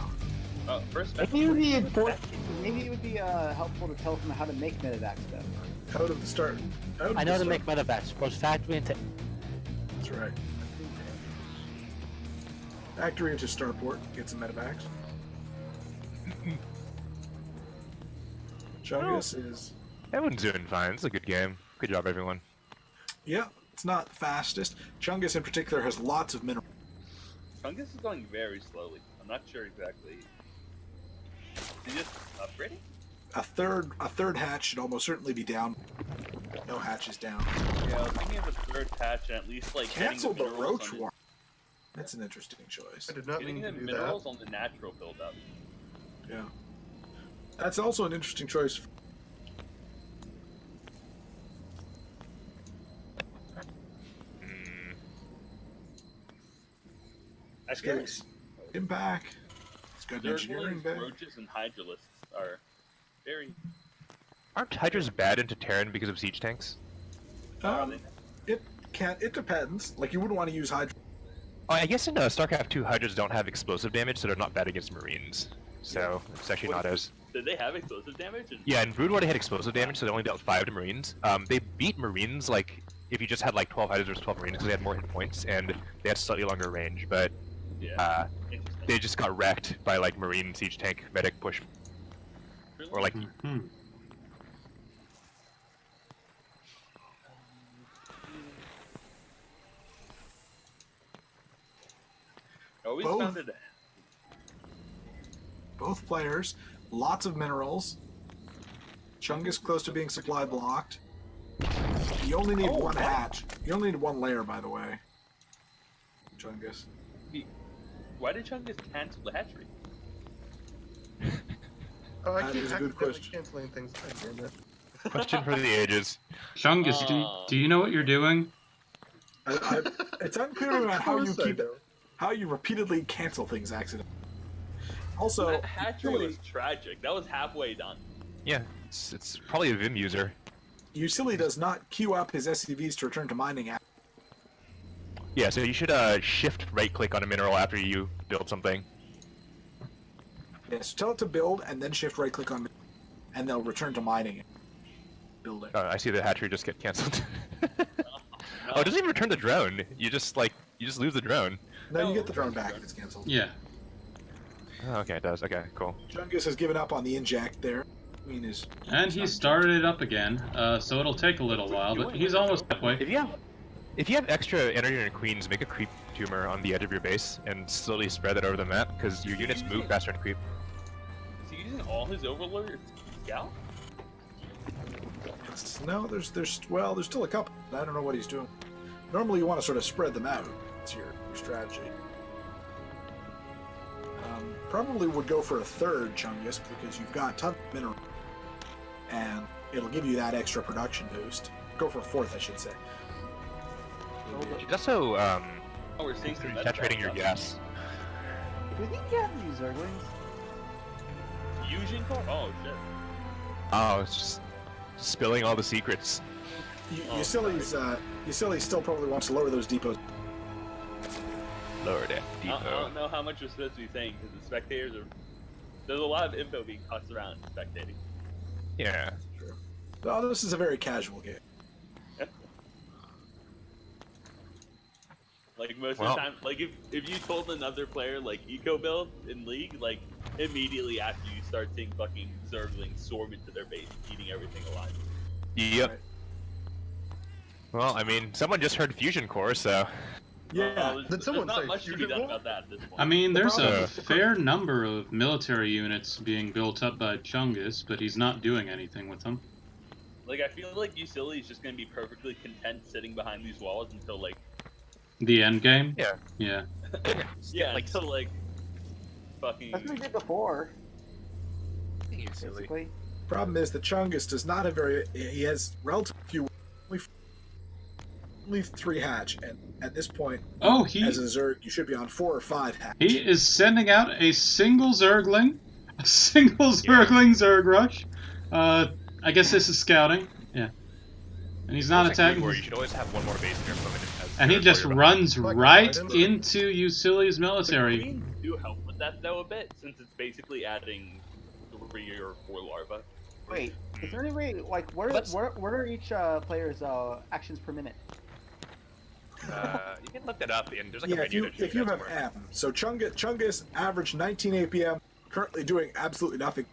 First, maybe it would be helpful to tell them how to make medevacs though. Out of the start. I know how to make medevacs, both factory and That's right. Factory into starport, get some medevacs. Chungus is. Everyone's doing fine. It's a good game. Good job, everyone. Yeah, it's not the fastest. Chungus in particular has lots of minerals. Chungus is going very slowly. I'm not sure exactly. Is he just upgrading? A third hatch should almost certainly be down. No hatches down. Yeah, I was thinking of a third patch and at least like Cancel the getting the roach minerals war. That's an interesting choice. I did not getting mean the to do minerals that. on the natural build up. Yeah. That's also an interesting choice. Actually, Impact. It's got an engineering Zerglings, bay. roaches, and hydralisks are very. Aren't Hydras bad into Terran because of siege tanks? It depends. Like you wouldn't want to use Hydra. Oh, I guess in StarCraft 2, Hydras don't have explosive damage, so they're not bad against Marines. So it's actually not as. Did they have explosive damage? Yeah, in Brood War they had explosive damage, so they only dealt 5 to Marines. They beat Marines like if you just had like 12 Hydras versus 12 Marines because they had more hit points and they had slightly longer range, but they just got wrecked by like Marine siege tank medic push. Or like. Always Both. found it. Both players, lots of minerals. Chungus close to being supply blocked. You only need one hatch. You only need one layer, by the way. Chungus. Why did Chungus cancel the hatchery? Oh, I That keep is a good accidentally question. canceling things. God damn it. Question for the ages. Chungus, do you know what you're doing? It's unclear to me about how Of you course I keep do. how you repeatedly cancel things accidentally. Also, That hatchery was tragic. That was halfway done. Yeah, it's probably a Vim user. Usilly does not queue up his SCVs to return to mining. Yeah, so you should shift right-click on a mineral after you build something. Yes, tell it to build and then shift right-click on, and they'll return to mining. Building. Oh, I see the hatchery just get cancelled. Oh, it doesn't even return the drone. You just lose the drone. No, you get the drone back if it's canceled. Yeah. Oh, okay, it does. Okay, cool. Chungus has given up on the inject there. I mean, And he started it up again, so it'll take a little while, but he's almost halfway. If you have extra energy in queens, make a creep tumor on the edge of your base and slowly spread that over the map, because your units move faster in creep. Is he using all his Overlord Scout? No, there's still a couple. I don't know what he's doing. Normally, you want to sort of spread them out. It's your strategy. Probably would go for a third Chungus because you've got tons of mineral, and it'll give you that extra production boost. Go for a fourth, I should say. You should also we're seeing some saturating your gas. Do you think you have these Zerglings? Fusion core? Oh shit. Oh, it's just spilling all the secrets. Usilly still probably wants to lower those depots. Lower that I don't know how much we're supposed to be saying because the spectators are. There's a lot of info being tossed around spectating. Yeah. True. No, this is a very casual game. Like most of the time, like if you told another player like eco build in League, like immediately after you start seeing fucking Zerglings swarm into their base, eating everything alive. Yep. Right. Well, I mean, someone just heard fusion core, so. Yeah. There's not much to be done about that at this point. I mean, there's a fair number of military units being built up by Chungus, but he's not doing anything with them. Like I feel like Usilly is just gonna be perfectly content sitting behind these walls until like. The end game? Yeah. Yeah. Yeah, like until like. Fucking. That's what we did before. Basically. Problem is that Chungus does not have he has relatively few, only 3 hatch, and at this point, as a Zerg, you should be on 4 or 5 hatch. He is sending out a single Zergling, Zergling Zerg rush. I guess this is scouting. Yeah. And he's not attacking. You should always have one more base in your opponent. And he just runs right into Usilly's military. Queens do help with that though a bit, since it's basically adding 3 or 4 larvae. Wait, is there any way, like, what are each player's actions per minute? You can look that up, and there's like a Yeah, menu if you have M, so Chungus average 19 APM, currently doing absolutely nothing.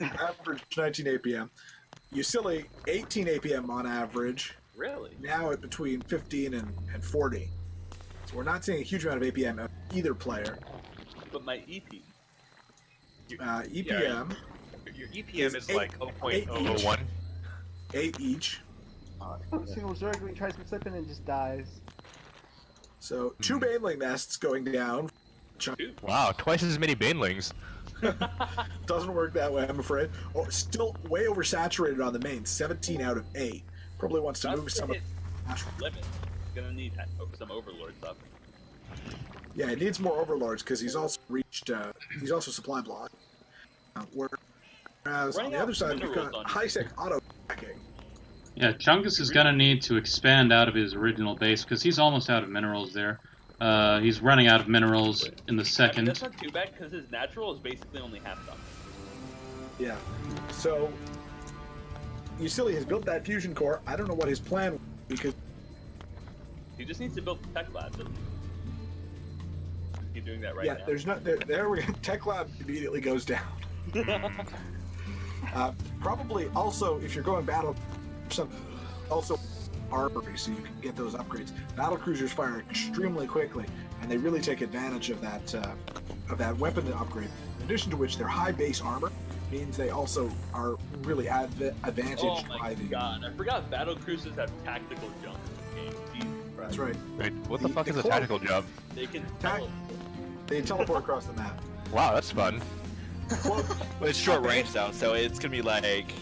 Average 19 APM. Usilly 18 APM on average. Really? Now at between 15 and 40. So we're not seeing a huge amount of APM of either player. But my EP. EPM. Your EPM is like 0.001. 8 each. Single Zergling tries to slip in and just dies. So 2 Baneling nests going down. Wow, twice as many Banelings. Doesn't work that way, I'm afraid. Oh, still way oversaturated on the main. 17 out of 8. Probably wants to move some. Limit. Gonna need some Overlord stuff. Yeah, it needs more Overlords because he's also reached. He's also supply block. Whereas on the other side, we've got high-sec auto tracking. Yeah, Chungus is gonna need to expand out of his original base because he's almost out of minerals there. He's running out of minerals in the second. I mean, that's not too bad because his natural is basically only half done. Yeah. So Usilly has built that fusion core. I don't know what his plan was because he just needs to build the tech lab. He's doing that right now. Yeah, there's not there we go. Tech lab immediately goes down. Probably also if you're going battle, also armory so you can get those upgrades. Battle cruisers fire extremely quickly, and they really take advantage of that weapon upgrade. In addition to which, they're high base armor, means they also are really advantaged Oh my by the. god, I forgot battle cruisers have tactical jump in this game. Jesus Christ. That's right. Wait, what the fuck is a tactical jump? They can They teleport across the map. Wow, that's fun. Well, it's short range though, so it's gonna be like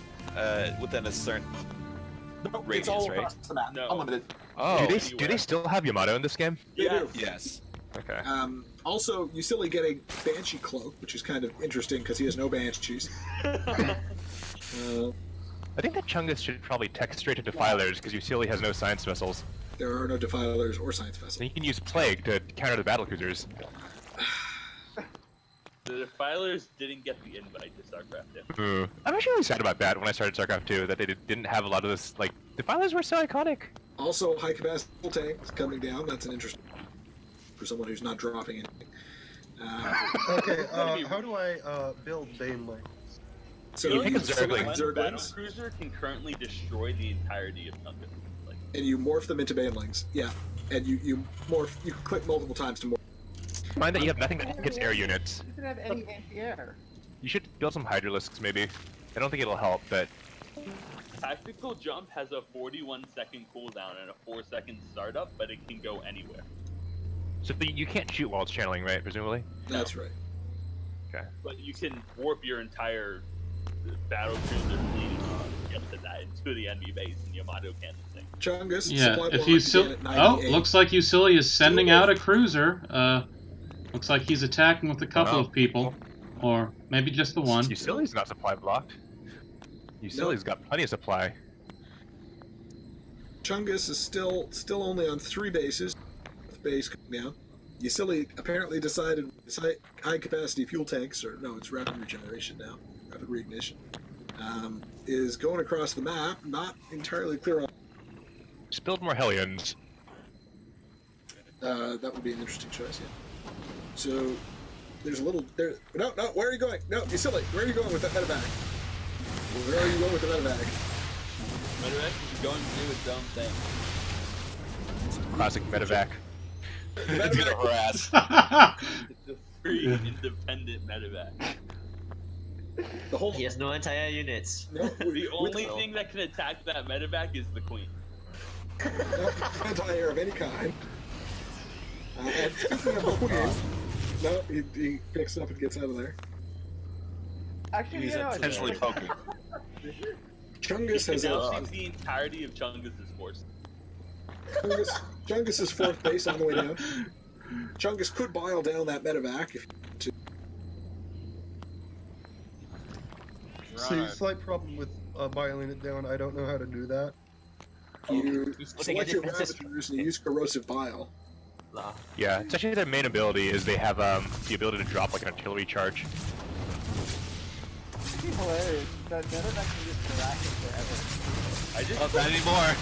within a certain radius, it's all right? across the map. No. Unlimited. Oh, do they still have Yamato in this game? They do. Yes. Okay. Also, you silly get a Banshee cloak, which is kind of interesting because he has no Banshees. I think that Chungus should probably text straight to Defilers because Usili has no science vessels. There are no Defilers or science vessels. And you can use Plague to counter the battlecruisers. The Defilers didn't get the invite to StarCraft. I'm actually really sad about that when I started StarCraft 2, that they didn't have a lot of this, like, Defilers were so iconic. Also, high capacity tanks coming down. That's an interesting for someone who's not dropping anything. Okay, how do I build Banelings? So you you can Zerglings. select One Zerglings, battlecruiser can currently destroy the entirety of Chungus. and you morph them into Banelings. Yeah, and you morph. You can click multiple times to morph. Find that you have nothing that hits air units. You can have any anti-air. You should build some Hydralisks, maybe. I don't think it'll help, but... Tactical jump has a 41-second cooldown and a 4-second startup, but it can go anywhere. So you can't shoot while it's channeling, right, presumably? That's right. Okay. But you can warp your entire battle cruiser fleet to get to that into the enemy base, and Yamato can't sing. Chungus, Yeah, supply if block you again at 98. looks like Usili is sending out a cruiser. Looks like he's attacking with a couple of people, or maybe just the one. Usili's not supply blocked. Usili's got plenty of supply. Chungus is still only on 3 bases. With base coming down. Usili apparently decided his high capacity fuel tanks, or no, it's rapid regeneration now, rapid reignition, is going across the map. Not entirely clear on. Just build more Hellions. That would be an interesting choice. Yeah. So there's a little there. No, where are you going? No, Usili, where are you going with that medevac? Where are you going with the medevac? Medevac is going to do its own thing. Classic medevac. It's gonna harass. It's a free, independent medevac. He has no anti-air units. No, the only thing that can attack that medevac is the queen. Anti-air of any kind. And speaking of the queen, no, he picks it up and gets out of there. Actually, He's intentionally poking. Chungus has now sees the entirety of Chungus's force. Chungus is 4th base on the way down. Chungus could bile down that medevac if to. See, slight problem with biling it down. I don't know how to do that. You select your Ravagers and you use corrosive bile. Yeah, it's actually their main ability is they have the ability to drop like an artillery charge. It's hilarious. That medevac can just harass him forever. I just Not that anymore.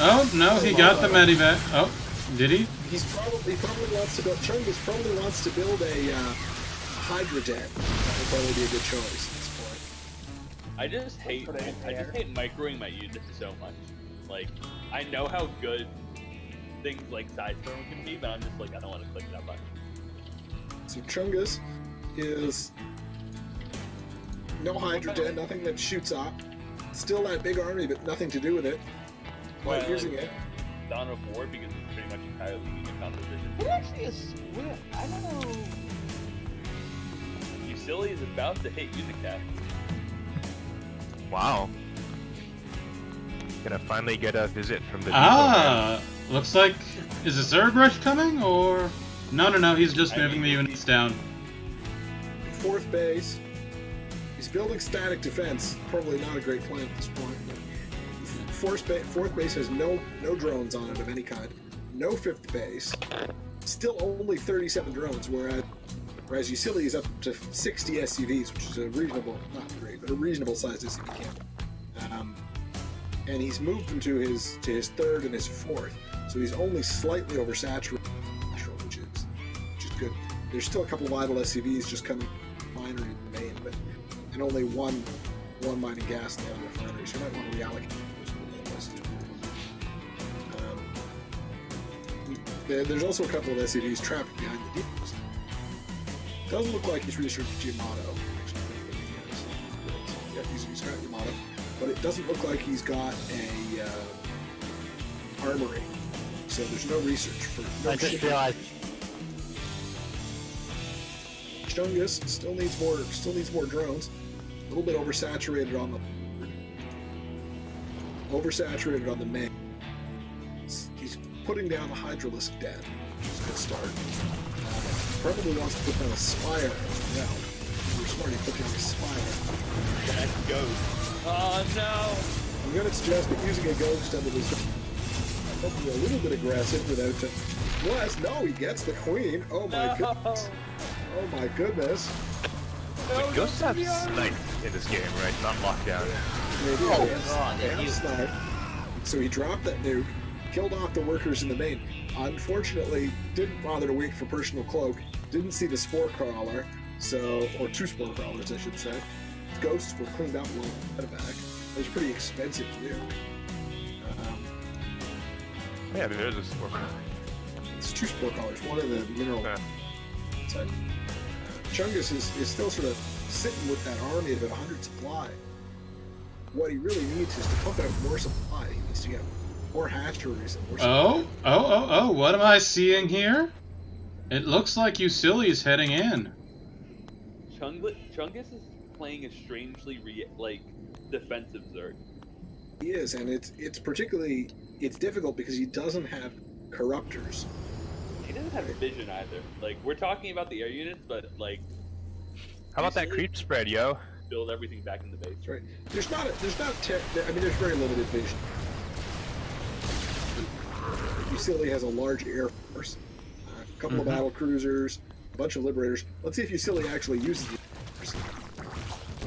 Oh no, he got the medevac. Oh, did he? He probably wants to build. Chungus probably wants to build a Hydra den. That would probably be a good choice at this point. I just hate microing my units so much. Like, I know how good things like Sidestorm can be, but I'm just like, I don't want to click that button. So Chungus is no Hydra den, nothing that shoots up. Still that big army, but nothing to do with it. While using it. Dawn of War, because it's pretty much entirely unit composition. What actually is weird? I don't know. Usili is about to hit Unicap. Wow. Gonna finally get a visit from the Looks like, is a Zerg Rush coming, or? No, he's just moving the units down. 4th base. He's building static defense. Probably not a great plan at this point. 4th base has no drones on it of any kind. No 5th base. Still only 37 drones, whereas Usili is up to 60 SCVs, which is a reasonable, not great, but a reasonable sized SCV camp. And he's moved them to his 3rd and his 4th, so he's only slightly oversaturated, which is good. There's still a couple of idle SCVs just coming minor in the main, and only one mining gas in the other refinery, so you might want to reallocate those to other places. There's also a couple of SCVs trapped behind the depots. Doesn't look like he's researched Yamato, actually. it doesn't look like he's got a armory, so there's no research for. No I just shipping. realized. Chungus still needs more drones. A little bit oversaturated on the main. He's putting down the Hydralisk den, which is a good start. Probably wants to put down a Spire as well. We're smart, he put down a Spire. That ghost. Oh no! I'm going to suggest that using a ghost under this might be a little bit aggressive without Bless. No, he gets the queen. Oh my goodness. Oh my goodness. Wait, ghosts have snipe in this game, right? Not lockdown. Snipe. So he dropped that nuke, killed off the workers in the main. Unfortunately, didn't bother to wait for personal cloak. Didn't see the spore crawler, or 2 spore crawlers, I should say. Ghosts were cleaned up a little bit back. It was pretty expensive to do. Yeah, there is a spore crawler. It's 2 spore crawlers, one of the mineral side. Chungus is still sort of sitting with that army of 100 supply. What he really needs is to pump out more supply. He needs to get more hatcheries and more supply. Oh, what am I seeing here? It looks like Usili's heading in. Chungus is playing a strangely defensive Zerg. He is, and it's particularly difficult because he doesn't have corruptors. He doesn't have vision either. Like, we're talking about the air units, but like, how about that creep spread, yo? Build everything back in the base. That's right. There's very limited vision. Usili has a large air force, a couple of battle cruisers, a bunch of liberators. Let's see if Usili actually uses the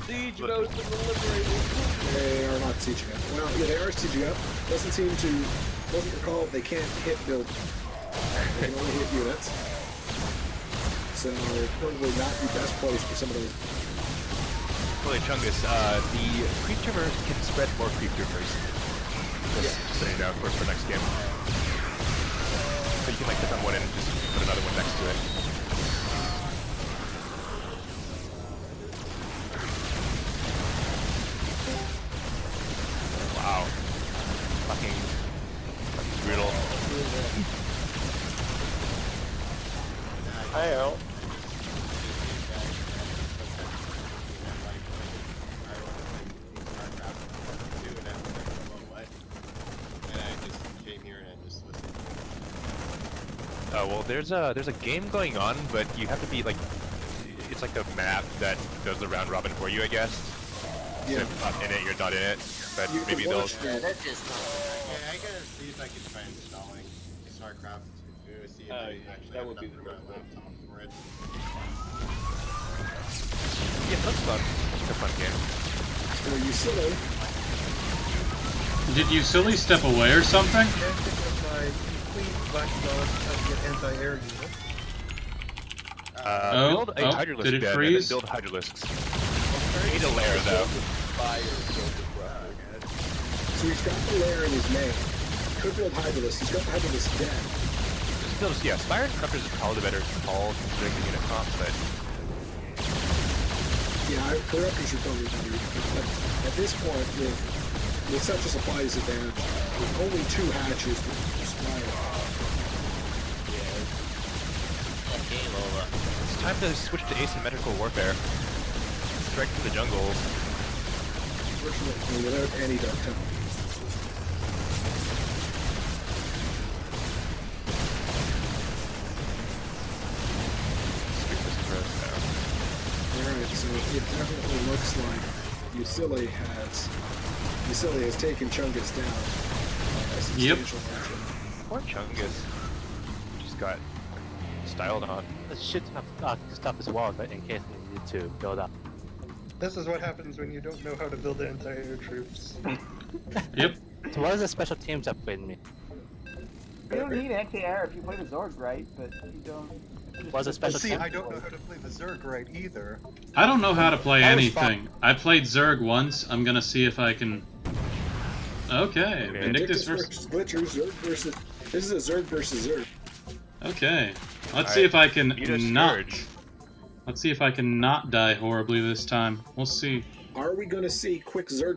Siege boats and the liberators. They are not sieging up. Well, yeah, they are sieging up. Doesn't recall they can't hit buildings. They can only hit units. So probably not the best place for some of those. Well, Chungus, the creep tumors can spread more creep tumors. Just so you know, for next game. So you can like click on one and just put another one next to it. Wow. Fucking brutal. Hi-yo. Oh well, there's a game going on, but you have to be like, it's like a map that does the round robin for you, I guess. Yeah. So if you're not in it, you're not in it. But maybe they'll. Yeah, that's just not. Yeah, I gotta see if I can try installing Starcraft to see if I actually that would be the the laptop for it. Yeah, that's fun. It's a fun game. So Usili. Did Usili step away or something? Anti-air unit. Build a Hydralisk did it den freeze? and then build Hydralisks. You need a lair though. So he's got the lair in his main. Could build Hydralisk. He's got the Hydralisk den. Just build, yeah, Spire and Corruptors is probably the better call considering the unit comp, but Yeah, Corruptors are probably better. But at this point, with such a supply disadvantage, with only 2 hatches to Spire. Game over. it's time to switch to asymmetrical warfare. Strike through the jungles. Fortunately, without any dark temple. Alright, so it definitely looks like Usili has taken Chungus down. By a substantial margin. Poor Chungus. Just got styled on. A shit ton of stuff as well, but in case we need to build up. This is what happens when you don't know how to build anti-air troops. Yep. So what does the special teams upgrade me? You don't need anti-air if you play the Zorg right, but you don't. What's a special See, team? I don't know how to play the Zerg right either. I don't know how to play That was anything. I played Zerg once. I'm gonna see if I can. Okay, Vindictus versus. Glitchers, Zerg versus. This is a Zerg versus Zerg. Okay, let's see if I can Beat a not. Scourge. Let's see if I can not die horribly this time. We'll see. Are we going to see quick Zerg?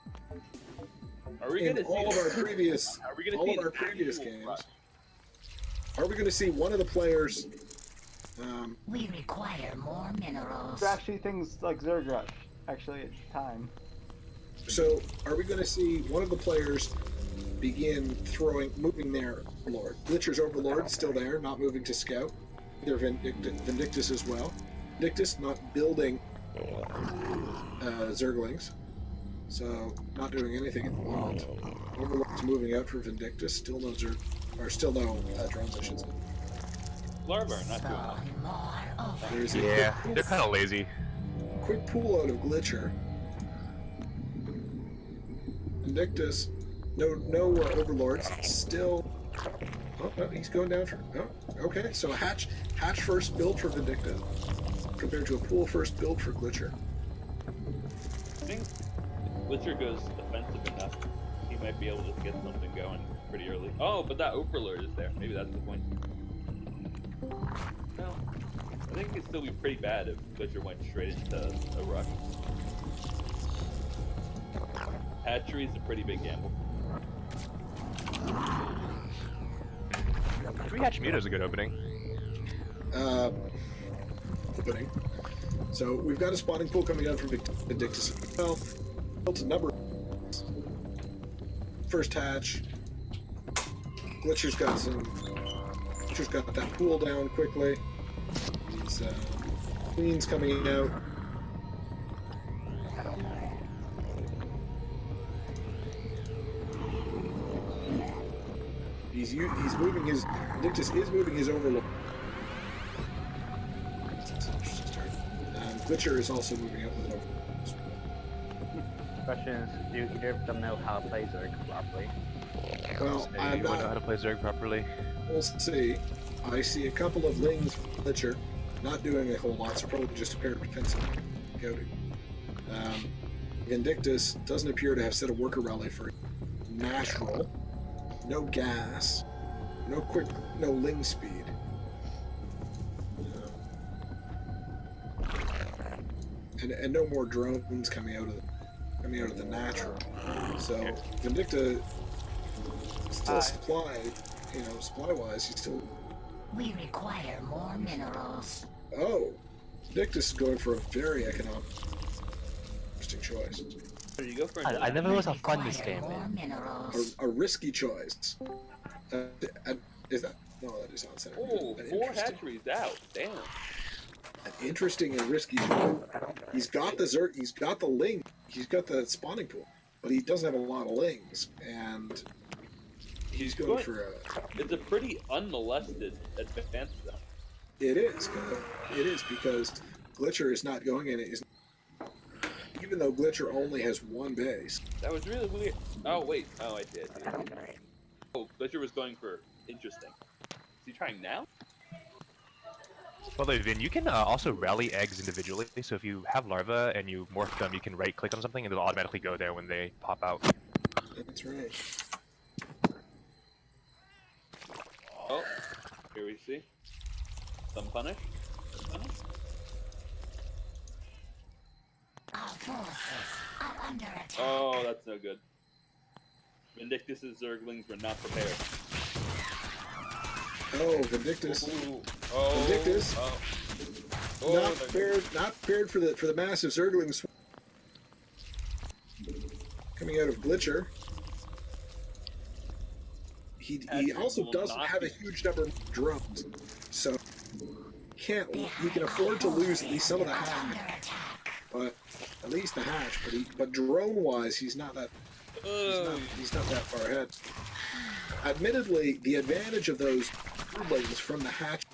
Are we in gonna all see of our previous Are we gonna all see of our an previous actual games, rush? are we going to see one of the players? We require more minerals. There's actually things like Zerg Rush. Actually, it's time. So, are we going to see one of the players begin moving their Overlord? Glitcher's Overlord still there, not moving to Scout. Either Vindictus as well. Vindictus not building Zerglings, so not doing anything at the moment. Overlord's moving out for Vindictus. Still no drones, I should say. Larva are not doing There's They're kind of lazy. Quick pull out of Glitcher. Vindictus, no Overlords. Still, oh, no, he's going down for. Oh, okay, so a hatch first build for Vindictus compared to a pool first build for Glitcher. I think Glitcher goes defensive enough. He might be able to get something going pretty early. Oh, but that Overlord is there. Maybe that's the point. No, I think it'd still be pretty bad if Glitcher went straight into a rush. Hatchery's a pretty big gamble. 3-hatch Muta's a good opening. Opening. So we've got a spawning pool coming down from Vindictus as well. Built a number. First hatch. Glitcher's got that pool down quickly. These queens coming out. He's moving his Vindictus is moving his Overlord. Glitcher is also moving out with an Overlord. Question is, do either of them know how to play Zerg properly? Well, I don't know how to play Zerg properly. We'll see. I see a couple of Lings for Glitcher, not doing a whole lot, so probably just a pair of defensive scouting. Vindictus doesn't appear to have set a worker rally for natural. No gas, no Ling speed. And no more drones coming out of the natural. So Vindicta still supply-wise, he's still. We require more minerals. Oh, Vindictus is going for a very economic, interesting choice. There you go for I never was a fun this game, man. A risky choice. Is that? No, that is not saying. Oh, 4 hatcheries out. Damn. An interesting and risky choice. He's got the Zerg. He's got the Ling. He's got the spawning pool, but he doesn't have a lot of Lings, and he's going for a. It's a pretty unmolested advance, though. It is. It is because Glitcher is not going in. Even though Glitcher only has one base. That was really weird. Oh, wait. Oh, I did. Oh, Glitcher was going for interesting. Is he trying now? Well, Vin, you can also rally eggs individually. So if you have larvae and you morph them, you can right-click on something and it'll automatically go there when they pop out. That's right. Oh, here we see. Some punish. Oh, that's no good. Vindictus' Zerglings were not prepared. Oh, Vindictus. Oh, Vindictus. Oh, not prepared for the massive Zerglings coming out of Glitcher. He also doesn't have a huge number of drones, so he can afford to lose at least some of the hatch, but at least the hatch. But drone wise, he's not that far ahead. Admittedly, the advantage of those Zerglings from the hatch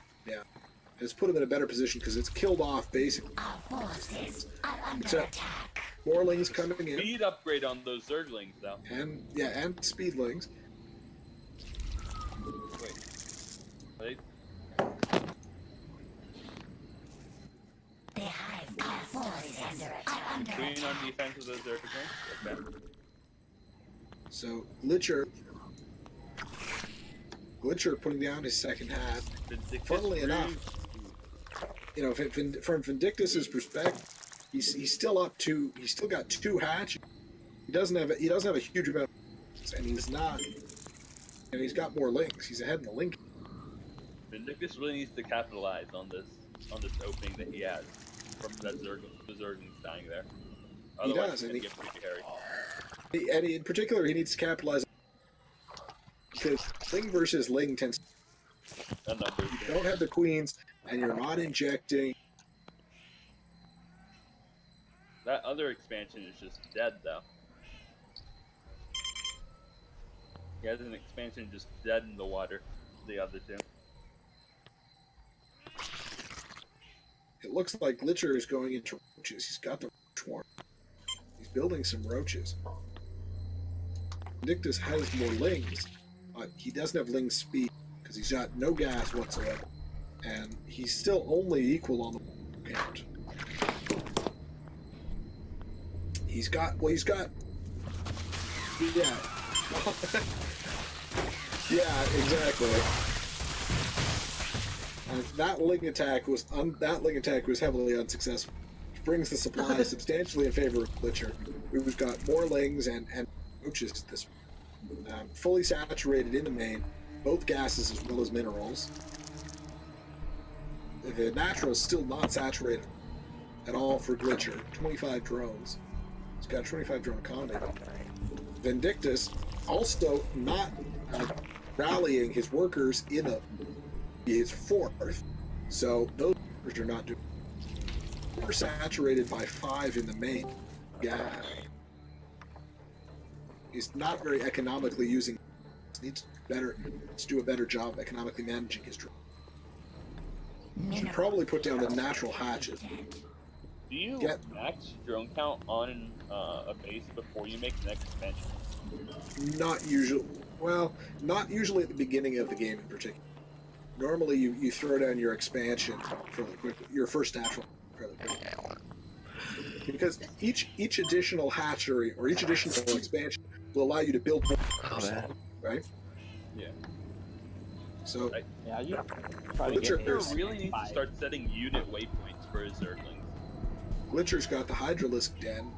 has put him in a better position because it's killed off basically. Except more Lings coming in. Speed upgrade on those Zerglings though. And Speedlings. Wait. Queen on defense of those Zerglings. Okay. So Glitcher putting down his second hat. Funnily enough, from Vindictus's perspective, he's still got 2 hatch. He doesn't have a huge amount of and he's not. And he's got more links. He's ahead in the link. Vindictus really needs to capitalize on this opening that he has from that the Zerglings dying there. He Otherwise, does, it's and gonna get pretty hairy. And in particular, he needs to capitalize because Ling versus Ling tends. And numbers. You don't have the queens, and you're not injecting. That other expansion is just dead, though. He has an expansion just dead in the water. The other two. It looks like Glitcher is going into roaches. He's got the roach swarm. He's building some roaches. Vindictus has more lings, but he doesn't have ling speed because he's got no gas whatsoever, and he's still only equal on the count. He's got yeah. Yeah, exactly. That ling attack was heavily unsuccessful, which brings the supply substantially in favor of Glitcher, who's got more lings and roaches at this fully saturated in the main, both gases as well as minerals. The natural is still not saturated at all for Glitcher. 25 drones. He's got a 25 drone economy. Vindictus also not rallying his workers in his fourth, so those workers are not doing. We're saturated by 5 in the main. Yeah, he's not very economically using. Needs to do a better job economically managing his drone. Should probably put down the natural hatches. Do you max drone count on a base before you make the next expansion? Not usually. Well, not usually at the beginning of the game in particular. Normally, you throw down your expansion fairly quickly, your first natural fairly quickly. Because each additional hatchery or each additional expansion will allow you to build more, right? Yeah. So yeah, you Glitcher really needs to start setting unit waypoints for his Zerglings. Glitcher's got the Hydralisk Den.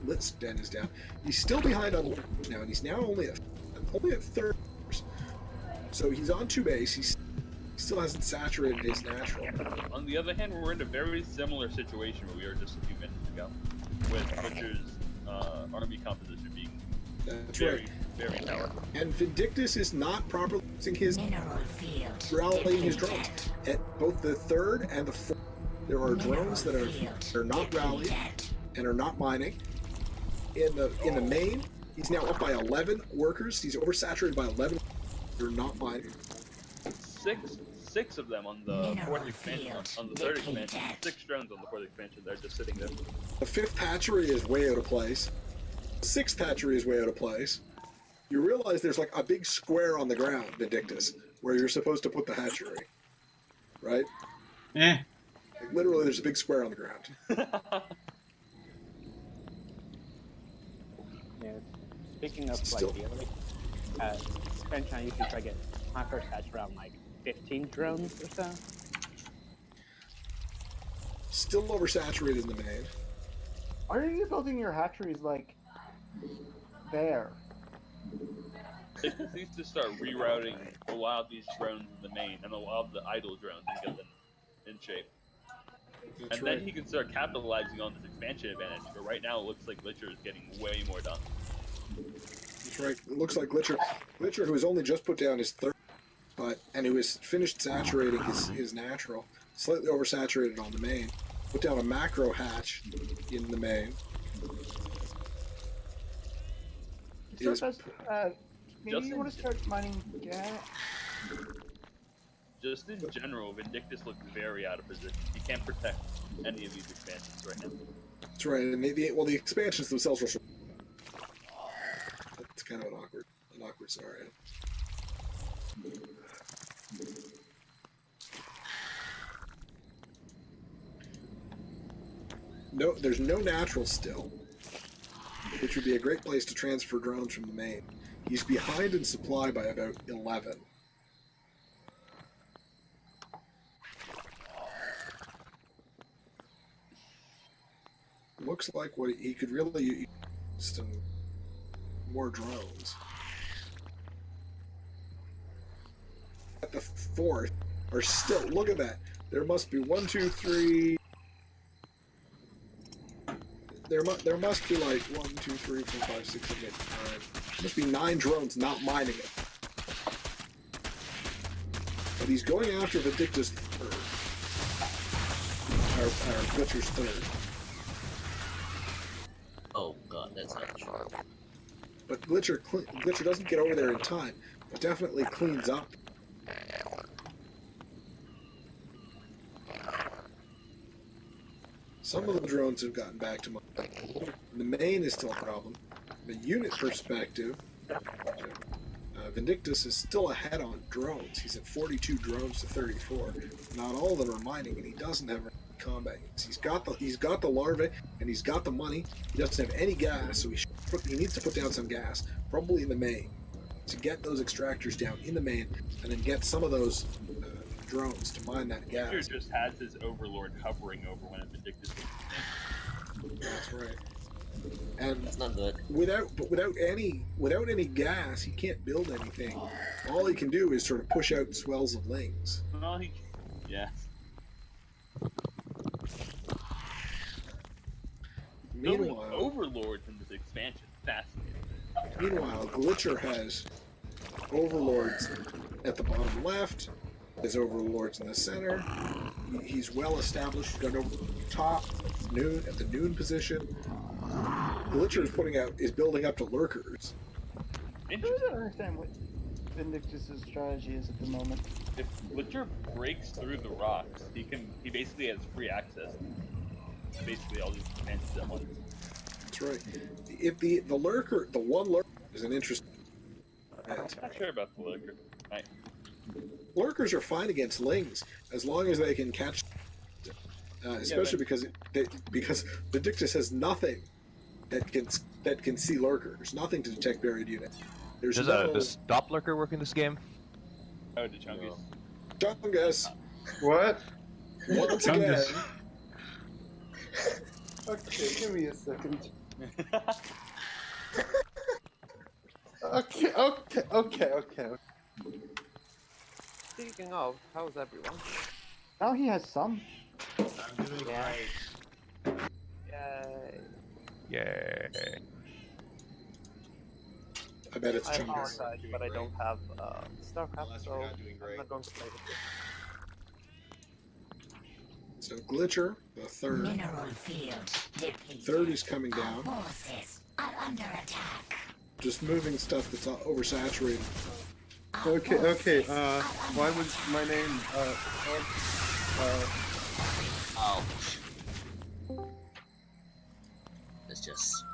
Lisk Den is down. He's still behind on now, and he's now only at third. So he's on 2 base. He still hasn't saturated his natural. On the other hand, we're in a very similar situation where we were just a few minutes ago, with Glitcher's army composition being very powerful. And Vindictus is not properly using his rallying his drones. At both the third and the fourth, there are drones that are not rallied and are not mining. In the main, he's now up by 11 workers. He's oversaturated by 11. They're not mining. Six of them on the fourth expansion. On the third expansion, 6 drones on the fourth expansion. They're just sitting there. The 5th hatchery is way out of place. The 6th hatchery is way out of place. You realize there's like a big square on the ground, Vindictus, where you're supposed to put the hatchery, right? Eh. Like, literally, there's a big square on the ground. Yeah. Speaking of like the other expansion, I usually try to get my first hatch around like 15 drones or so. Still oversaturated in the main. Why are you building your hatcheries like there? It needs to start rerouting a lot of these drones in the main and a lot of the idle drones and get them in shape. That's and then he can start capitalizing on this expansion advantage. But right now, it looks like Glitcher is getting way more done. That's right. It looks like Glitcher, who has only just put down his third, and who has finished saturating his natural, slightly oversaturated on the main, put down a macro hatch in the main. Maybe you want to start mining gas? Just in general, Vindictus looks very out of position. He can't protect any of these expansions right now. That's right, and the expansions themselves are. It's kind of an awkward scenario. No, there's no natural still, which would be a great place to transfer drones from the main. He's behind in supply by about 11. Looks like what he could really use some more drones. At the fourth are still, look at that. There must be 1, 2, 3. There must be like 1, 2, 3, 4, 5, 6, 7, 8, 9. There must be 9 drones not mining it. But he's going after Vindictus third. Our Glitcher's third. Oh god, that's not true. But Glitcher doesn't get over there in time, but definitely cleans up. Some of the drones have gotten back to mine. The main is still a problem. From a unit perspective, Vindictus is still ahead on drones. He's at 42 drones to 34. Not all of them are mining, and he doesn't have combat units. He's got the larvae, and he's got the money. He doesn't have any gas, so he needs to put down some gas, probably in the main, to get those extractors down in the main, and then get some of those drones to mine that gas. He just has his overlord hovering over when a Vindictus is in. That's right. And that's not good. Without any gas, he can't build anything. All he can do is sort of push out swells of lings. Well, yeah. Meanwhile, overlords in this expansion, fascinating. Meanwhile, Glitcher has overlords at the bottom left, has overlords in the center. He's well established. He's got over the top at the noon position. Glitcher is building up to lurkers. I don't understand what Vindictus' strategy is at the moment. If Glitcher breaks through the rocks, he basically has free access to basically all these expansions at once. That's right. If the one lurker is an interesting. I'm not sure about the lurker. Right. Lurkers are fine against lings as long as they can catch, especially because Vindictus has nothing that can see lurkers, nothing to detect buried units. Does stop lurker work in this game? Oh, the Chungus. Chungus. What? Once again. Okay, give me a second. Okay. Speaking of, how's everyone? Now he has some. I'm doing great. Yay. Yay. I bet it's I Chungus. apologize, but I don't have Starcraft, so I'm not going to play this. So Glitcher, the third. Mineral field depleted. Third is coming down. Forces are under attack. Just moving stuff that's oversaturated. Okay. Why was my name? Ouch. Let's just.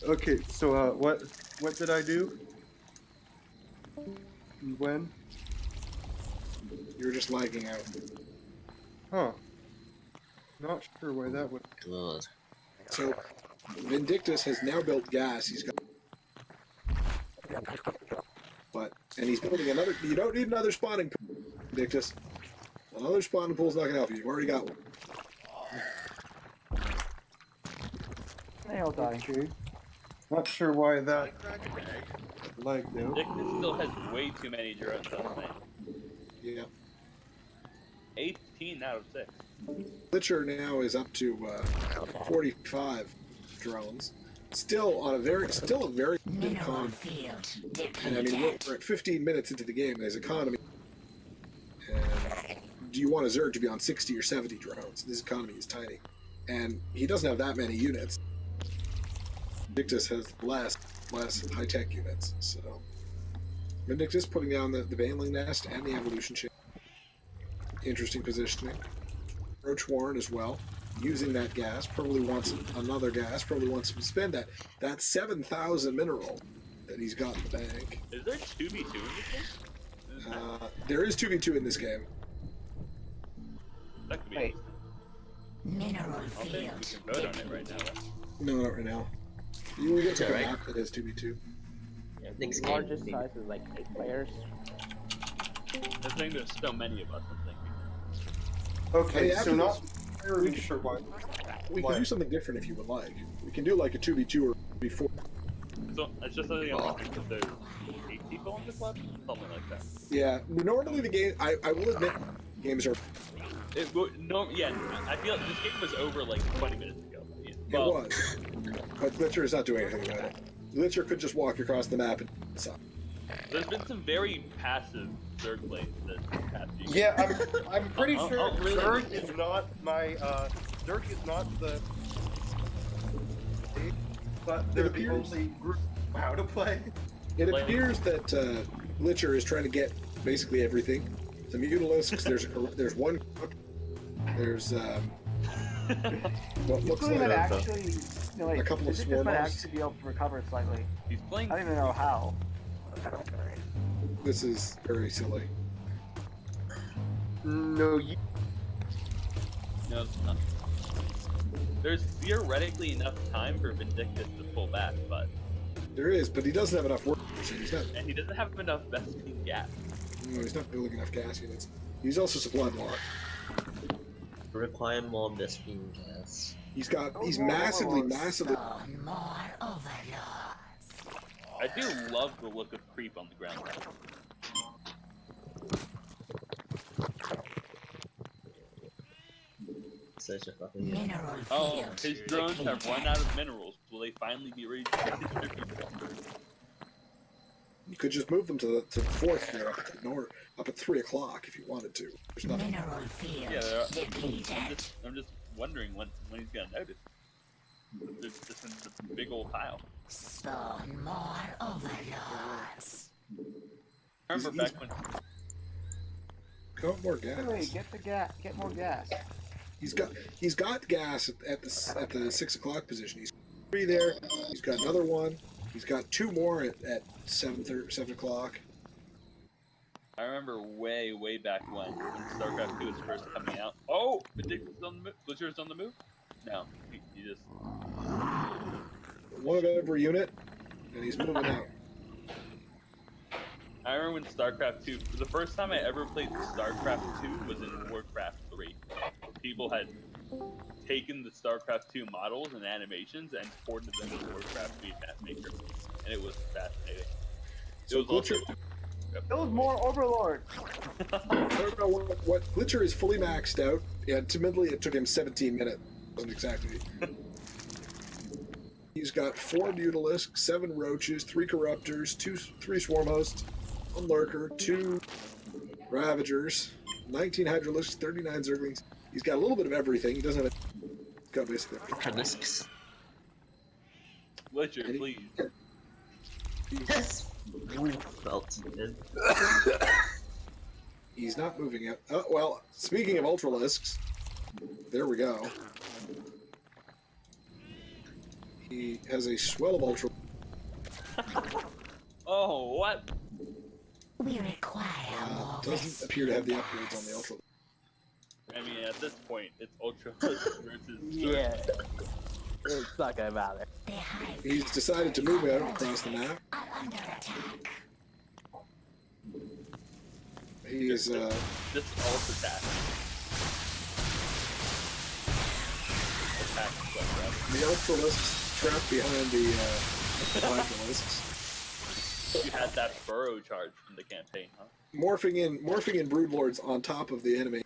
Okay, so what did I do? When? You're just lagging out. Huh. Not sure why that would. Good. So Vindictus has now built gas. He's got, and he's building another. You don't need another spawning pool, Vindictus. Another spawning pool's not gonna help you. You've already got one. Nail die. Okay. Not sure why that lagged out. Vindictus still has way too many drones on the thing. Yeah. 18 out of 6. Glitcher now is up to 45 drones. Still a very good economy. And I mean, we're at 15 minutes into the game, and his economy. Do you want a Zerg to be on 60 or 70 drones? This economy is tiny, and he doesn't have that many units. Vindictus has less high-tech units, so Vindictus putting down the Baneling Nest and the Evolution Chain. Interesting positioning. Roach Warren as well, using that gas, probably wants another gas, probably wants to spend that 7,000 mineral that he's got in the bank. Is there 2v2 in this game? There is 2v2 in this game. That could be Wait. Mineral I don't think field. we can vote on it right now. No, not right now. You will get to It's the alright. map that is 2v2. Next The game. largest size is like 8 players. I think there's so many of us, I'm thinking. Okay, After so not. Very sure why. We can do something different if you would like. We can do like a 2v2 or 2v4. So it's just something I'm wondering if there's 8 people in the club, something like that. Yeah, normally the game. I will admit, games are. Yeah, I feel like this game was over like 20 minutes ago. Yeah, It was, but Glitcher is not doing anything about it. Glitcher could just walk across the map and stop. There's been some very passive Zerg plays this past few Yeah, games. I'm pretty sure really Zerg is not my Zerg is not the but they're the only group how to play. It appears that Glitcher is trying to get basically everything. Some Mutalisks. There's one. There's what looks Hopefully like might actually, a couple of Just swarmos. might actually be able to recover slightly. He's playing. I don't even know how. This is very silly. No, No, it's not. There's theoretically enough time for Vindictus to pull back, but There is, but he doesn't have enough work. He's not. and he doesn't have enough vesting gas. No, he's not building enough gas units. He's also supplied locked. Require more Vespine gas. He's massively. I do love the look of creep on the ground. Such a fucking Oh, his drones have run out of minerals. Will they finally be ready to distribute them? You could just move them to the fourth there, up at the north, up at 3 o'clock if you wanted to. There's nothing. Yeah, I'm just wondering when he's gonna notice. There's just a big old pile. Spawn more overlords. Remember back when? Got more gas. Wait, get the gas. Get more gas. He's got gas at the 6 o'clock position. He's 3 there. He's got another one. He's got 2 more at 7 o'clock. I remember way back when StarCraft 2 was first coming out. Oh, Vindictus is on the move. Glitcher is on the move. No, he just. One of every unit, and he's moving out. I remember when StarCraft 2, the first time I ever played StarCraft 2 was in Warcraft 3. People had taken the StarCraft 2 models and animations and ported them to Warcraft 3 Mapmaker, and it was fascinating. It was also. Those more overlords. I don't know what Glitcher is fully maxed out. Yeah, ultimately it took him 17 minutes. Wasn't exactly. He's got 4 Mutalisks, 7 Roaches, 3 Corruptors, 3 Swarm Hosts, 1 Lurker, 2 Ravagers, 19 Hydralisks, 39 Zerglings. He's got a little bit of everything. He doesn't have. He's got basically. Hydralisks. Glitcher, please. Yes. Felt good. He's not moving it. Oh, well, speaking of Ultralisks, there we go. He has a swell of Ultra. Oh, what? We require more. Doesn't appear to have the upgrades on the Ultra. I mean, at this point, it's Ultra versus. Yeah. It's not gonna matter. He's decided to move out across the map. He is, Just alt attack. Attack StarCraft. the Ultralisks trapped behind the Hydralisks. You had that burrow charge from the campaign, huh? Morphing in Broodlords on top of the enemy.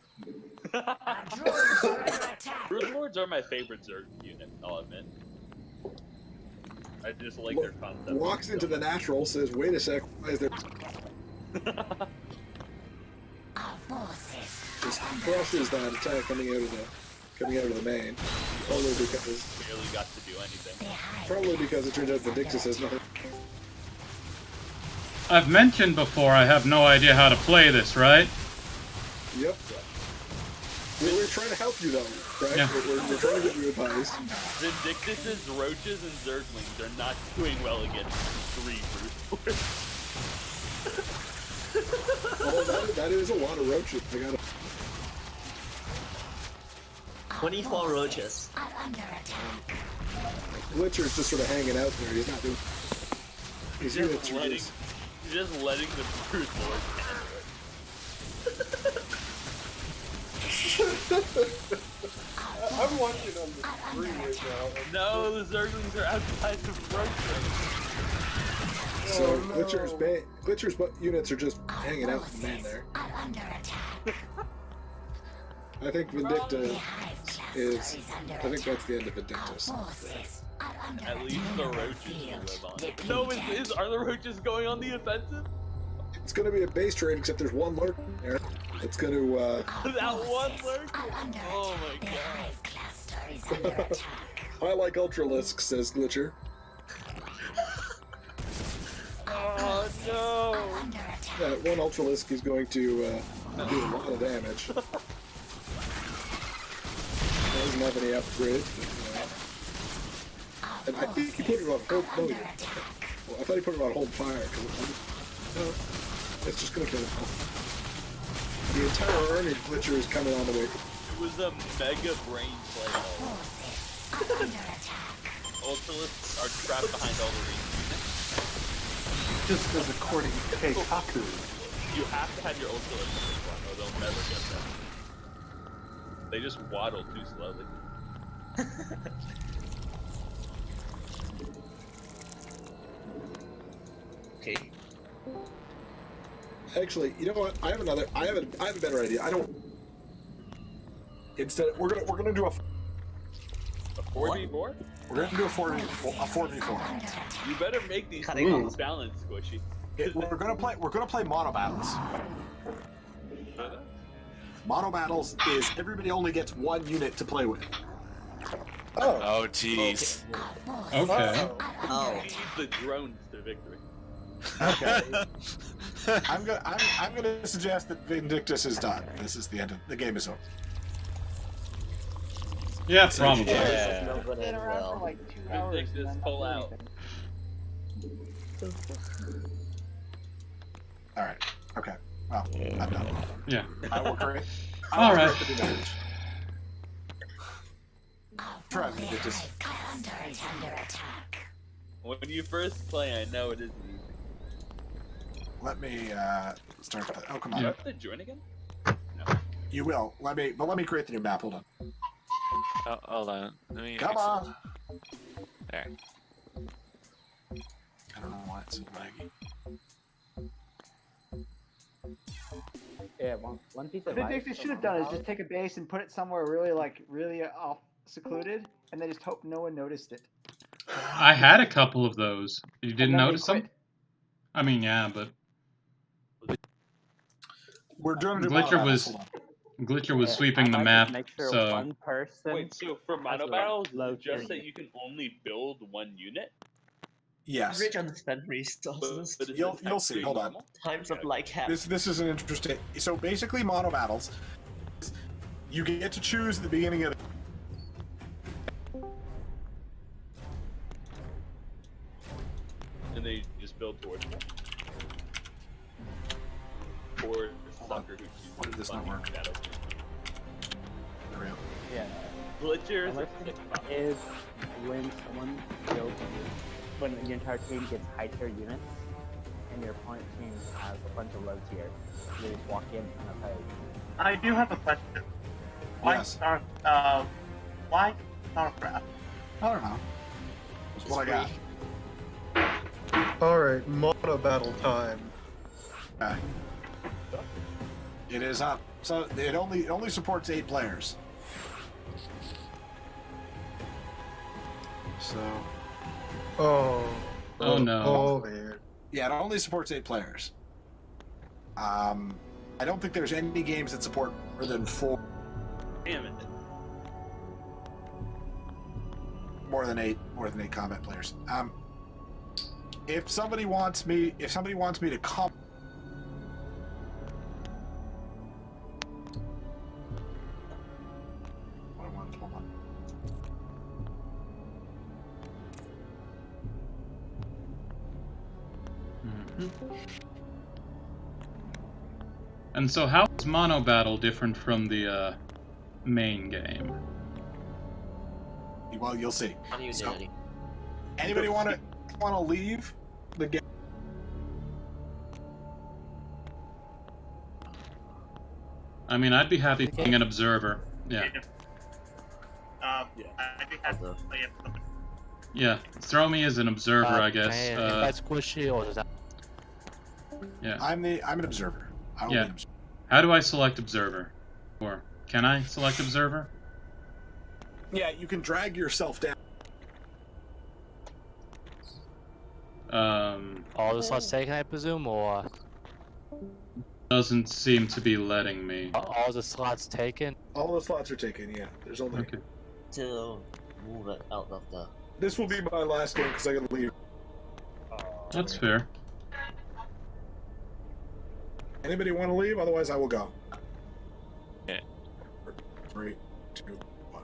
Broodlords are my favorite Zerg unit, I'll admit. I just like their concept. Walks into the natural, says, "Wait a sec, why is there?" Just crushes that attack coming out of the main. Probably because barely got to do anything. Probably because it turns out Vindictus has nothing. I've mentioned before I have no idea how to play this, right? Yep. We're trying to help you though, right? Yeah. We're trying to get you advice. Vindictus's roaches and Zerglings are not doing well against 3 Broodlords. Oh, that is a lot of roaches. I gotta. 24 roaches. Glitcher's just sort of hanging out there. He's not doing. His units are Just letting the Broodlords handle it. I'm watching on the screen right now. No, the Zerglings are outside the road. So Glitcher's units are just hanging out in the main there. I think Vindicta is. I think that's the end of Vindictus. At least the roaches will live on. No, are the roaches going on the offensive? It's going to be a base trade, except there's one lurk there. It's going to. That one lurk? Oh my god. I like Ultralisk, says Glitcher. Oh no! That one Ultralisk is going to do a lot of damage. Doesn't have any upgrades. And I think he put it on hold. No, he didn't. Well, I thought he put it on hold fire because it's just going to kill him. The entire army of Glitcher is coming on the way. It was a mega brain play. Ultralisks are trapped behind all the rings. Just as according to Keikaku. You have to have your Ultralisk in this one, or they'll never get them. They just waddle too slowly. Okay. Actually, you know what? I have a better idea. I don't. Instead, we're gonna do a 4v4? We're gonna do a 4v4. You better make these things balanced, Squishy. We're gonna play mono battles. Mono battles is everybody only gets one unit to play with. Oh, jeez. Okay. Oh. Lead the drones to victory. Okay. I'm gonna suggest that Vindictus is done. This is the end of the game is over. Yeah, probably. Been around for like 2 hours. Vindictus, pull out. All right. Okay. Well, I'm done. Yeah. I will create. All right. Try Vindictus. When you first play, I know it isn't easy. Let me start with that. Oh, come Do on. you have to join again? You will. Let me create the new map. Hold on. Oh, hold on. Let me Come on. There. I don't know why it's so laggy. Yeah, one piece of What they should have done is just take a base and put it somewhere really off secluded, and then just hope no one noticed it. I had a couple of those. You didn't then they notice them? quit. I mean, yeah, but We're doing Glitcher was sweeping the map, so one person. Wait, so for mono battles, just that you can only build one unit? Yes. Rich on spend resources. But is You'll this see. actually Hold on. normal? Times of like half. This is an interesting. So basically, mono battles. You get to choose the beginning of. And they just build towards it? Or sucker who Why did this not work? There we go. Yeah. Glitcher Unless is when someone builds when your entire team gets high tier units and your opponent team has a bunch of low tier. You just walk in and they'll tell you. I do have a question. Why Yes. why Starcraft? I don't know. That's what I got. Alright, mono battle time. Okay. It is up. So it only supports 8 players. So. Oh no. Oh man. Yeah, it only supports 8 players. I don't think there's any games that support more than 4. Damn it. More than eight combat players. If somebody wants me to come. Hold on. And so how is mono battle different from the main game? Well, you'll see. So, anybody want to leave the game? I mean, I'd be happy being an observer. Yeah. I do have to play it. Yeah, throw me as an observer, I guess. Can I invite Squishy or does that? Yeah. I'm an observer. I will Yeah. be an observer. How do I select observer? Or can I select observer? Yeah, you can drag yourself down. All the slots taken, I presume, or Doesn't seem to be letting me. all the slots taken? All the slots are taken. Yeah, there's only. Okay. To move it out of the. This will be my last game because I gotta leave. That's fair. Anybody want to leave? Otherwise, I will go. Yeah. 3, 2, 1.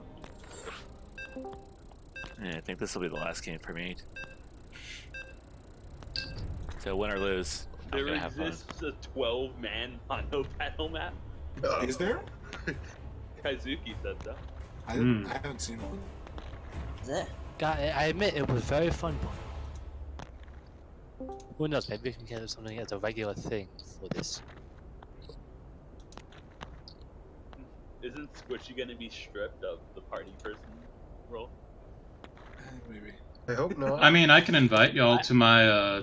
Yeah, I think this will be the last game for me. So win or lose, I'm There gonna have fun. exists a 12-man mono battle map. Is there? Kaizuki said so. I haven't seen one. There. God, I admit it was very fun. Who knows? Maybe we can get something as a regular thing for this. Isn't Squishy gonna be stripped of the party person role? Maybe. I hope not. I mean, I can invite y'all to my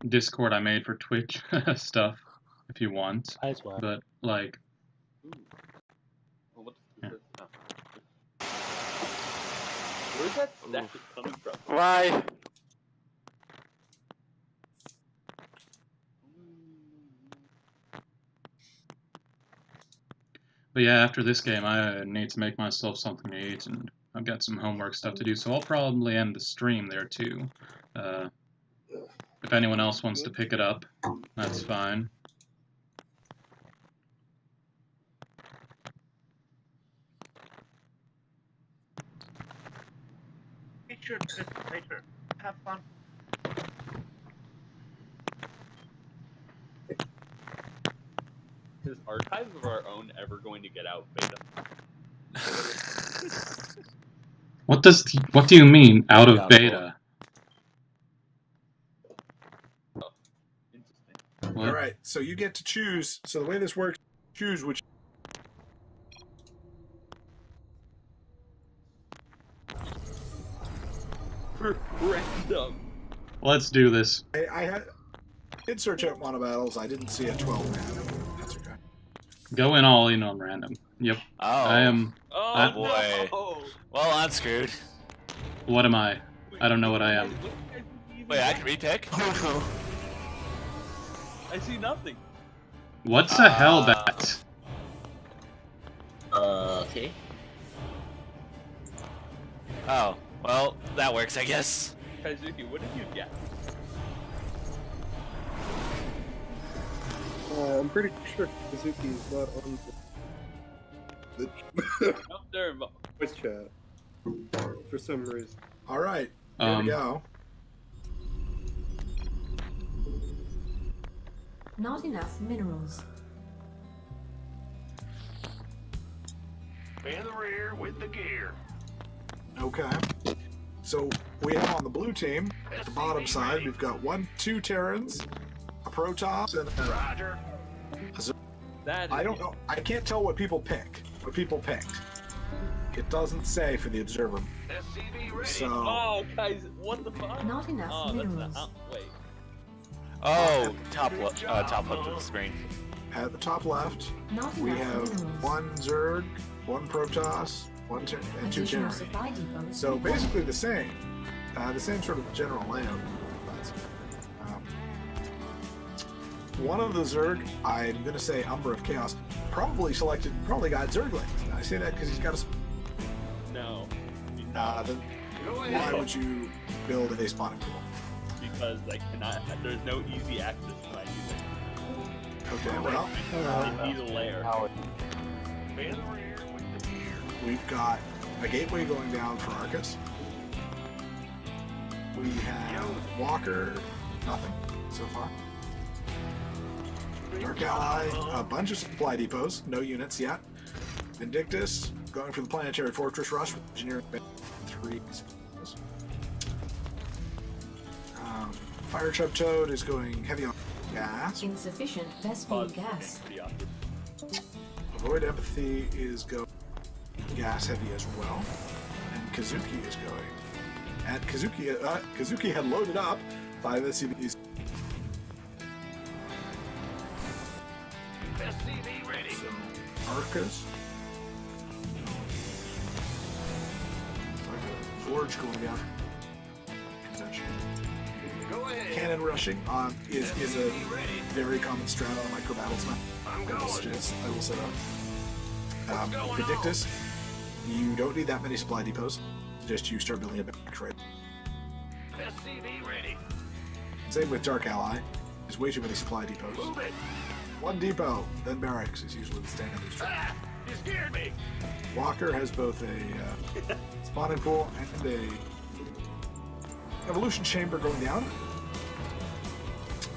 Discord I made for Twitch stuff if you want. But like, Well, yeah. Where's that stack coming from? Why? But yeah, after this game, I need to make myself something to eat, and I've got some homework stuff to do, so I'll probably end the stream there too. If anyone else wants to pick it up, that's fine. Be sure to listen later. Have fun. Is Archives of Our Own ever going to get out beta? What do you mean, out of beta? All right, so you get to choose. So the way this works, choose which. Random. Let's do this. I did search out mono battles. I didn't see a 12-man. That's okay. Go in all in on random. Yep. Oh. I am. Oh boy. Well, I'm screwed. What am I? I don't know what I am. Wait, I can repick? I see nothing. What's a hellbat? Okay. Oh, well, that works, I guess. Kaizuki, what did you get? I'm pretty sure Kazuki is not on the Up there, voice chat for some reason. All right, here we go. Not enough minerals. In the rear with the gear. Okay. So we have on the blue team, at the bottom side, we've got 2 Terrans, a Protoss, and a Roger. I don't know. I can't tell what people pick. What people picked. It doesn't say for the observer. So. Oh, guys, what the fuck? Not enough oh, minerals. That's wait. Oh, top left of the screen. At the top left, Not we enough have minerals. 1 Zerg, 1 Protoss, and 2 Additional Terran. supply depots. So basically the same sort of general layout. One of the Zerg, I'm gonna say Umber of Chaos, probably got Zerglings. I say that because he's got a. No. Then why would you build a spawning pool? Because I cannot. There's no easy access when I do this. Okay, well, I need a layer. we've got a gateway going down for Arcus. We have Walker, nothing so far. Dark Ally, a bunch of supply depots, no units yet. Vindictus, going for the Planetary Fortress Rush with Engineering 3. Fire Chub Toad is going heavy on gas. Insufficient Vespene gas. Avoid Empathy is going gas heavy as well. Kazuki is going. And Kazuki had loaded up 5 SCVs. SCV ready. So, Arcus. Forge going down. Go ahead. Cannon rushing is a very common strat on micro battles now. I'm going. I will set up. Vindictus, you don't need that many supply depots. Just you start building a back trade. SCV ready. Same with Dark Ally. There's way too many supply depots. Move it. 1 depot, then barracks is usually the standard strat. Ah, you scared me. Walker has both a spawning pool and a evolution chamber going down.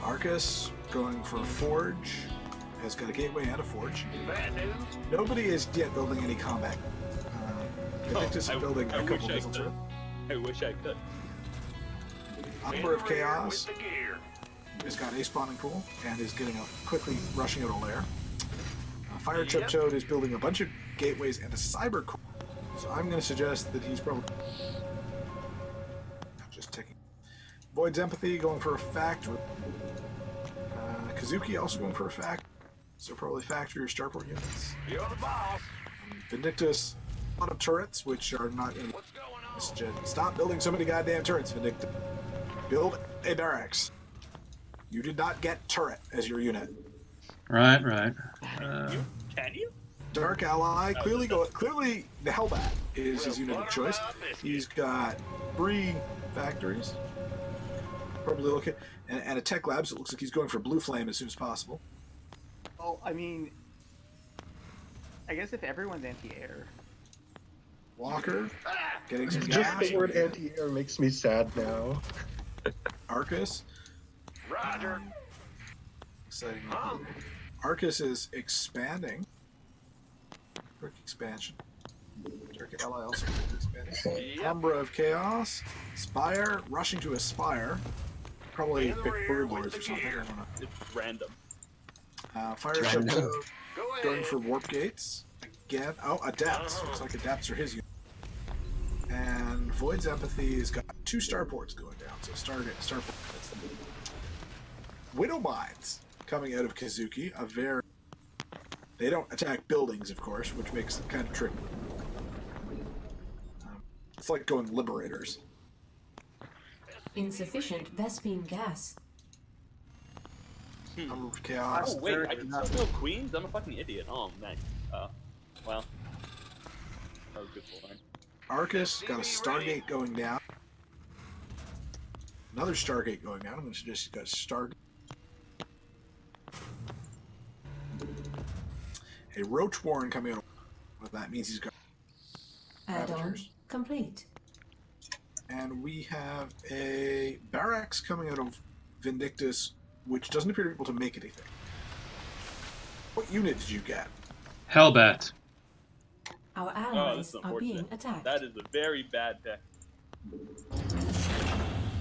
Arcus going for a forge. Has got a gateway and a forge. Bad news. Nobody is yet building any combat. Vindictus is building a couple missile turrets. I wish I could. Umber of Chaos has got a spawning pool and is getting quickly rushing out a lair. Fire Chupchode is building a bunch of gateways and a cyber core. So I'm going to suggest that he's probably just taking Void's Empathy going for a factory. Kazuki also going for a factory. So probably factory or starport units. You're the boss. Vindictus, a lot of turrets, which are not in. What's going on? Stop building so many goddamn turrets, Vindictus. Build a barracks. You did not get turret as your unit. Right. Can you? Dark Ally, clearly the Hellbat is his unit of choice. He's got 3 factories. Probably looking and a Tech Labs. It looks like he's going for Blue Flame as soon as possible. Well, I mean, I guess if everyone's anti-air. Walker, getting some Just gas. the word anti-air makes me sad now. Arcus. Roger. Exciting. Arcus is expanding. Quick expansion. Dark Ally also expanding. Umbra of Chaos. Spire, rushing to Aspire. Probably pick Bird Lords or something. I don't know. It's random. Fire Chupchode going for Warp Gates. Again. Oh, Adepts. Looks like Adepts are his unit. And Void's Empathy's got 2 starports going down. So starport. Widow Mines coming out of Kazuki. They don't attack buildings, of course, which makes it kind of tricky. It's like going Liberators. Insufficient Vespine gas. Chaos. Oh wait, I can still build queens? I'm a fucking idiot. Oh, nice. Well. That was good for mine. Arcus got a Stargate going down. Another Stargate going down. I'm going to suggest he's got a Stargate. A Roach Warren coming out. What that means he's got Add-on complete. And we have a Barracks coming out of Vindictus, which doesn't appear to be able to make anything. What unit did you get? Hellbat. Our Oh, allies this is are being unfortunate. attacked. That is a very bad deck.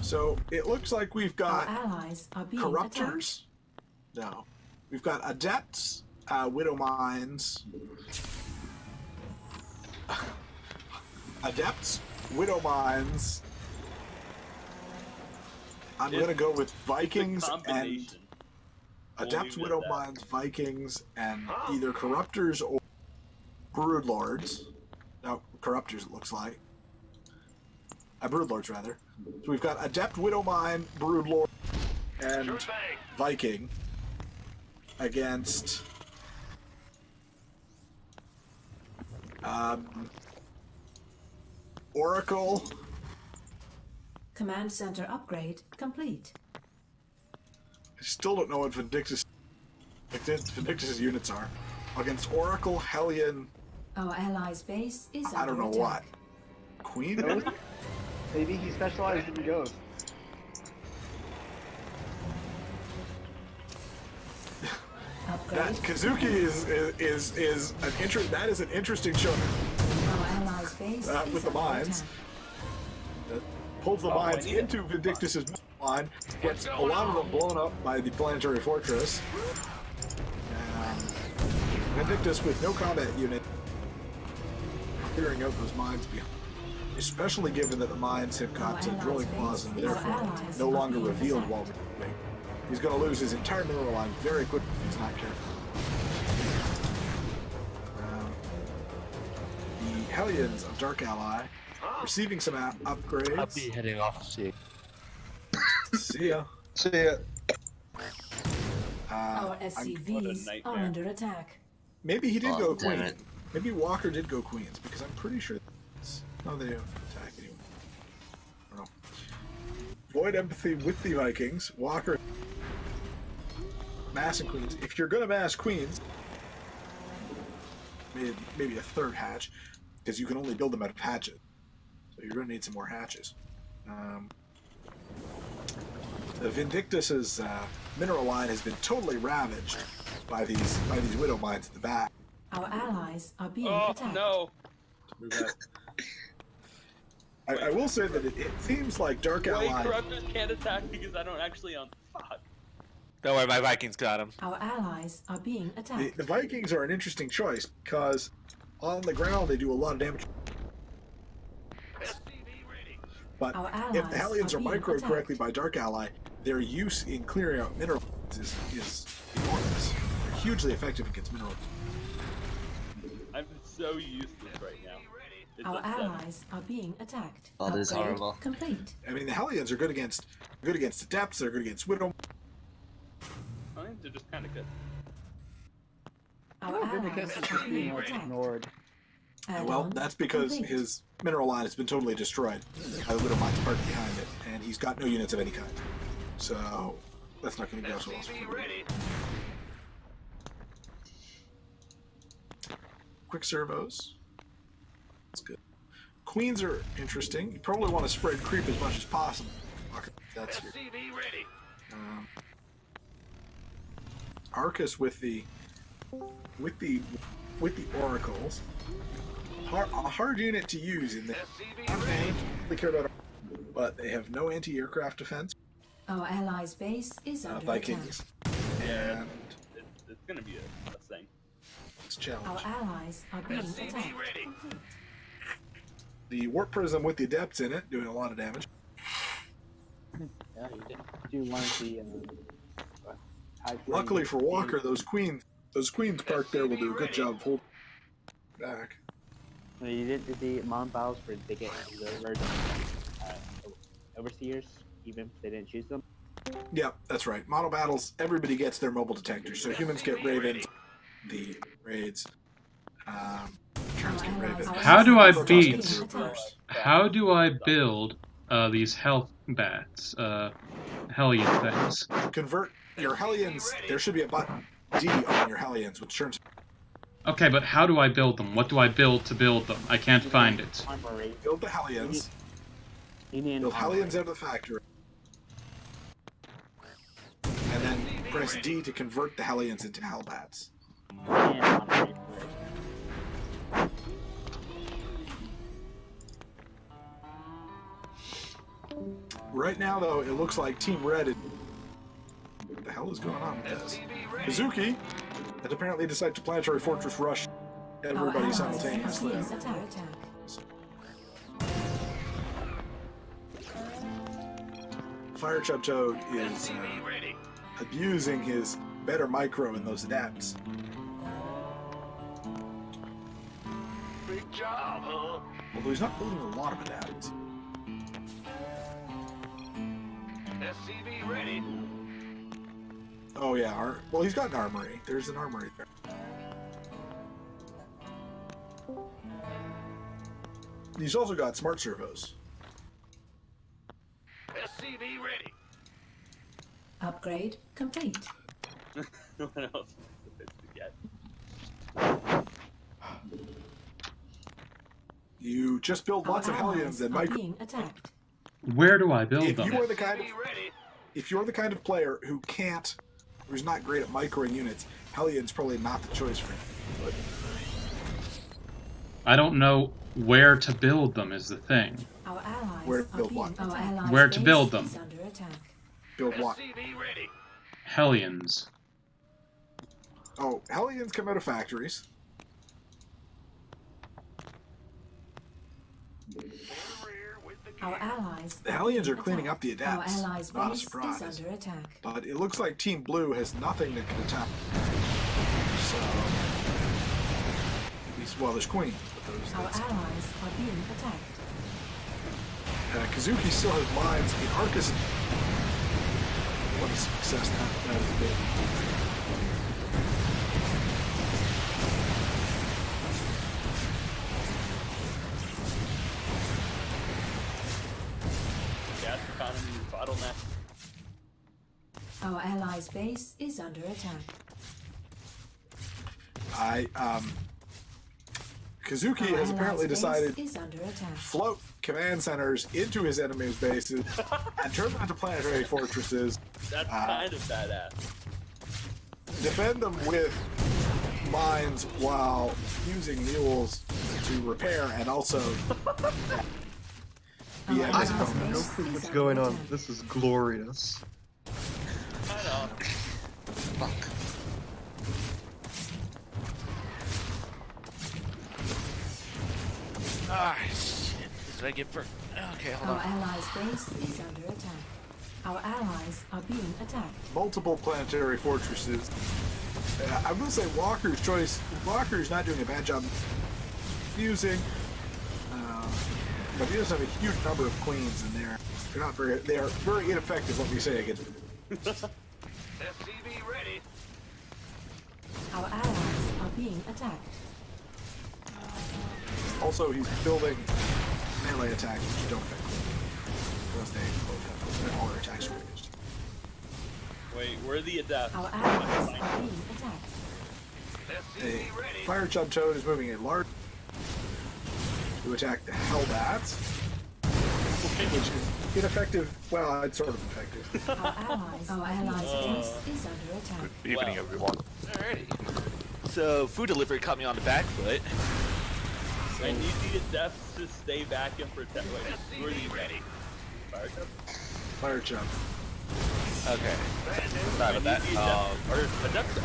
So it looks like we've got Our allies are being Corruptors. No. We've got Adepts, Widow Mines. Adepts, Widow Mines. I'm going to go with Vikings and Adepts, Widow Mines, Vikings, and either Corruptors or Broodlords. No, Corruptors it looks like. Broodlords rather. So we've got Adept, Widow Mine, Broodlord, and Viking against Oracle. Command center upgrade complete. I still don't know what Vindictus' units are. Against Oracle, Hellion. Our allies' base is I don't know under what. attack. Queen? Maybe he specializes in ghosts. That Kazuki is an interesting show. Our allies' base is With the under mines. attack. That pulls the mines into Vindictus' line, gets a lot of them blown up by the planetary fortress. Vindictus with no combat unit, clearing out those mines behind. especially given that the mines have got drilling claws and therefore no longer revealed while moving. He's going to lose his entire mineral line very quickly if he's not careful. The Hellions of Dark Ally receiving some upgrades. I'll be heading off to see. See ya. See ya. Our SCVs are under attack. Maybe he did go damn Queen. it. Maybe Walker did go Queens because I'm pretty sure. No, they don't attack anyway. I don't know. Void empathy with the Vikings. Walker. Massing Queens. If you're gonna mass Queens, maybe a third hatch, because you can only build them out of hatches. So you're gonna need some more hatches. The Vindictus's mineral line has been totally ravaged by these widow mines at the back. Our allies are being Oh attacked. no! I will say that it seems like Dark Wait, Ally. corruptors can't attack because I don't actually fuck. Don't worry, my Vikings got him. Our allies are being attacked. The Vikings are an interesting choice because on the ground they do a lot of damage. But if the Hellions are microed correctly by Dark Ally, their use in clearing out minerals is enormous. They're hugely effective against minerals. I'm so useless right now. Our allies are being attacked. Oh, this is Upgrade horrible. Complete. I mean, the Hellions are good against Adepts. They're good against Widow. I think they're just kind of good. Our allies are being attacked. Ignored. Well, that's because his mineral line has been totally destroyed by the Widow Mines parked behind it, and he's got no units of any kind. So that's not going to go so well. Quick servos. That's good. Queens are interesting. You probably want to spread creep as much as possible. Okay, that's your. Arcus with the oracles. A hard unit to use in there. They care about, but they have no anti-aircraft defense. Our allies' base is under Vikings. Yeah, And it's gonna be a thing. it's a challenge. Our allies are being attacked. Complete. The warp prism with the adepts in it, doing a lot of damage. Yeah, you do one of the. Luckily for Walker, those queens parked there will do a good job of holding back. You did the mount battles where they get the overseers, even if they didn't choose them. Yeah, that's right. Model battles, everybody gets their mobile detectors. So humans get ravens, the raids. How do I beat? How do I build these health bats, Hellion things? Convert your Hellions. There should be a button D on your Hellions, which turns. Okay, but how do I build them? What do I build to build them? I can't find it. Build the Hellions. Build Hellions out of the factory. And then press D to convert the Hellions into Hellbats. Right now, though, it looks like Team Red. What the hell is going on with this? Kazuki has apparently decided to planetary fortress rush everybody simultaneously. Fire Chub Toad is abusing his better micro in those adapts. Big job, huh? Although he's not building a lot of adapts. SCV ready. Oh yeah, well he's got an armory. There's an armory there. He's also got smart servos. SCV ready. Upgrade complete. What else is to get? You just build lots of Hellions and micro. Being attacked. Where do I build If them? you are the kind of player who's not great at microing units, Hellion's probably not the choice for you. But I don't know where to build them is the thing. Our allies where to build what? Where to build them? Is under attack. Build what? Hellions. Oh, Hellions come out of factories. Our allies. The Hellions are cleaning up the Our adepts. allies' Not a base surprise. is under attack. But it looks like Team Blue has nothing that can attack. So, at least, well, there's Queen. But those, Our allies are being attacked. Kazuki still has mines in Arcus. What a success that has been. Gas economy bottleneck. Our allies' base is under attack. Kazuki has apparently decided is under attack. Float command centers into his enemy's bases and turn them into planetary fortresses. That's kind of badass. Defend them with mines while using mules to repair and also. I have no clue what's going on. This is glorious. I know. Fuck. Ah, shit. This is what I get for. Okay, hold Our on. allies' base is under attack. Our allies are being attacked. Multiple planetary fortresses. I will say Walker's choice. Walker's not doing a bad job using, but he doesn't have a huge number of queens in there. They're not very. They are very ineffective. Let me say again. SCV ready. Our allies are being attacked. Also, he's building melee attacks which don't affect them. Unless they both have all their attacks are reduced. Wait, where are the adapts? Our allies are being attacked. A fire chub toad is moving a large to attack the Hellbats, which is ineffective. Well, it's sort of effective. Our allies' base is under attack. Good evening, everyone. Alrighty. So, food delivery caught me on the back foot. I need the adepts to stay back and protect. Wait, where are you ready? Fire chub? Fire chub. Okay. Sorry about that. Adepts can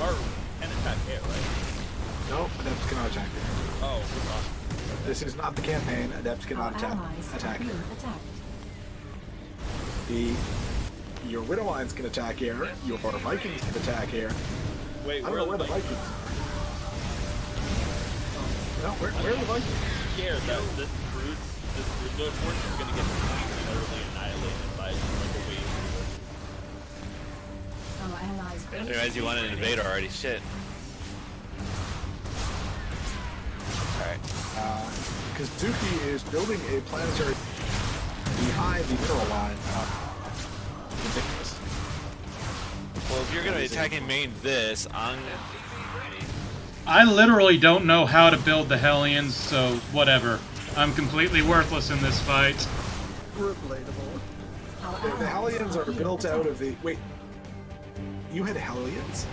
attack air, right? No, Adepts cannot attack there. Oh, we're not. This is not the campaign. Adepts cannot attack there. Your Widow Lines can attack air. Your Vikings can attack air. Wait, I don't know where the Vikings are. No, where are the Vikings? Scared that this brood force is going to get completely utterly annihilated by like a wave. Our allies' I didn't realize you wanted an invader already. Shit. Alright. Kazuki is building a planetary behind the mineral line. Ridiculous. Well, if you're going to be attacking main this, I literally don't know how to build the Hellions, so whatever. I'm completely worthless in this fight. Relatable. The Hellions are built out of the... Wait. You had Hellions?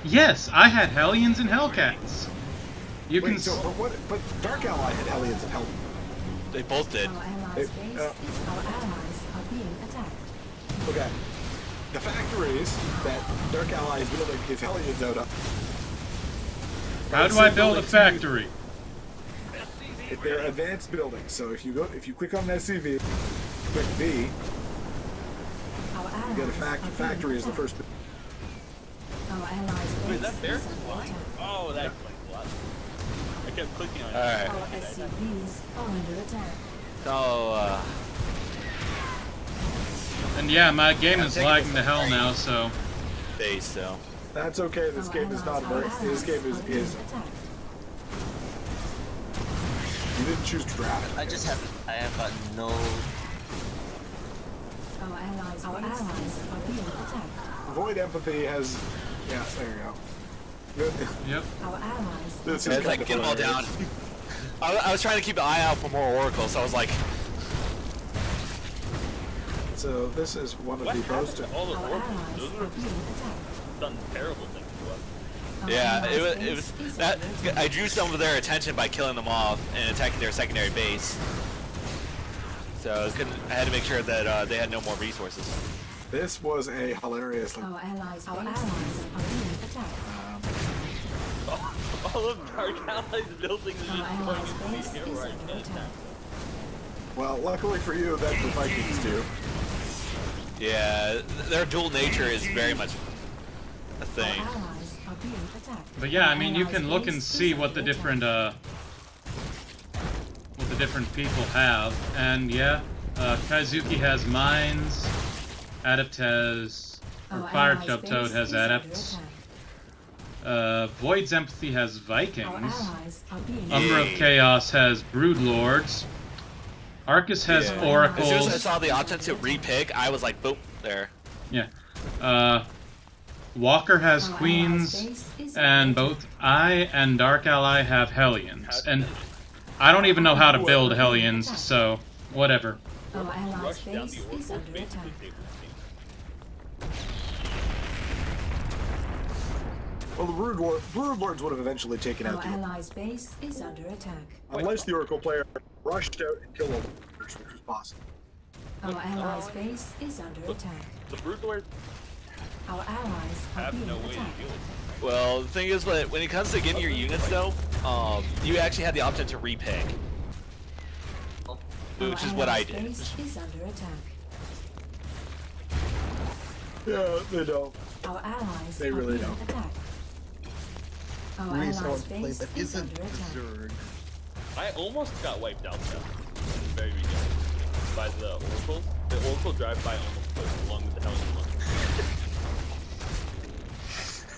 Yes, I had Hellions and Hellcats. You Wait, can. So, but Dark Ally had Hellions and Hellions. They both did. Our allies' are being attacked. Okay. The factories that Dark Ally is building his Hellions out of. How do I build a factory? They're advanced buildings. So if you click on SCV, click B, you get a factory as the first. Our allies' Wait, is base that there? is under attack. Oh, that explains a lot. I kept clicking on it. Alright. Our SCVs are under attack. So, And yeah, my game is lagging to hell now, so. base, so. That's okay. This game is not very. This game is. You didn't choose draft. I have got no. Our allies' are being attacked. Void Empathy has. Yeah, there you go. Good. Yep. Our allies. This is It's like, kind get of them all down. I was trying to keep an eye out for more oracles, so I was like. So this is one of the most. All the oracles, those were done terrible things to us. Yeah, it was that I drew some of their attention by killing them off and attacking their secondary base. So I had to make sure that they had no more resources. This was a hilarious. Our allies are being attacked. All of Dark Allies buildings are just going into the air where I can't attack. Well, luckily for you, that the Vikings do. Yeah, their dual nature is very much a thing. But yeah, I mean, you can look and see what the different people have, and yeah, Kaizuki has mines, Adept has, or Fire Toad has Adepts. Void's Empathy has Vikings. Umbra of Chaos has Broodlords. Arcus has Oracles. As soon as I saw the option to repick, I was like, boop, there. Yeah. Walker has Queens, and both I and Dark Ally have Hellions. And I don't even know how to build Hellions, so whatever. Rush down the Oracles, basically take Well, the Broodlords would have eventually taken out the allies' base is under attack. unless the Oracle player rushed out and killed all the Broodlords, which was possible. Our allies' base is under attack. The Broodlords Our allies are have being no way to attacked. deal with it. Well, the thing is, when it comes to getting your units, though, you actually have the option to repick. Which is what I did. Base is under attack. Yeah, they don't. Our allies They are really being don't. attacked. Our Really allies' someone's play base that is isn't under attack. Zerg. I almost got wiped out though, at the very beginning, by the Oracle. The Oracle drive-by almost put along with the Hellion one.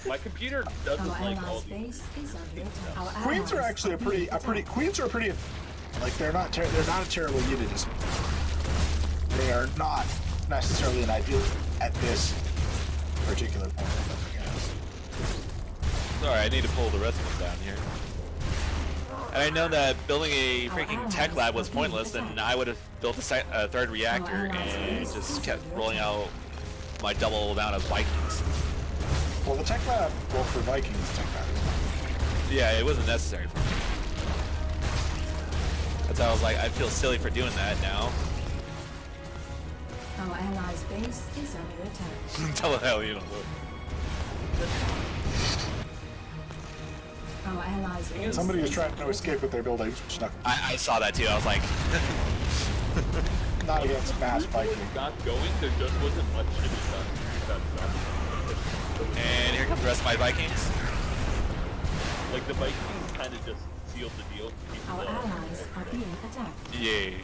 My computer doesn't Our like all allies' these. base is under attack. Our Queens are allies actually being attacked. Queens are pretty like they're not a terrible unit. They are not necessarily an ideal at this particular point. Sorry, I need to pull the rest of them down here. And I know that building a freaking tech lab was pointless, then I would have built a third reactor and just kept rolling out my double amount of Vikings. Well, the tech lab, well, for Vikings, tech lab. Yeah, it wasn't necessary for me. That's how I was like, I feel silly for doing that now. Our allies' base is under attack. Tell the hell you don't look. Our allies' base Somebody was is trying under to escape with their buildings, which not I saw that too. I was like, not against mass Viking. Got going, there just wasn't much to be done. and here comes the rest of my Vikings. Like the Vikings kind of just sealed the deal. Our allies are being attacked. Yay.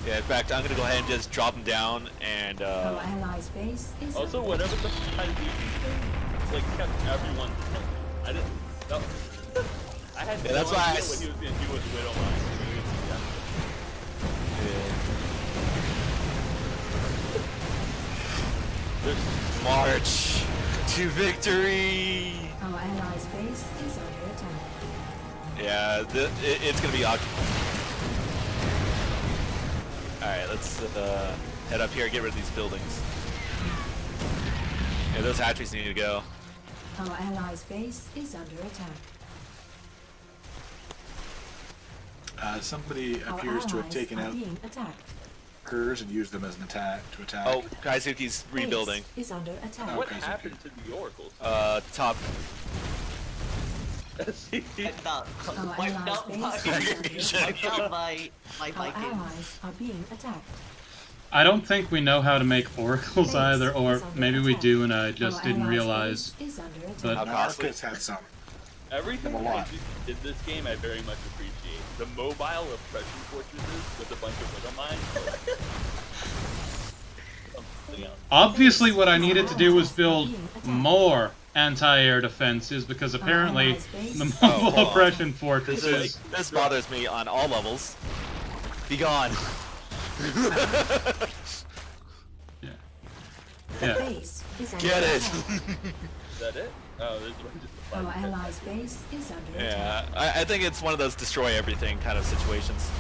Yeah, in fact, I'm gonna go ahead and just drop them down and Our allies' base is Also, under whatever attack. the Kaizuki thing, like kept everyone. I didn't. No, I had Yeah, no that's why idea I what he was gonna do with Widow Mine. March to victory. Our allies' base is under attack. Yeah, it's gonna be occupied. Alright, let's head up here and get rid of these buildings. Yeah, those hatcheries need to go. Our allies' base is under attack. Somebody Our appears to have allies taken are out being attacked. Kurs and used them as an attack to attack. Oh, Kaizuki's rebuilding. Base is under attack. What happened to the Oracles? Top. Wiped out. Our Wiped allies' out base my, is under attack. wiped out my Our Vikings. allies are being attacked. I don't think we know how to make oracles either, or maybe we do and I just didn't realize. Is under attack. But Arcus had some. Everything A lot. Kaizuki did this game, I very much appreciate. The mobile oppression fortresses with a bunch of Widow Mines. Something else. obviously what I needed to do was build more anti-air defenses because apparently the mobile hold on. oppression fortresses. This bothers me on all levels. Be gone. Yeah. Base is under Get it. attack. Is that it? Oh, there's one just Our allies' base is under attack. Yeah, I think it's one of those destroy everything kind of situations.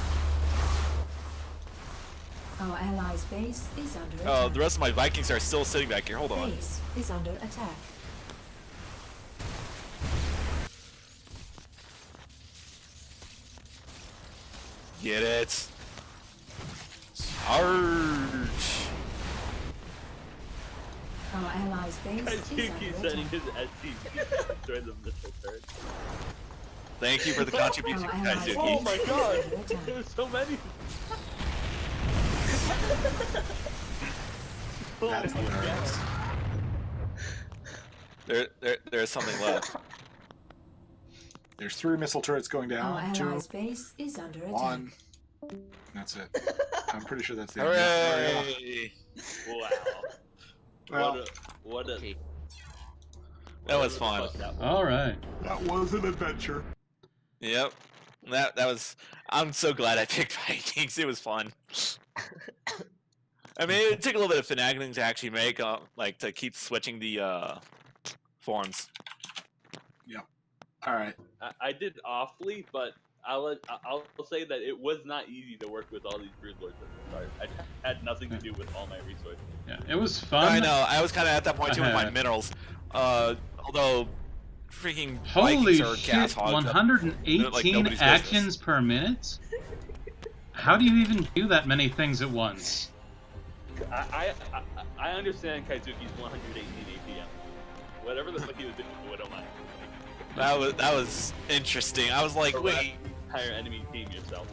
Our allies' base is under attack. Oh, the rest of my Vikings are still sitting back here. Hold on. Base is under attack. Get it. Charge. Our allies' base is Kaizuki under setting attack. his SCV to destroy the missile turret. Thank you for the contribution, Our allies' Kaizuki. Oh base my is god! under attack. There's so many! That's hilarious. There's something left. There's 3 missile turrets going Our down. 2, allies' base is under attack. 1. That's it. I'm pretty sure that's the end. Hooray! Wow. Well, What a That was fun. All right. That was an adventure. Yep. That was. I'm so glad I picked Vikings. It was fun. I mean, it took a little bit of finagling to actually make, like, to keep switching the forms. Yeah. All right. I did awfully, but I'll say that it was not easy to work with all these Brood Lords at the start. I had nothing to do with all my resources. Yeah, it was fun. I know. I was kind of at that point too with my minerals. Although, freaking Holy Vikings are shit! gas hogs. 118 like nobody's actions per minute. How do you even do that many things at once? I understand Kaizuki's 118 APM. Whatever the fuck he was doing, I don't mind. That was interesting. I was like, wait. Entire enemy team yourself.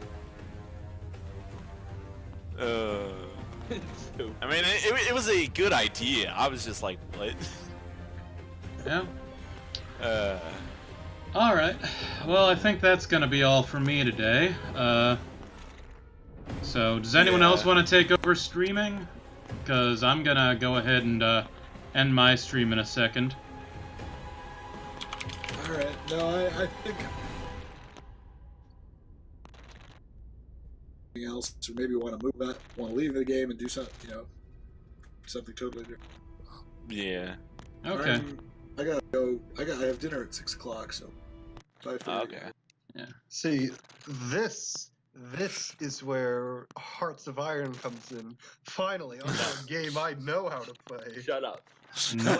I mean, it was a good idea. I was just like, what? Yeah. All right. Well, I think that's gonna be all for me today. So does anyone else want to take over streaming? Because I'm gonna go ahead and end my stream in a second. All right. No, I think anything else, or maybe want to move that, want to leave the game and do something, something totally different. Yeah. Okay. I gotta go. I have dinner at 6 o'clock, so 5:30. Okay. Yeah. See, this is where Hearts of Iron comes in. Finally, on a game I know how to play. Shut up. No.